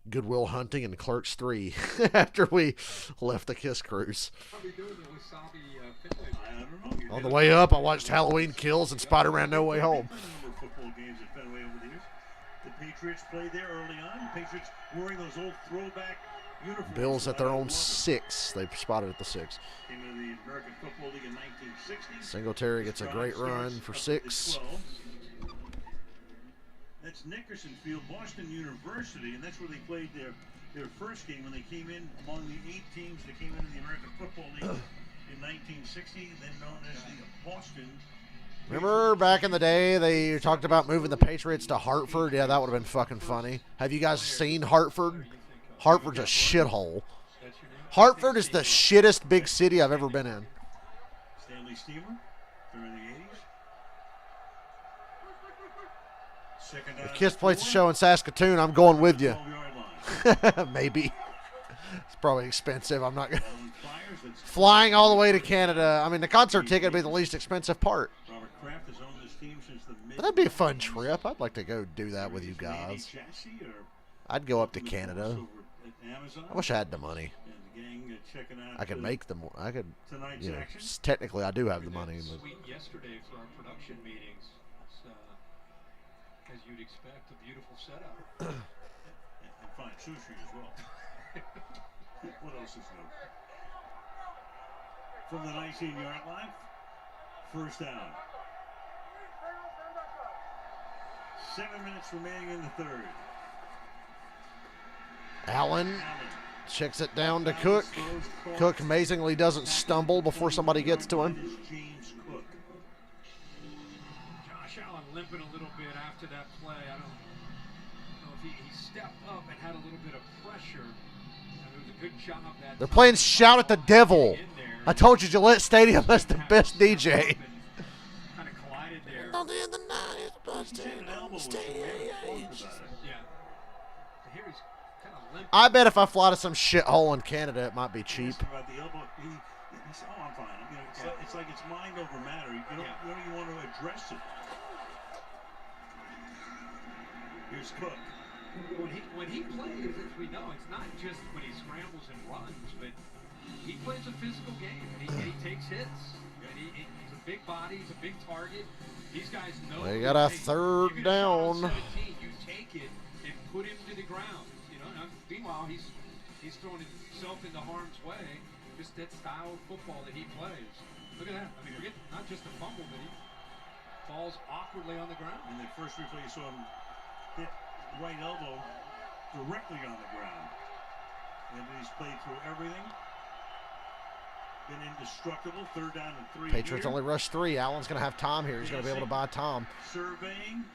Good Will Hunting and Clerks 3 after we left the Kiss Cruise. On the way up, I watched Halloween Kills and Spider-Man No Way Home. Football games at Fenway over the years. The Patriots played there early on. The Patriots wearing those old throwback uniforms. Bills at their own 6. They spotted at the 6. Came into the American Football League in 1960. Singletary gets a great run for 6. That's Nickerson Field, Boston University, and that's where they played their first game when they came in among the 8 teams that came into the American Football League in 1960, then known as the Boston. Remember back in the day they talked about moving the Patriots to Hartford? Yeah, that would have been fucking funny. Have you guys seen Hartford? Hartford's a shithole. Hartford is the shittest big city I've ever been in. Stanley Steamer during the 80s. If Kiss plays a show in Saskatoon, I'm going with you. Maybe. It's probably expensive. I'm not going to. Flying all the way to Canada. I mean, the concert ticket would be the least expensive part. But that'd be a fun trip. I'd like to go do that with you guys. I'd go up to Canada. I wish I had the money. I could make the. I could. You know, technically, I do have the money. But. Yesterday for our production meetings. As you'd expect, a beautiful setup. And fine sushi as well. What else is new? From the 19-yard line, first down. 7 minutes remaining in the third. Allen checks it down to Cook. Cook amazingly doesn't stumble before somebody gets to him. Josh Allen limping a little bit after that play. I don't know if he stepped up and had a little bit of pressure. Good job that They're playing Shout at the Devil. I told you Gillette Stadium is the best DJ. Kind of collided there. Yeah. Here he's kind of limp. I bet if I fly to some shithole in Canada, it might be cheap. About the elbow, he's I'm fine. You know, it's like it's mind over matter. You don't even want to address it. Here's Cook. When he plays, as we know, it's not just when he scrambles and runs, but he plays a physical game, and he takes hits. And he's a big body, he's a big target. These guys know. They got a third down. 17, you take it and put him to the ground. You know. Now, meanwhile, he's throwing himself into harm's way. Just that style of football that he plays. Look at that. I mean, forget not just the fumble, but he falls awkwardly on the ground. In the first replay, you saw him hit right elbow directly on the ground. And he's played through everything. Been indestructible. Third down and 3. Patriots only rush 3. Allen's going to have time here. He's going to be able to buy time. Surveying.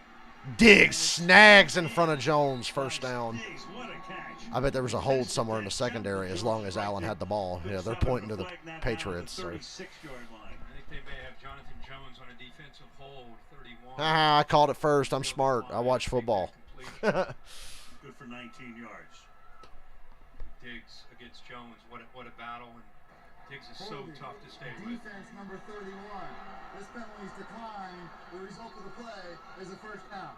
Diggs snags in front of Jones. First down. Diggs, what a catch. I bet there was a hold somewhere in the secondary as long as Allen had the ball. Yeah, they're pointing to the Patriots. So. 36-yard line. I think they may have Jonathan Jones on a defensive hold, 31. I called it first. I'm smart. I watch football. Good for 19 yards. Diggs against Jones. What a battle. And Diggs is so tough to stay with. Defense number 31. This penalty's declined. The result of the play is a first down.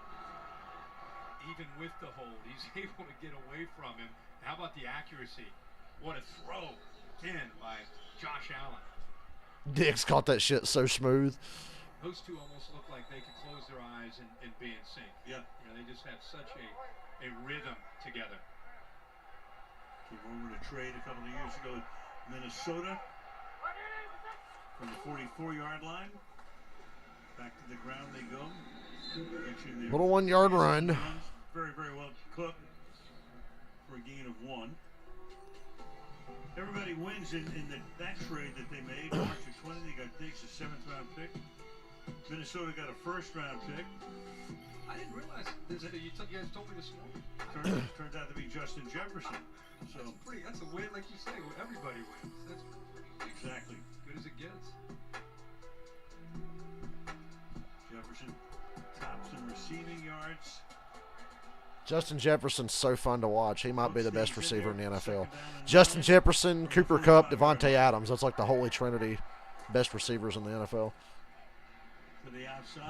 Even with the hold, he's able to get away from him. How about the accuracy? What a throw, again, by Josh Allen. Diggs caught that shit so smooth. Those two almost look like they could close their eyes and be in sync. Yeah. You know, they just have such a rhythm together. Came over to trade a couple of years ago in Minnesota. From the 44-yard line. Back to the ground they go. Little 1-yard run. Very, very well cooked for a gain of 1. Everybody wins in that trade that they made. March of 20, they got Diggs a 7th-round pick. Minnesota got a 1st-round pick. I didn't realize this. You guys told me this morning. Turns out to be Justin Jefferson. So that's a win, like you say. Everybody wins. That's exactly as good as it gets. Jefferson tops in receiving yards. Justin Jefferson's so fun to watch. He might be the best receiver in the NFL. Justin Jefferson, Cooper Kupp, Devontae Adams. That's like the Holy Trinity. Best receivers in the NFL.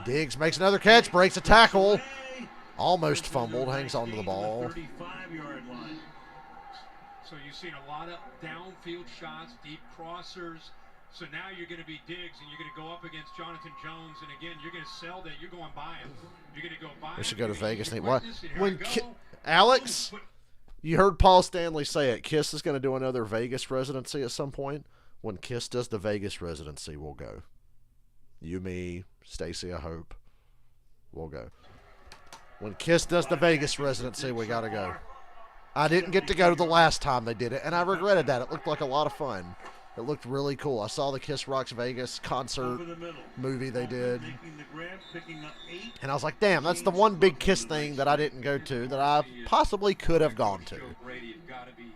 Diggs makes another catch, breaks a tackle. Almost fumbled, hangs on to the ball. 35-yard line. So you've seen a lot of downfield shots, deep crossers. So now you're going to be Diggs, and you're going to go up against Jonathan Jones, and again, you're going to sell that. You're going by him. You're going to go by him. We should go to Vegas. What? Alex, you heard Paul Stanley say it. Kiss is going to do another Vegas residency at some point. When Kiss does the Vegas residency, we'll go. You, me, Stacy, I hope. We'll go. When Kiss does the Vegas residency, we got to go. I didn't get to go the last time they did it, and I regretted that. It looked like a lot of fun. It looked really cool. I saw the Kiss Rocks Vegas concert movie they did. And I was like, damn, that's the one big Kiss thing that I didn't go to that I possibly could have gone to. Brady have got to be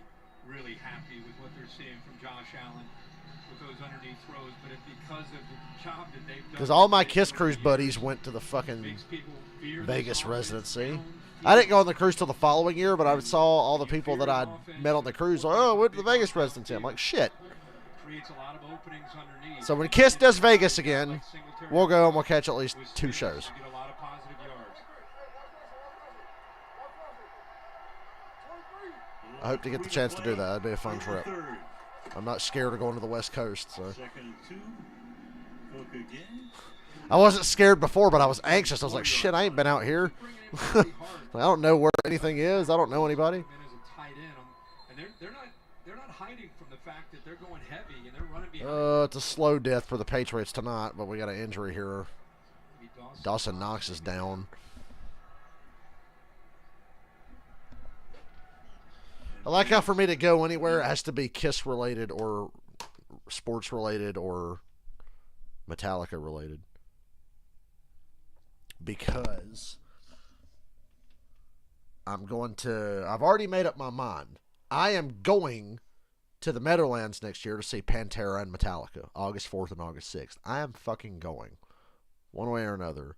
really happy with what they're seeing from Josh Allen with those underneath throws, but it's because of the job that they've done. Because all my Kiss Cruise buddies went to the fucking Vegas residency. I didn't go on the cruise till the following year, but I saw all the people that I met on the cruise. Like, oh, went to the Vegas residency. I'm like, shit. So when Kiss does Vegas again, we'll go and we'll catch at least 2 shows. I hope to get the chance to do that. That'd be a fun trip. I'm not scared of going to the West Coast. So. I wasn't scared before, but I was anxious. I was like, shit, I ain't been out here. I don't know where anything is. I don't know anybody. It's a slow death for the Patriots tonight, but we got an injury here. Dawson Knox is down. I like how for me to go anywhere, it has to be Kiss related or sports related or Metallica related. Because I've already made up my mind. I am going to the Meadowlands next year to see Pantera and Metallica, August 4th and August 6th. I am fucking going. One way or another,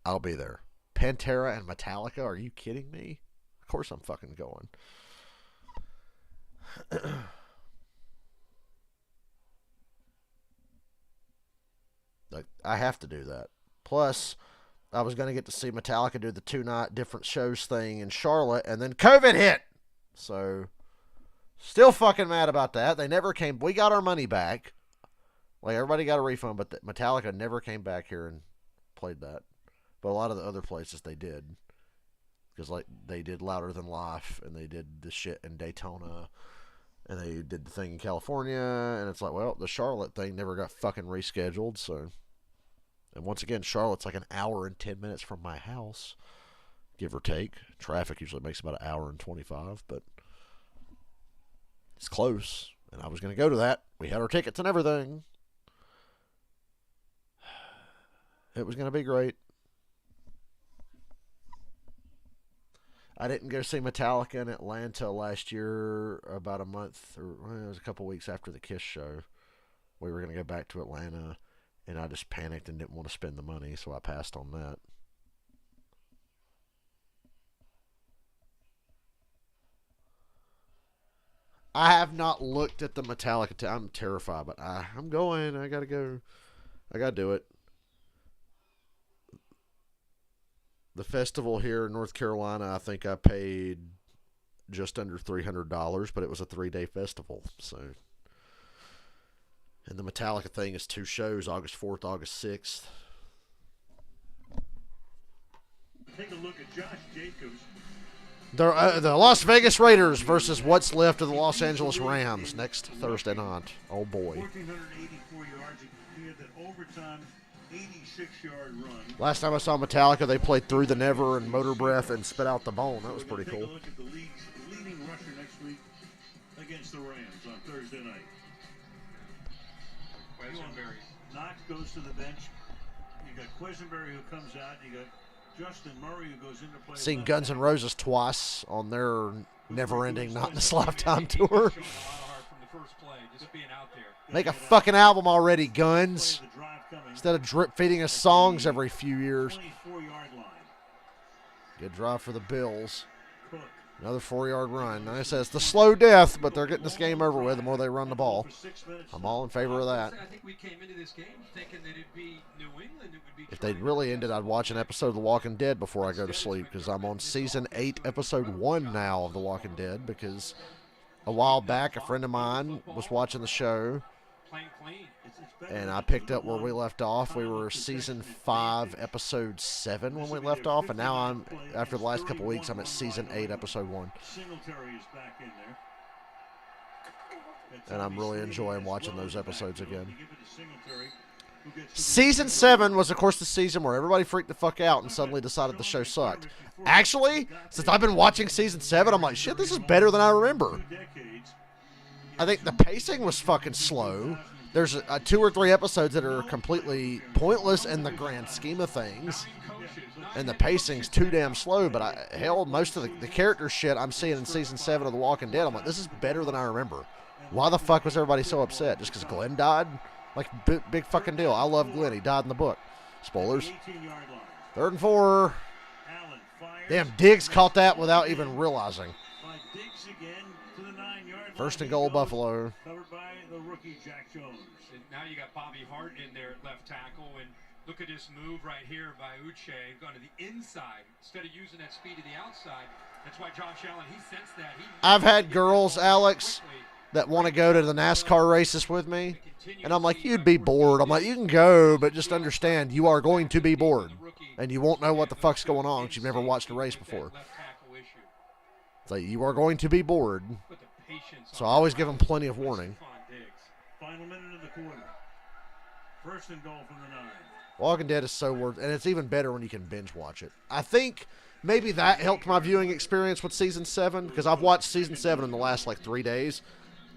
I'll be there. Pantera and Metallica? Are you kidding me? Of course I'm fucking going. Like, I have to do that. Plus, I was going to get to see Metallica do the 2-night different shows thing in Charlotte, and then COVID hit. So, still fucking mad about that. They never came. We got our money back. Like, everybody got a refund, but Metallica never came back here and played that. But a lot of the other places they did. Because, like, they did Louder Than Life, and they did the shit in Daytona, and they did the thing in California, and it's like, well, the Charlotte thing never got fucking rescheduled, so. And once again, Charlotte's like an hour and 10 minutes from my house, give or take. Traffic usually makes about an hour and 25, but it's close, and I was going to go to that. We had our tickets and everything. It was going to be great. I didn't go see Metallica in Atlanta last year, about a month, or well, it was a couple weeks after the Kiss show. We were going to go back to Atlanta, and I just panicked and didn't want to spend the money, so I passed on that. I have not looked at the Metallica. I'm terrified, but I'm going. I got to go. I got to do it. The festival here in North Carolina, I think I paid just under $300, but it was a 3-day festival. So, and the Metallica thing is 2 shows, August 4th, August 6th. Take a look at Josh Jacobs. The Las Vegas Raiders versus what's left of the Los Angeles Rams next Thursday night. Oh boy. 1,484 yards. He had that overtime 86-yard run. Last time I saw Metallica, they played Through the Never and Motor Breath and Spit Out the Bone. That was pretty cool. Take a look at the league's leading rusher next week against the Rams on Thursday night. Quisenberry. Knox goes to the bench. You got Quisenberry who comes out. You got Justin Murray who goes into play. Seen Guns N' Roses twice on their never-ending Not in This Lifetime tour. Make a fucking album already, Guns. Instead of drip-feeding us songs every few years. Good drive for the Bills. Another 4-yard run. Like I said, it's the slow death, but they're getting this game over with the more they run the ball. I'm all in favor of that. If they'd really ended, I'd watch an episode of The Walking Dead before I go to sleep, because I'm on Season 8, Episode 1 now of The Walking Dead, because a while back, a friend of mine was watching the show, and I picked up where we left off. We were Season 5, Episode 7 when we left off, and now after the last couple weeks, I'm at Season 8, Episode 1. And I'm really enjoying watching those episodes again. Season 7 was, of course, the season where everybody freaked the fuck out and suddenly decided the show sucked. Actually, since I've been watching Season 7, I'm like, shit, this is better than I remember. I think the pacing was fucking slow. There's 2 or 3 episodes that are completely pointless in the grand scheme of things. And the pacing's too damn slow. But hell, most of the character shit I'm seeing in Season 7 of The Walking Dead, I'm like, this is better than I remember. Why the fuck was everybody so upset? Just because Glenn died? Like, big fucking deal. I love Glenn. He died in the book. Spoilers. 3rd and 4. Damn, Diggs caught that without even realizing. 1st and goal, Buffalo. Covered by the rookie Jack Jones. And now you got Bobby Hart in there at left tackle, and look at this move right here by Uche, going to the inside instead of using that speed to the outside. That's why Josh Allen, he sensed that. I've had girls, Alex, that want to go to the NASCAR races with me, and I'm like, you'd be bored. I'm like, you can go, but just understand you are going to be bored, and you won't know what the fuck's going on because you've never watched a race before. It's like, you are going to be bored. So I always give them plenty of warning. Final minute of the quarter. 1st and goal from the 9. Walking Dead is so worth it, and it's even better when you can binge watch it. I think maybe that helped my viewing experience with Season 7, because I've watched Season 7 in the last, 3 days,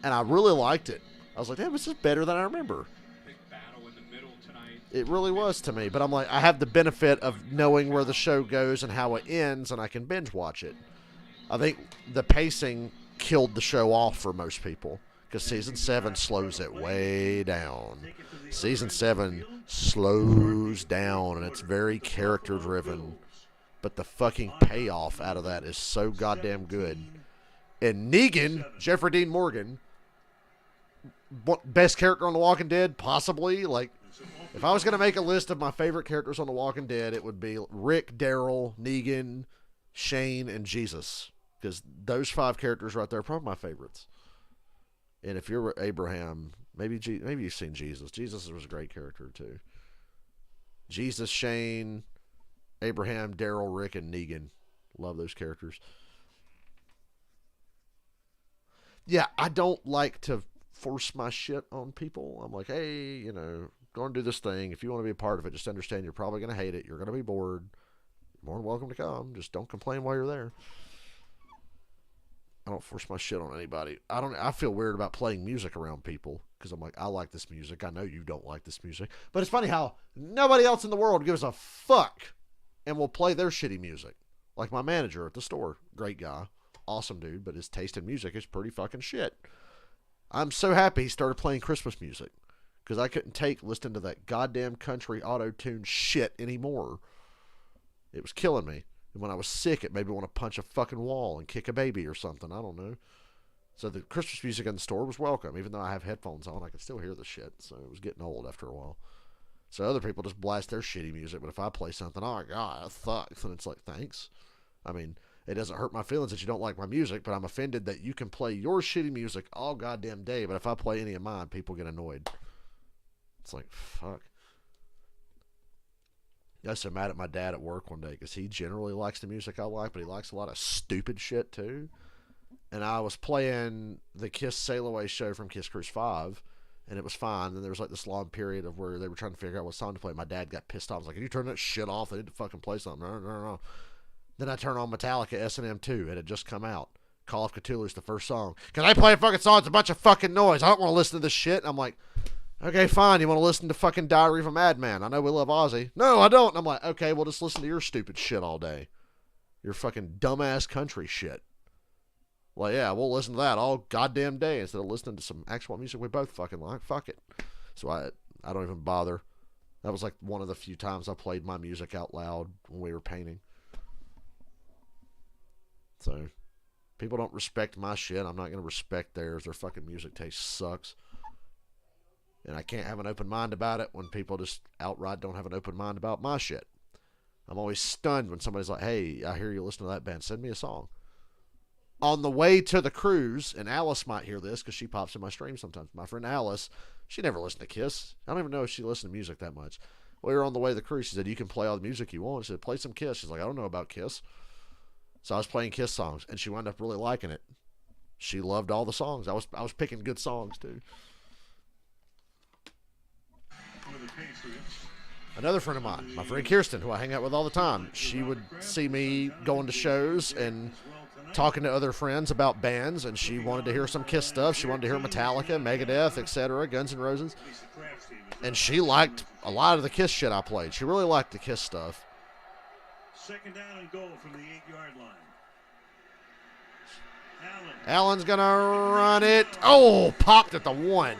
and I really liked it. I was like, damn, this is better than I remember. Big battle in the middle tonight. It really was to me, but I'm like, I have the benefit of knowing where the show goes and how it ends, and I can binge watch it. I think the pacing killed the show off for most people, because Season 7 slows it way down. Season 7 slows down, and it's very character-driven. But the fucking payoff out of that is so goddamn good. And Negan, Jeffrey Dean Morgan, best character on The Walking Dead, possibly. Like, if I was going to make a list of my favorite characters on The Walking Dead, it would be Rick, Daryl, Negan, Shane, and Jesus. Because those 5 characters right there are probably my favorites. And if you're Abraham, maybe you've seen Jesus. Jesus was a great character, too. Jesus, Shane, Abraham, Daryl, Rick, and Negan. Love those characters. Yeah, I don't like to force my shit on people. I'm like, hey, you know, go and do this thing. If you want to be a part of it, just understand you're probably going to hate it. You're going to be bored. You're more than welcome to come. Just don't complain while you're there. I don't force my shit on anybody. I feel weird about playing music around people because I'm like, I like this music. I know you don't like this music. But it's funny how nobody else in the world gives a fuck and will play their shitty music. Like my manager at the store. Great guy. Awesome dude. But his taste in music is pretty fucking shit. I'm so happy he started playing Christmas music because I couldn't take listening to that goddamn country auto-tune shit anymore. It was killing me. And when I was sick, it made me want to punch a fucking wall and kick a baby or something. I don't know. So the Christmas music in the store was welcome. Even though I have headphones on, I could still hear the shit. So it was getting old after a while. So other people just blast their shitty music. But if I play something, oh my God, that sucks. And it's like, thanks. I mean, it doesn't hurt my feelings that you don't like my music, but I'm offended that you can play your shitty music all goddamn day. But if I play any of mine, people get annoyed. It's like, fuck. I was so mad at my dad at work one day because he generally likes the music I like, but he likes a lot of stupid shit too. And I was playing the Kiss Sail Away show from Kiss Cruise 5, and it was fine. Then there was like this long period of where they were trying to figure out what song to play. My dad got pissed off. I was like, can you turn that shit off? I need to fucking play something. No. Then I turn on Metallica S&M 2. It had just come out. Call of Cthulhu's the first song. Can I play a fucking song? It's a bunch of fucking noise. I don't want to listen to this shit. And I'm like, okay, fine. You want to listen to fucking Diary of a Madman? I know we love Ozzy. No, I don't. And I'm like, okay, well, just listen to your stupid shit all day. Your fucking dumbass country shit. Well, yeah, we'll listen to that all goddamn day instead of listening to some actual music we both fucking like. Fuck it. So I don't even bother. That was like one of the few times I played my music out loud when we were painting. So, people don't respect my shit. I'm not going to respect theirs. Their fucking music taste sucks. And I can't have an open mind about it when people just outright don't have an open mind about my shit. I'm always stunned when somebody's like, hey, I hear you listen to that band. Send me a song. On the way to the cruise, and Alice might hear this because she pops in my stream sometimes. My friend Alice, she never listened to Kiss. I don't even know if she listened to music that much. We were on the way to the cruise. She said, you can play all the music you want. She said, play some Kiss. She's like, I don't know about Kiss. So I was playing Kiss songs, and she wound up really liking it. She loved all the songs. I was picking good songs, too. Another friend of mine, my friend Kirsten, who I hang out with all the time, she would see me going to shows and talking to other friends about bands, and she wanted to hear some Kiss stuff. She wanted to hear Metallica, Megadeth, etc., Guns N' Roses. And she liked a lot of the Kiss shit I played. She really liked the Kiss stuff. Second down and goal from the 8-yard line. Allen's going to run it. Oh, popped at the 1.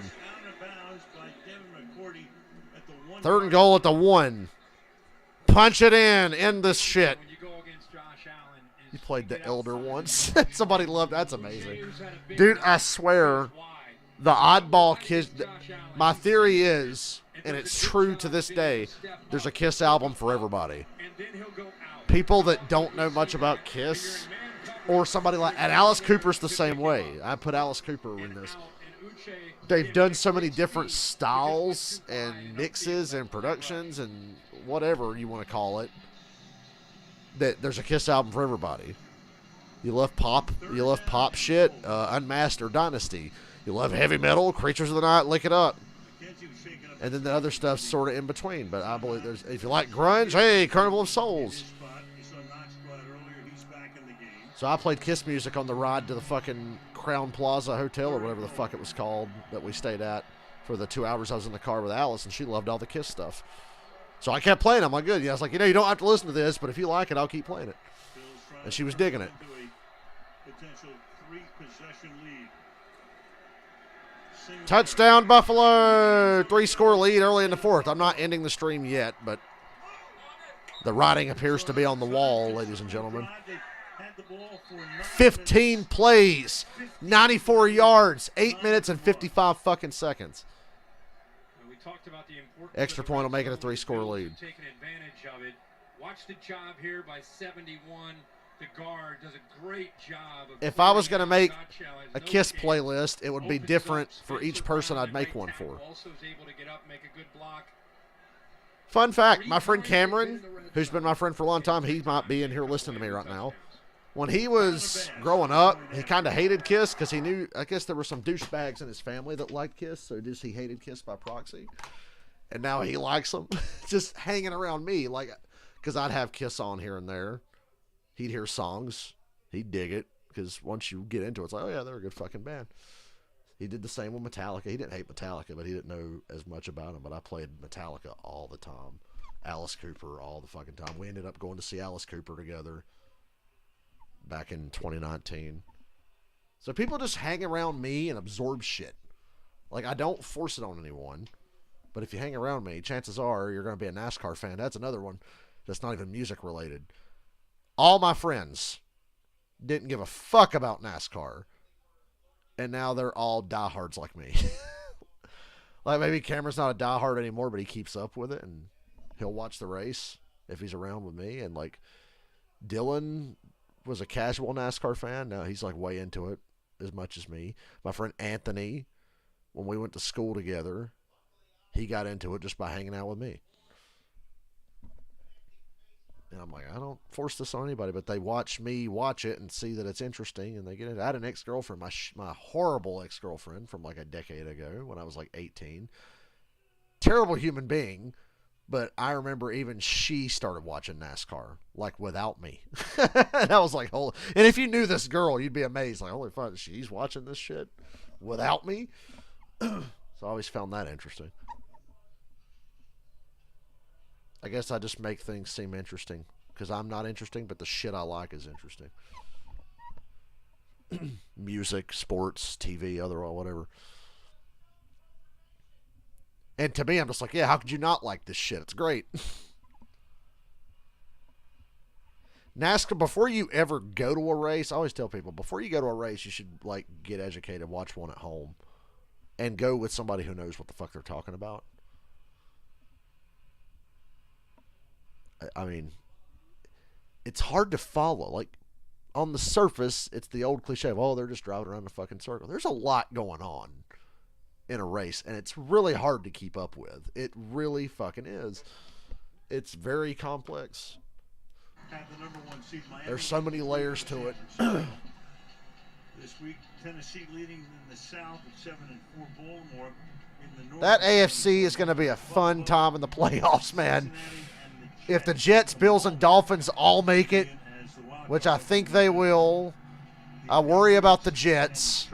Third and goal at the 1. Punch it in. End this shit. You played the Elder once. Somebody loved that's amazing. Dude, I swear, the oddball Kiss. My theory is, and it's true to this day, there's a Kiss album for everybody. People that don't know much about Kiss, or somebody like, and Alice Cooper's the same way. I put Alice Cooper in this. They've done so many different styles and mixes and productions and whatever you want to call it, that there's a Kiss album for everybody. You love pop shit, Unmasked or Dynasty. You love heavy metal, Creatures of the Night, Lick It Up. And then the other stuff's sort of in between. But I believe there's, if you like grunge, hey, Carnival of Souls. So I played Kiss music on the ride to the fucking Crown Plaza Hotel or whatever the fuck it was called that we stayed at for the 2 hours I was in the car with Alice, and she loved all the Kiss stuff. So I kept playing. I'm like, good. Yeah, I was like, you don't have to listen to this, but if you like it, I'll keep playing it. And she was digging it. Potential 3-possession lead. Touchdown, Buffalo. 3-score lead early in the fourth. I'm not ending the stream yet, but the writing appears to be on the wall, ladies and gentlemen. 15 plays, 94 yards, 8 minutes and 55 fucking seconds. Extra point will make it a 3-score lead. Taking advantage of it. Watch the job here by 71. The guard does a great job. If I was going to make a KISS playlist, it would be different for each person I'd make one for. Fun fact, my friend Cameron, who's been my friend for a long time, he might be in here listening to me right now. When he was growing up, he kind of hated KISS because he knew, I guess there were some douchebags in his family that liked KISS, so just he hated KISS by proxy. And now he likes them, just hanging around me, like, because I'd have KISS on here and there. He'd hear songs. He'd dig it, because once you get into it, it's like, oh, yeah, they're a good fucking band. He did the same with Metallica. He didn't hate Metallica, but he didn't know as much about them. But I played Metallica all the time. Alice Cooper all the fucking time. We ended up going to see Alice Cooper together back in 2019. So people just hang around me and absorb shit. Like, I don't force it on anyone. But if you hang around me, chances are you're going to be a NASCAR fan. That's another one that's not even music related. All my friends didn't give a fuck about NASCAR. And now they're all diehards like me. Like, maybe Cameron's not a diehard anymore, but he keeps up with it. And he'll watch the race if he's around with me. And, like, Dylan was a casual NASCAR fan. Now he's, like, way into it as much as me. My friend Anthony, when we went to school together, he got into it just by hanging out with me. And I'm like, I don't force this on anybody, but they watch me watch it and see that it's interesting, and they get it. I had an ex-girlfriend, my horrible ex-girlfriend from like a decade ago when I was like 18. Terrible human being, but I remember even she started watching NASCAR, like without me. And I was like, holy. And if you knew this girl, you'd be amazed. Like, holy fuck, she's watching this shit without me? So I always found that interesting. I guess I just make things seem interesting because I'm not interesting, but the shit I like is interesting. Music, sports, TV, otherwise, whatever. And to me, I'm just like, yeah, how could you not like this shit? It's great. NASCAR, before you ever go to a race, I always tell people, before you go to a race, you should like get educated, watch one at home, and go with somebody who knows what the fuck they're talking about. I mean, it's hard to follow. Like, on the surface, it's the old cliche of, oh, they're just driving around in a fucking circle. There's a lot going on in a race, and it's really hard to keep up with. It really fucking is. It's very complex. There's so many layers to it. This week, Tennessee leading in the South at 7-4, Baltimore in the North. That AFC is going to be a fun time in the playoffs, man. If the Jets, Bills, and Dolphins all make it, which I think they will, I worry about the Jets.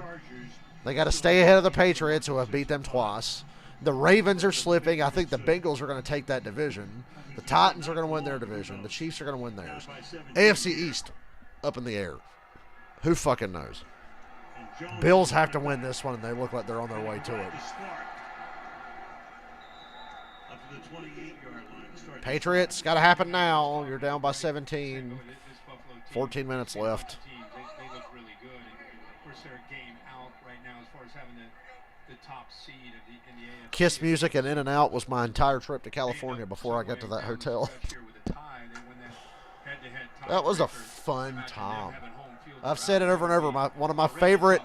They got to stay ahead of the Patriots, who have beat them twice. The Ravens are slipping. I think the Bengals are going to take that division. The Titans are going to win their division. The Chiefs are going to win theirs. AFC East, up in the air. Who fucking knows? Bills have to win this one, and they look like they're on their way to it. Patriots, got to happen now. You're down by 17. 14 minutes left. They look really good. And of course, they're a game out right now as far as having the top seed in the AFC. KISS music and In and Out was my entire trip to California before I got to that hotel. That was a fun time. I've said it over and over. One of my favorite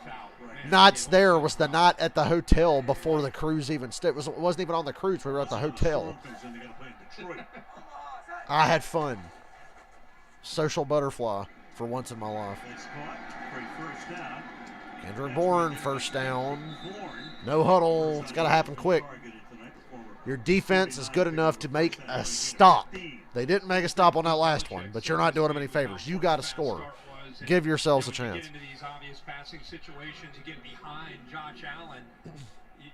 nights there was the night at the hotel before the cruise even started. It wasn't even on the cruise. We were at the hotel. I had fun. Social butterfly for once in my life. Kendrick Bourne, first down. No huddle. It's got to happen quick. Your defense is good enough to make a stop. They didn't make a stop on that last one, but you're not doing them any favors. You got to score. Give yourselves a chance. Into these obvious passing situations, you get behind Josh Allen.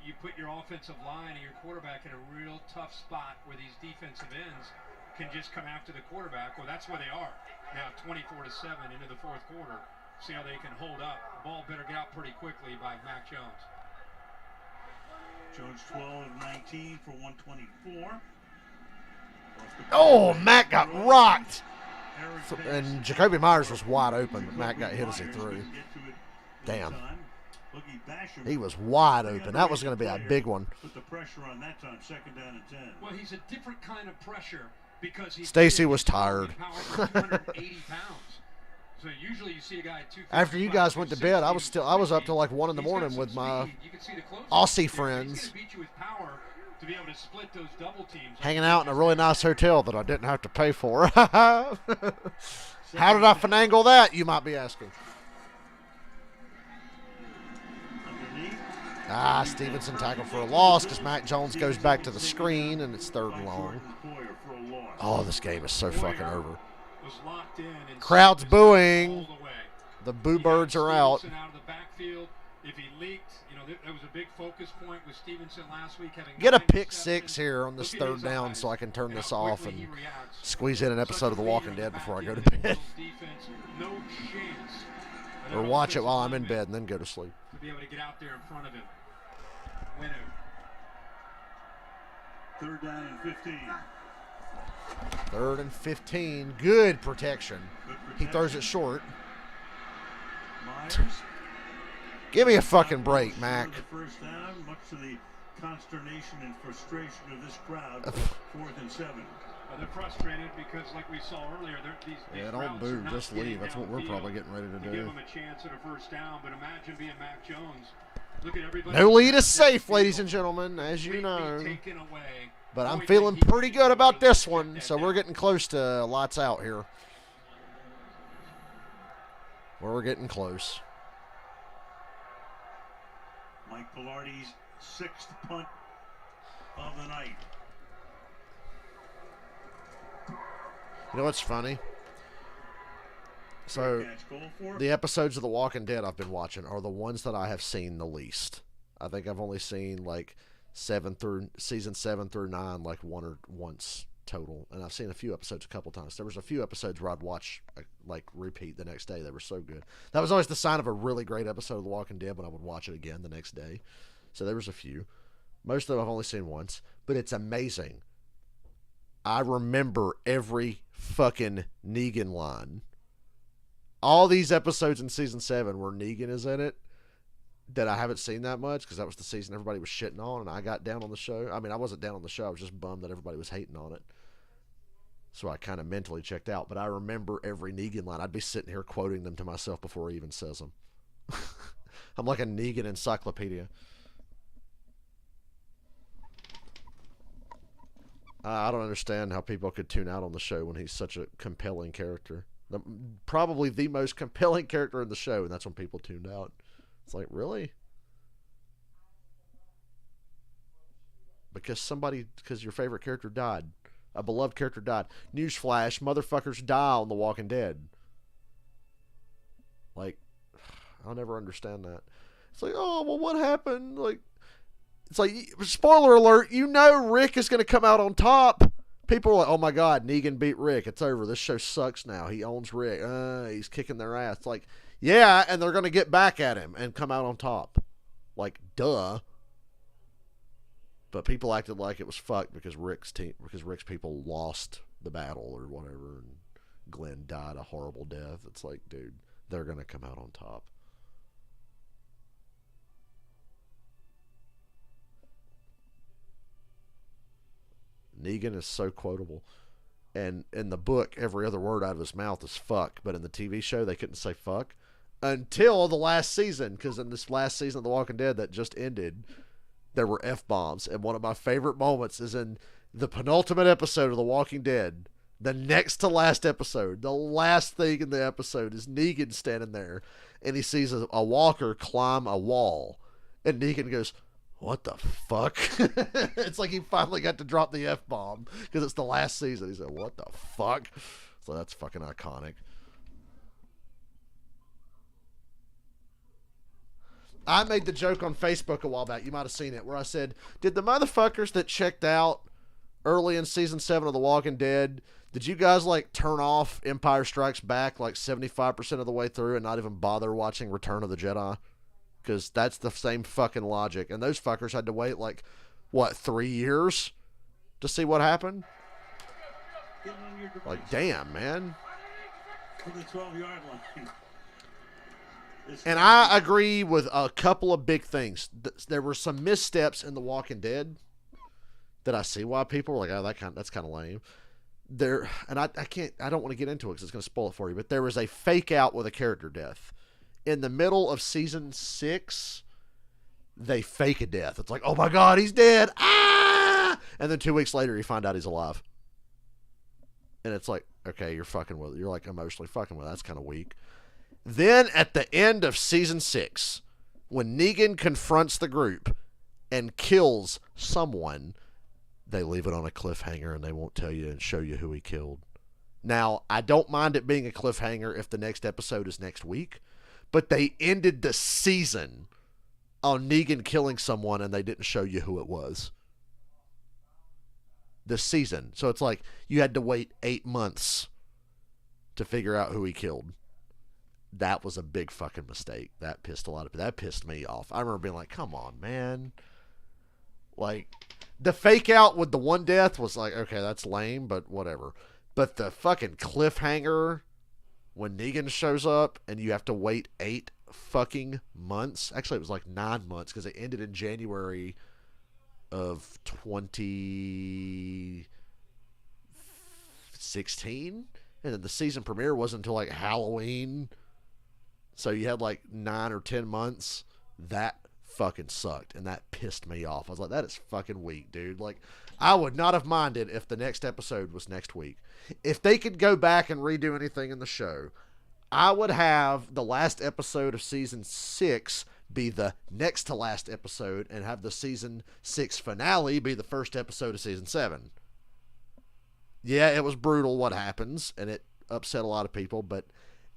You put your offensive line and your quarterback in a real tough spot where these defensive ends can just come after the quarterback. Well, that's where they are now, 24-7 into the fourth quarter. See how they can hold up. The ball better get out pretty quickly by Mac Jones. Jones 12 of 19 for 124. Oh, Matt got rocked. And Jacoby Myers was wide open, but Matt got hit as he threw. Damn. He was wide open. That was going to be a big one. Put the pressure on that time, 2nd down and 10. Well, he's a different kind of pressure because he's Stacy was tired. 280 pounds. So usually you see a guy at 235. After you guys went to bed, I was up till like 1 in the morning with my Aussie friends, hanging out in a really nice hotel that I didn't have to pay for. How did I finagle that, you might be asking? Stevenson tackled for a loss because Mac Jones goes back to the screen and it's 3rd and long. Oh, this game is so fucking over. Crowd's booing. The Boo Birds are out. If he leaked, there was a big focus point with Stevenson last week. Get a pick 6 here on this 3rd down so I can turn this off and squeeze in an episode of The Walking Dead before I go to bed. Or watch it while I'm in bed and then go to sleep. To be able to get out there in front of him. Winner. 3rd down and 15. 3rd and 15. Good protection. He throws it short. Myers. Give me a fucking break, Mac. The 1st down, much to the consternation and frustration of this crowd. 4th and 7. They're frustrated because, like we saw earlier, these don't boo, just leave. That's what we're probably getting ready to do. Give them a chance at a 1st down, but imagine being Mac Jones. Look at everybody. No lead is safe, ladies and gentlemen, as you know. But I'm feeling pretty good about this one, so we're getting close to lights out here. We're getting close. Mike Pilardi's 6th punt of the night. You know what's funny? So, the episodes of The Walking Dead I've been watching are the ones that I have seen the least. I think I've only seen like season 7 through 9 like once total, and I've seen a few episodes a couple times. There was a few episodes where I'd watch like repeat the next day. They were so good. That was always the sign of a really great episode of The Walking Dead when I would watch it again the next day. So there was a few. Most of them I've only seen once, but it's amazing. I remember every fucking Negan line. All these episodes in season 7 where Negan is in it that I haven't seen that much because that was the season everybody was shitting on and I got down on the show. I mean, I wasn't down on the show. I was just bummed that everybody was hating on it. So I kind of mentally checked out. But I remember every Negan line. I'd be sitting here quoting them to myself before he even says them. I'm like a Negan encyclopedia. I don't understand how people could tune out on the show when he's such a compelling character. Probably the most compelling character in the show, and that's when people tuned out. It's like, really? Because your favorite character died. A beloved character died. Newsflash, motherfuckers die on The Walking Dead. Like, I'll never understand that. It's like, oh, well, what happened? Like, it's like, spoiler alert, you know Rick is going to come out on top. People are like, oh my God, Negan beat Rick. It's over. This show sucks now. He owns Rick. He's kicking their ass. It's like, yeah, and they're going to get back at him and come out on top. Like, duh. But people acted like it was fucked because Rick's people lost the battle or whatever, and Glenn died a horrible death. It's like, dude, they're going to come out on top. Negan is so quotable. And in the book, every other word out of his mouth is fuck. But in the TV show, they couldn't say fuck until the last season. Because in this last season of The Walking Dead that just ended, there were F-bombs. And one of my favorite moments is in the penultimate episode of The Walking Dead. The next to last episode. The last thing in the episode is Negan standing there. And he sees a walker climb a wall. And Negan goes, what the fuck? It's like he finally got to drop the F-bomb because it's the last season. He said, what the fuck? So that's fucking iconic. I made the joke on Facebook a while back. You might have seen it where I said, did the motherfuckers that checked out early in season 7 of The Walking Dead, did you guys like turn off Empire Strikes Back like 75% of the way through and not even bother watching Return of the Jedi? because that's the same fucking logic. And those fuckers had to wait, like, what, 3 years to see what happened? Like, damn, man. From the 12-yard line. And I agree with a couple of big things. There were some missteps in The Walking Dead that I see why people were like, oh, that's kind of lame. And I don't want to get into it because it's going to spoil it for you, but there was a fake out with a character death. In the middle of season 6, they fake a death. It's like, oh my God, he's dead. Ah! And then 2 weeks later, you find out he's alive. And it's like, okay, you're fucking with it. You're like emotionally fucking with it. That's kind of weak. Then at the end of season 6, when Negan confronts the group and kills someone, they leave it on a cliffhanger and they won't tell you and show you who he killed. Now, I don't mind it being a cliffhanger if the next episode is next week, but they ended the season on Negan killing someone and they didn't show you who it was. The season. So it's like you had to wait 8 months to figure out who he killed. That was a big fucking mistake. That pissed me off. I remember being like, come on, man. Like, the fake out with the one death was like, okay, that's lame, but whatever. But the fucking cliffhanger when Negan shows up and you have to wait 8 fucking months. Actually, it was like 9 months because it ended in January of 2016. And then the season premiere wasn't until like Halloween. So you had like 9 or 10 months. That fucking sucked. And that pissed me off. I was like, that is fucking weak, dude. Like, I would not have minded if the next episode was next week. If they could go back and redo anything in the show, I would have the last episode of season 6 be the next to last episode and have the season 6 finale be the first episode of season 7. Yeah, it was brutal what happens, and it upset a lot of people, but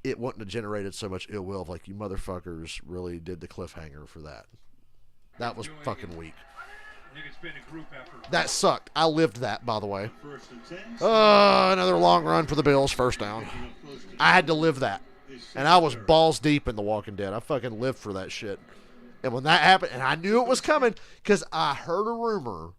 it wouldn't have generated so much ill will of like, you motherfuckers really did the cliffhanger for that. That was fucking weak. I think it's been a group effort. That sucked. I lived that, by the way. Another long run for the Bills, first down. I had to live that. And I was balls deep in The Walking Dead. I fucking lived for that shit. And when that happened, and I knew it was coming, because I heard a rumor.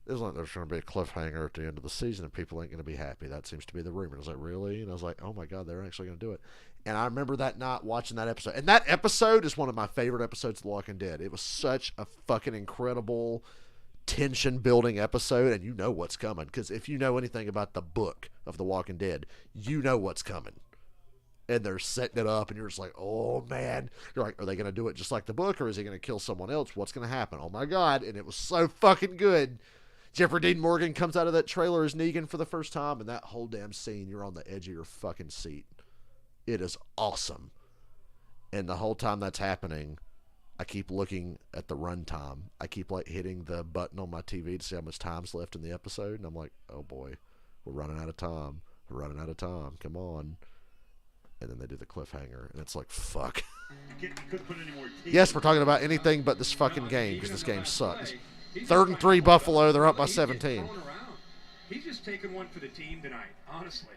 It was like there's going to be a cliffhanger at the end of the season and people ain't going to be happy. That seems to be the rumor. I was like, really? And I was like, oh my God, they're actually going to do it. And I remember that night watching that episode. And that episode is one of my favorite episodes of The Walking Dead. It was such a fucking incredible tension-building episode, and you know what's coming. Because if you know anything about the book of The Walking Dead, you know what's coming. And they're setting it up, and you're just like, oh, man. You're like, are they going to do it just like the book, or is he going to kill someone else? What's going to happen? Oh, my God. And it was so fucking good. Jeffrey Dean Morgan comes out of that trailer as Negan for the first time, and that whole damn scene, you're on the edge of your fucking seat. It is awesome. And the whole time that's happening, I keep looking at the runtime. I keep like hitting the button on my TV to see how much time's left in the episode, and I'm like, oh boy, we're running out of time. We're running out of time. Come on. And then they do the cliffhanger, and it's like, fuck. Yes, we're talking about anything but this fucking game, because this game sucks. 3rd and 3 Buffalo. They're up by 17. He's just taking one for the team tonight, honestly.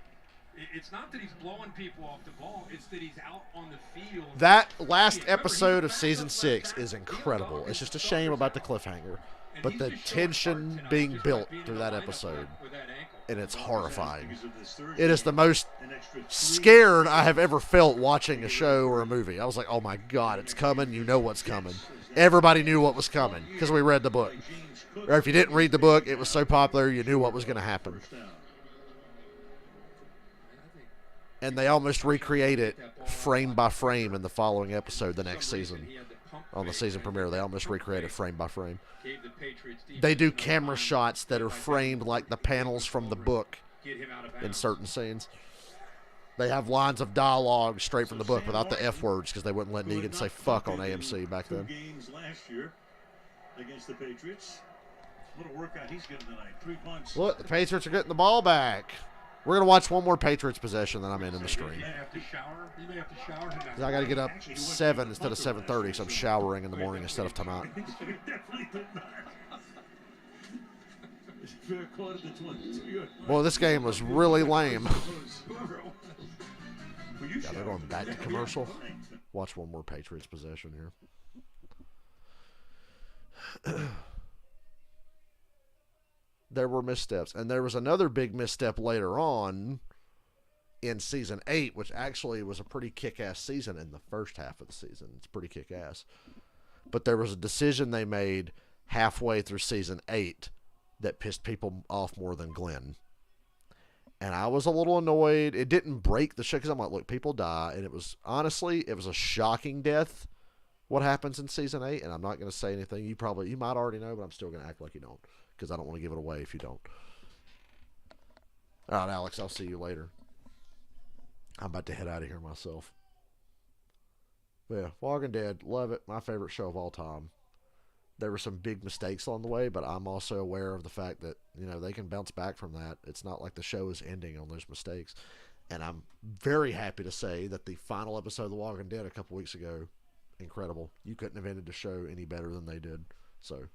It's not that he's blowing people off the ball. It's that he's out on the field. That last episode of season 6 is incredible. It's just a shame about the cliffhanger. But the tension being built through that episode, and it's horrifying. It is the most scared I have ever felt watching a show or a movie. I was like, oh my God, it's coming. You know what's coming. Everybody knew what was coming because we read the book. Or if you didn't read the book, it was so popular, you knew what was going to happen. And they almost recreate it frame by frame in the following episode the next season. On the season premiere, they almost recreate it frame by frame. They do camera shots that are framed like the panels from the book in certain scenes. They have lines of dialogue straight from the book without the F words because they wouldn't let Negan say fuck on AMC back then. Games last year against the Patriots. Little workout he's getting tonight. 3 punts. Look, the Patriots are getting the ball back. We're going to watch one more Patriots possession that I'm in the stream. You may have to shower. You may have to shower tonight. I got to get up 7 instead of 7:30, so I'm showering in the morning instead of tonight. Definitely. Boy, this game was really lame. Yeah, they're going back to commercial. Watch one more Patriots possession here. There were missteps. And there was another big misstep later on in Season 8, which actually was a pretty kick-ass season in the first half of the season. It's pretty kick-ass. But there was a decision they made halfway through Season 8 that pissed people off more than Glenn. And I was a little annoyed. It didn't break the show because I'm like, look, people die. And it was, honestly, it was a shocking death what happens in Season 8. And I'm not going to say anything. You might already know, but I'm still going to act like you don't because I don't want to give it away if you don't. All right, Alex, I'll see you later. I'm about to head out of here myself. But yeah, Walking Dead, love it. My favorite show of all time. There were some big mistakes along the way, but I'm also aware of the fact that, you know, they can bounce back from that. It's not like the show is ending on those mistakes. And I'm very happy to say that the final episode of The Walking Dead a couple weeks ago, incredible. You couldn't have ended the show any better than they did. So,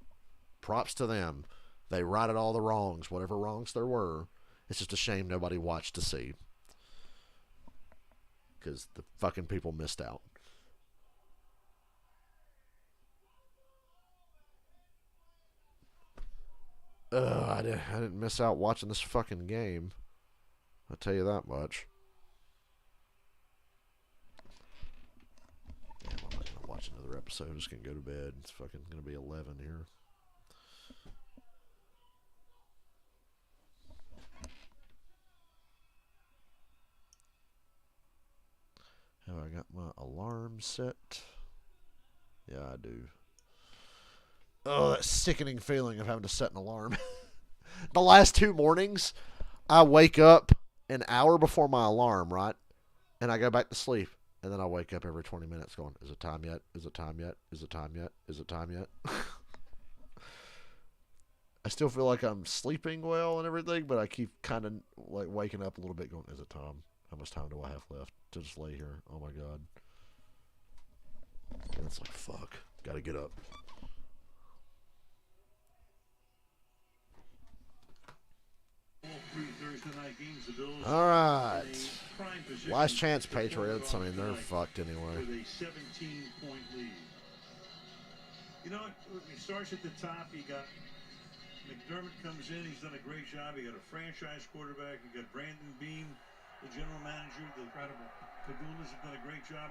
props to them. They righted all the wrongs, whatever wrongs there were. It's just a shame nobody watched to see. Because the fucking people missed out. I didn't miss out watching this fucking game. I'll tell you that much. Damn, I'm not gonna watch another episode. I'm just gonna go to bed. It's fucking gonna be 11 here. Have I got my alarm set? Yeah, I do. Oh, that sickening feeling of having to set an alarm. The last 2 mornings, I wake up an hour before my alarm, right? And I go back to sleep. And then I wake up every 20 minutes going, is it time yet? Is it time yet? Is it time yet? Is it time yet? I still feel like I'm sleeping well and everything, but I keep kind of like waking up a little bit going, is it time? How much time do I have left to just lay here? Oh my God. And it's like, fuck. Gotta get up. All right. Last chance Patriots. I mean, they're fucked anyway. With a 17-point lead. You know, it starts at the top. You got McDermott comes in. He's done a great job. You got a franchise quarterback. You got Brandon Beam, the general manager. The incredible Pagulas have done a great job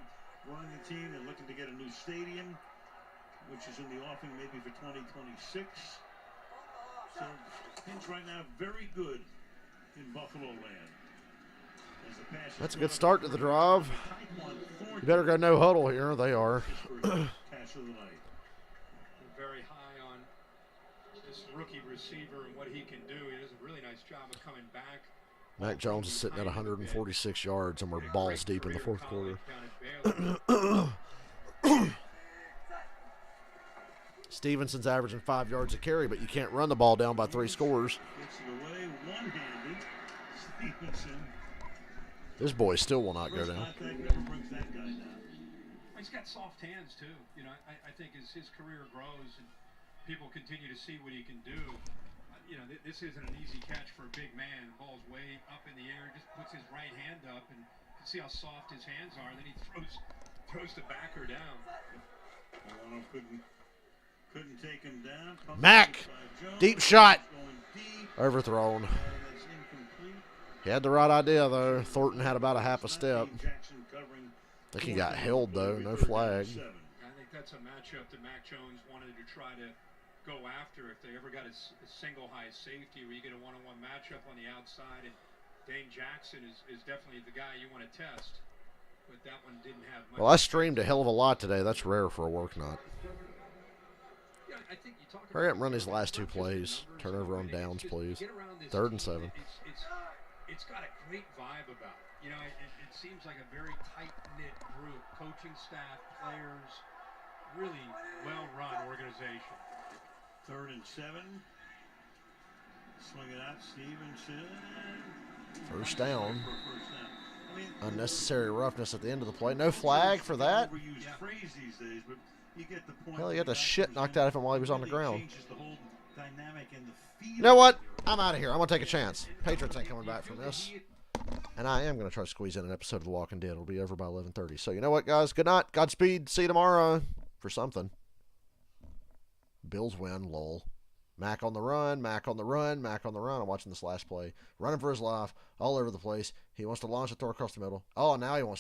running the team. They're looking to get a new stadium, which is in the offing maybe for 2026. So things right now very good in Buffalo land. That's a good start to the drive. You better go no huddle here. They are. Very high on this rookie receiver and what he can do. He does a really nice job of coming back. Mac Jones is sitting at 146 yards, and we're balls deep in the fourth quarter. Stevenson's averaging 5 yards a carry, but you can't run the ball down by 3 scores. This boy still will not go down. He's got soft hands too. You know, I think as his career grows and people continue to see what he can do, you know, this isn't an easy catch for a big man. The ball's way up in the air, just puts his right hand up, and you can see how soft his hands are. Then he throws the backer down. Couldn't take him down. Mac, deep shot, overthrown. He had the right idea, though. Thornton had about a half a step. I think he got held, though. No flag. I think that's a matchup that Mac Jones wanted to try to go after if they ever got a single high safety where you get a one-on-one matchup on the outside. And Dane Jackson is definitely the guy you want to test. But that one didn't have much. Well, I streamed a hell of a lot today. That's rare for a work night. Yeah, I think you talk Hurry up and run these last 2 plays. Turnover on downs, please. 3rd and 7. It's got a great vibe about it. You know, it seems like a very tight-knit group. Coaching staff, players, really well-run organization. 3rd and 7. Swing it out, Stevenson. First down. I mean, unnecessary roughness at the end of the play. No flag for that? Hell, he got the shit knocked out of him while he was on the ground. You know what? I'm out of here. I'm going to take a chance. Patriots ain't coming back from this. And I am going to try to squeeze in an episode of The Walking Dead. It'll be over by 11:30. So you know what, guys? Good night. Godspeed. See you tomorrow for something. Bills win, lol. Mac on the run, Mac on the run, Mac on the run. I'm watching this last play. Running for his life, all over the place. He wants to launch a throw across the middle. Oh, now he wants to